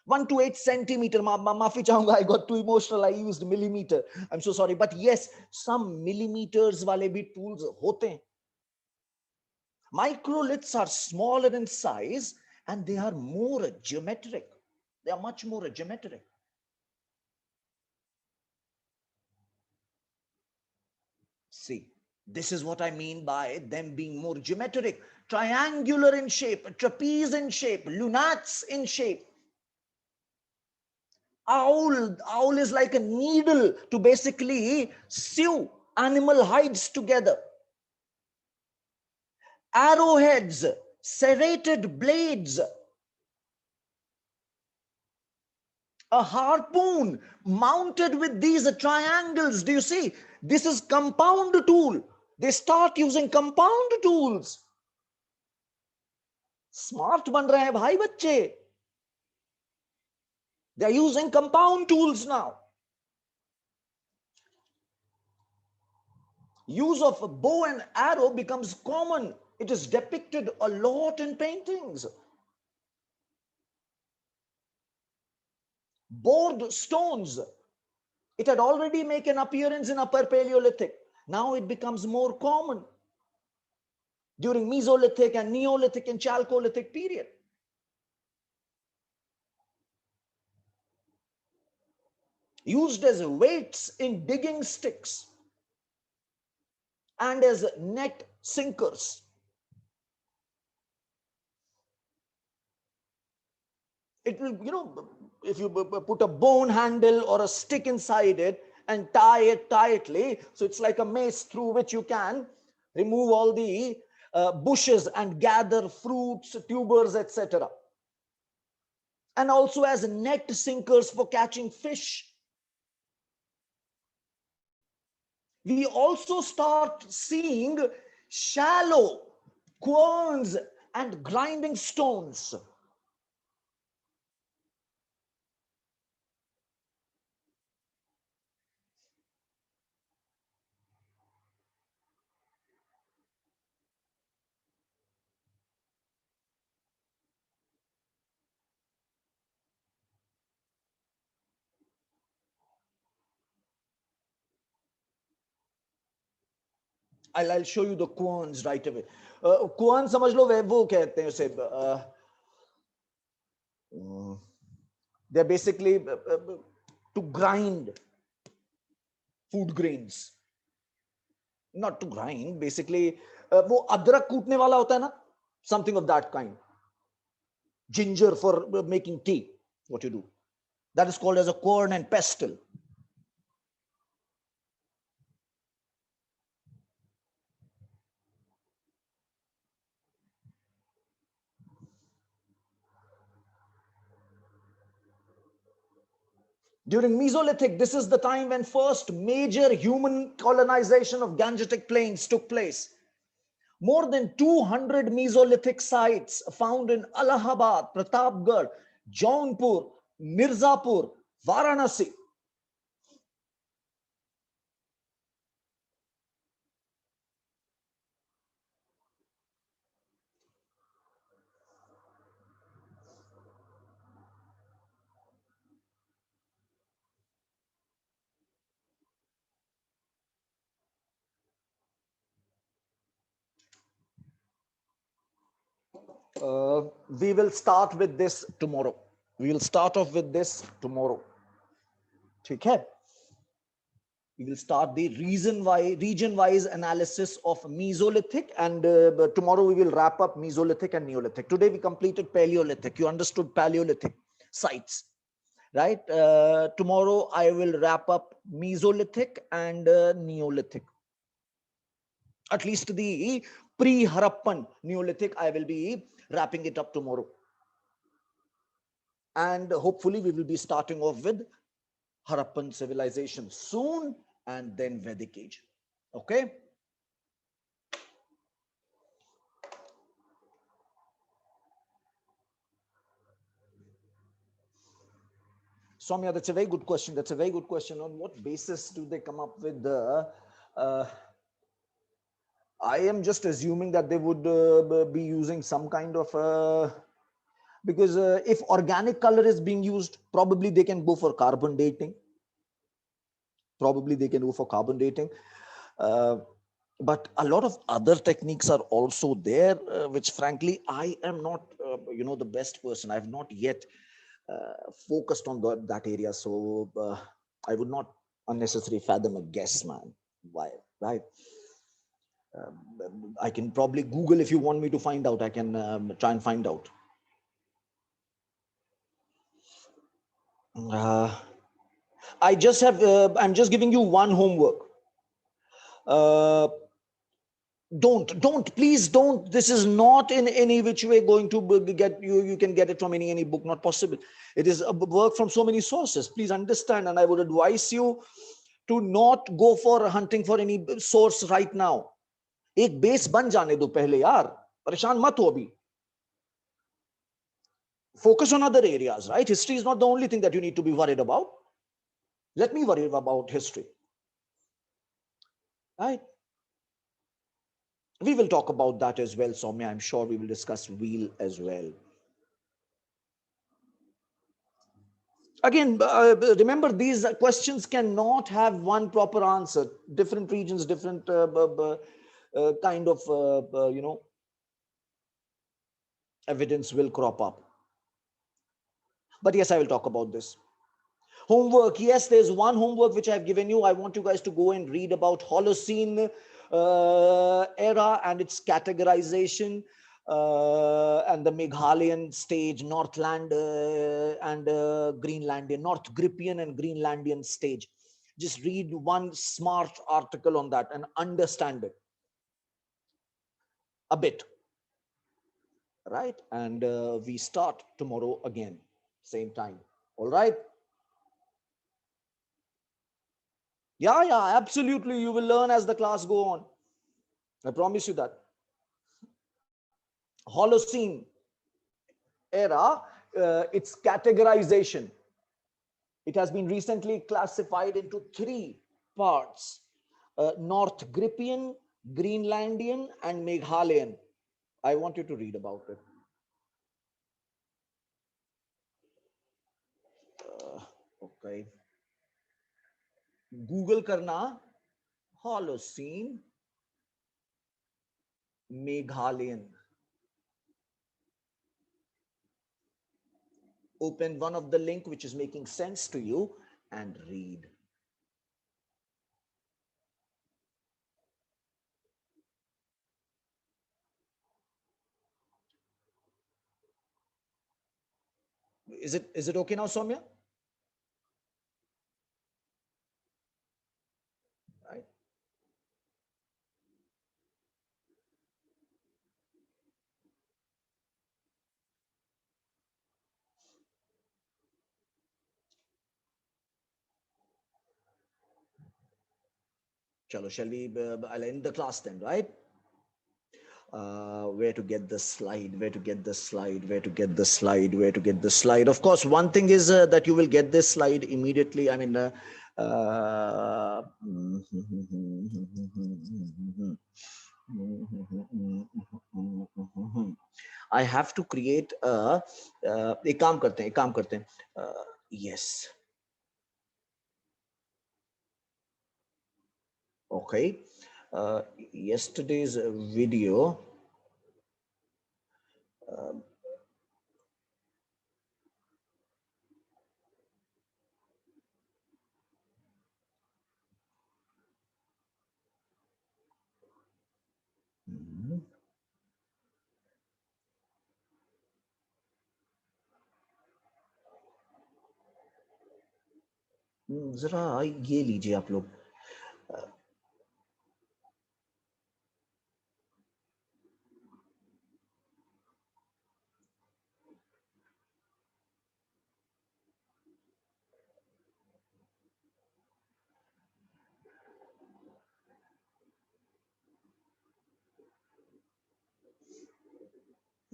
1 to 8 centimeter. Maafi chahunga, I got too emotional. I used millimeter. I'm so sorry. But yes, some millimeters wale bhi tools hote hain. Microliths are smaller in size and they are more geometric. They are much more geometric. See, this is what I mean by them being more geometric. Triangular in shape, trapeze in shape, lunats in shape. Owl is like a needle to basically sew animal hides together. Arrowheads, serrated blades, a harpoon mounted with these triangles. Do you see? This is compound tool. They start using compound tools. Smart ban rahe hain bhai bacche. They are using compound tools now. Use of a bow and arrow becomes common. It is depicted a lot in paintings. Bored stones. It had already made an appearance in Upper Paleolithic. Now it becomes more common during Mesolithic and Neolithic and Chalcolithic period. Used as weights in digging sticks and as net sinkers. It will, if you put a bone handle or a stick inside it and tie it tightly, so it's like a mace through which you can remove all the bushes and gather fruits, tubers, etc. And also as net sinkers for catching fish. We also start seeing shallow querns and grinding stones. I'll show you the querns right away. Quern समझ लो वो कहते हैं उसे. They're basically to grind food grains. Not to grind, basically वो अदरक कूटने वाला होता है ना, something of that kind. Ginger for making tea, what you do. That is called as a quern and pestle. During Mesolithic, this is the time when first major human colonization of Gangetic plains took place. More than 200 Mesolithic sites found in Allahabad, Pratapgarh, Jaunpur, Mirzapur, Varanasi. We will start with this tomorrow. We will start off with this tomorrow. Okay. We will start the region-wise analysis of Mesolithic, and tomorrow we will wrap up Mesolithic and Neolithic. Today we completed Paleolithic. You understood Paleolithic sites, right? Tomorrow I will wrap up Mesolithic and Neolithic. At least the pre-Harappan Neolithic, I will be wrapping it up tomorrow. And hopefully we will be starting off with Harappan civilization soon, and then Vedic age. Okay. Soumya, that's a very good question. That's a very good question. On what basis do they come up with the I am just assuming that they would be using some kind of because if organic color is being used, probably they can go for carbon dating. Probably they can go for carbon dating. But a lot of other techniques are also there, which frankly, I am not, the best person. I've not yet focused on that area. So I would not unnecessarily fathom a guess, man. Why, right? I can probably Google if you want me to find out. I can try and find out. I just have, I'm just giving you one homework. Please don't. This is not in any which way going to get you can get it from any book, not possible. It is a work from so many sources. Please understand, and I would advise you to not go for hunting for any source right now. एक base बन जाने दो पहले यार, परेशान मत हो अभी. Focus on other areas, right? History is not the only thing that you need to be worried about. Let me worry about history, right? We will talk about that as well, Soumya. I'm sure we will discuss wheel as well. Again, remember, these questions cannot have one proper answer. Different regions, different kind of, evidence will crop up. But yes, I will talk about this. Homework. Yes, there's one homework which I've given you. I want you guys to go and read about Holocene era and its categorization. And the Meghalayan stage, Northland and Greenlandian, North Grippian and Greenlandian stage. Just read one smart article on that and understand it a bit, right? And we start tomorrow again, same time. All right? Yeah, absolutely. You will learn as the class go on. I promise you that. Holocene era, its categorization. It has been recently classified into three parts: North Grippian, Greenlandian, and Meghalayan. I want you to read about it. Okay. Google karna, Holocene Meghalayan. Open one of the link which is making sense to you and read. Is it okay now, Soumya? Right. Chalo, shall we? I'll end the class then, right? Where to get the slide, where to get the slide, where to get the slide, where to get the slide. Of course, one thing is that you will get this slide immediately. I mean, I have to create a एक काम करते हैं yes, okay. Yesterday's video, जरा ये लीजिए आप लोग.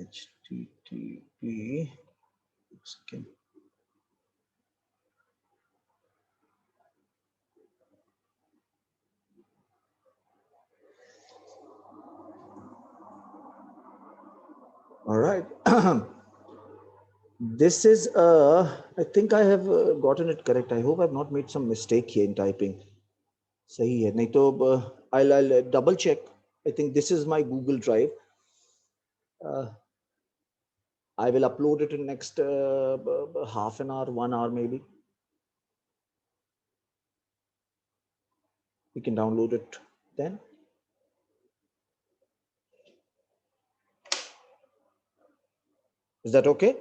HTTP. Second. All right. This is I think I have gotten it correct. I hope I've not made some mistake here in typing. सही है, नहीं तो I'll double check. I think this is my Google Drive. I will upload it in next half an hour, 1 hour maybe. We can download it then. Is that okay?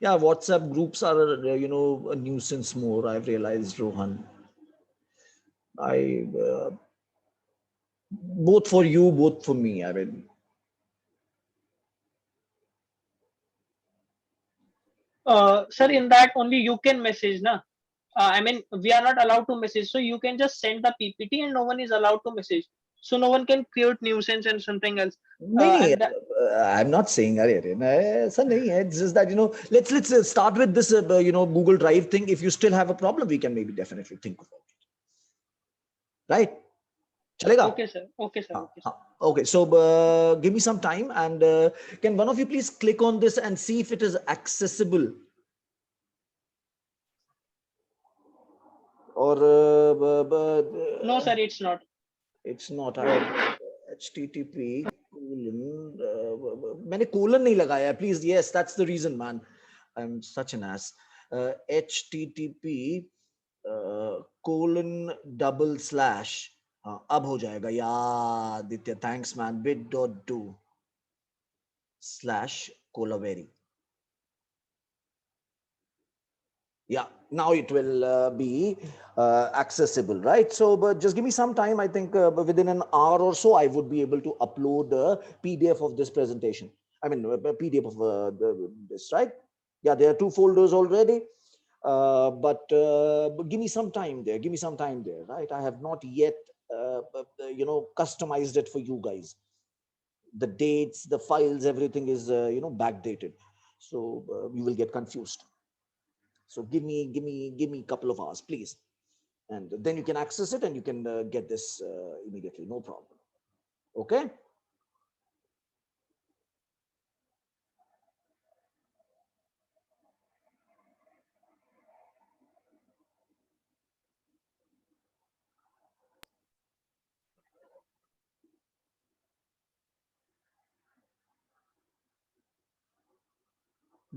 Yeah, WhatsApp groups are, a nuisance more. I've realized, Rohan. Both for you, both for me. I mean, Sir, in that only you can message, na? I mean, we are not allowed to message, so you can just send the PPT, and no one is allowed to message. So no one can create nuisance and something else. नहीं, And that, I'm not saying अरे ऐसा नहीं है. It's just that let's start with this Google Drive thing. If you still have a problem, we can maybe definitely think about it. Right? चलेगा? okay, sir. Okay, sir. Okay, sir. Okay. So give me some time, and can one of you please click on this and see if it is accessible? Or No, sir, it's not. it's not. HTTP मैंने colon नहीं लगाया. Please, yes, that's the reason, man. I'm such an ass. HTTP :// अब हो जाएगा. Yeah, Ditya, thanks, man. bit.do/colaveri. Yeah, now it will be accessible, right? So, but just give me some time. I think within an hour or so, I would be able to upload a PDF of this presentation. I mean, a PDF of this, right? Yeah, there are 2 folders already. But give me some time there. Give me some time there, right? I have not yet, customized it for you guys. The dates, the files, everything is, backdated. So you will get confused. So give me a couple of hours, please. And then you can access it and you can get this immediately. No problem. Okay.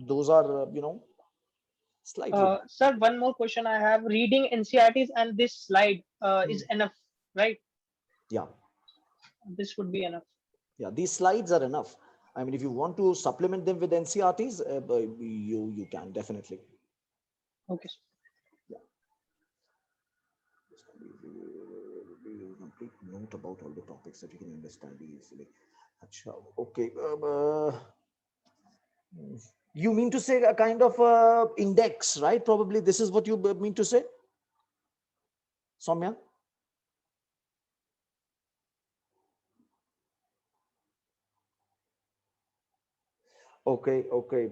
Those are, slightly. Sir, one more question I have. Reading NCRTs and this slide is enough, right? Yeah. This would be enough. Yeah, these slides are enough. I mean, if you want to supplement them with NCRTs, you can definitely. Okay. Yeah. Complete note about all the topics that you can understand easily. Okay. You mean to say a kind of index, right? Probably this is what you mean to say, Soumya? Okay, okay.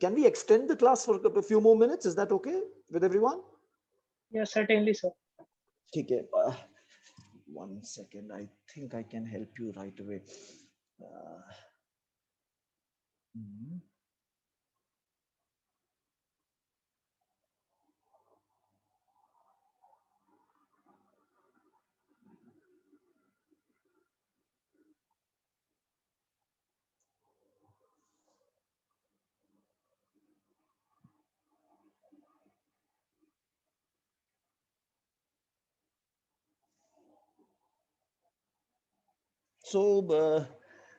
Can we extend the class for a few more minutes? Is that okay with everyone? Yeah, certainly, sir. Okay. 1 second. I think I can help you right away. Mhm. So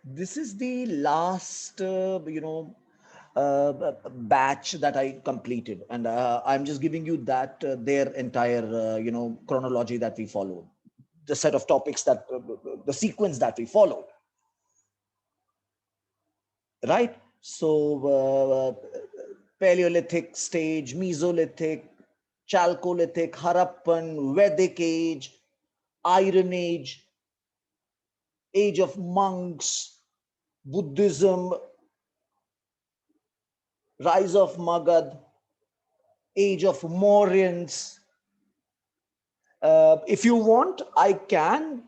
this is the last, batch that I completed, and I'm just giving you that their entire, chronology that we followed, the set of topics that the sequence that we followed, right? So Paleolithic stage, Mesolithic, Chalcolithic, Harappan, Vedic age, Iron Age, age of monks, Buddhism, rise of Magad, age of Mauryans. If you want, I can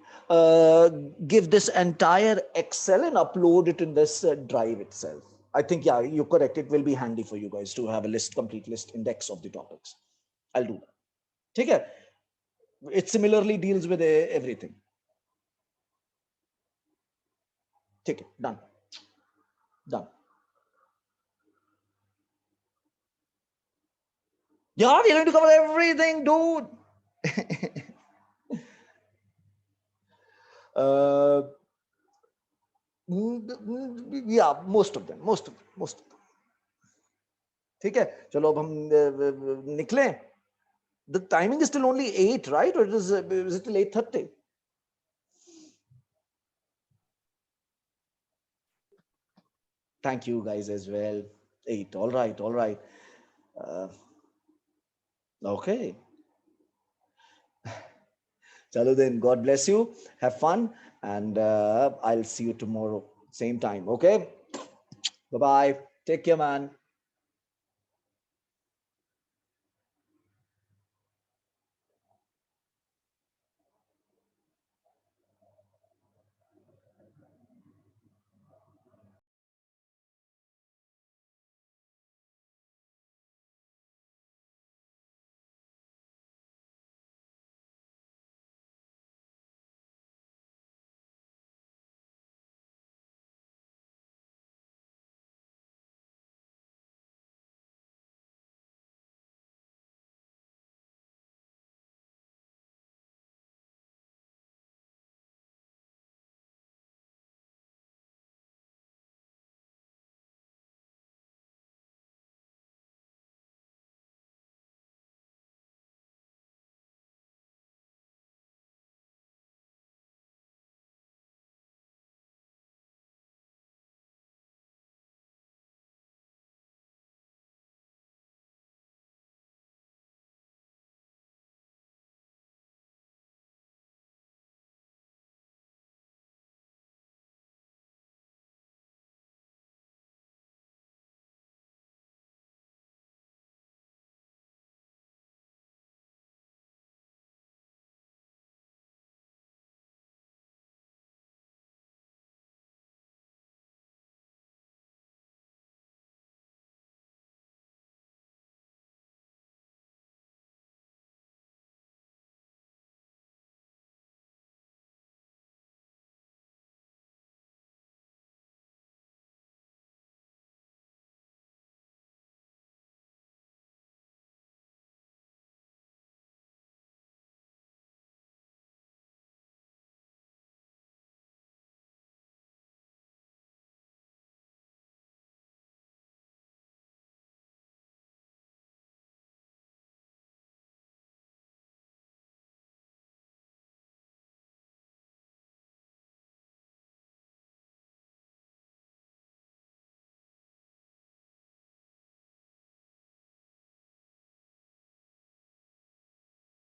give this entire Excel and upload it in this drive itself. I think, yeah, you're correct. It will be handy for you guys to have a complete list index of the topics. I'll do that. Take care. It similarly deals with everything. Take it. Done. Done. Yeah, we're going to cover everything, dude. uh, yeah, most of them. ठीक है चलो अब हम निकलें. The timing is still only 8, right? Or is it till 8:30? Thank you guys as well. 8. All right. All right. Okay. Chalo then. God bless you. Have fun. And I'll see you tomorrow. Same time. Okay. Bye-bye. Take care, man.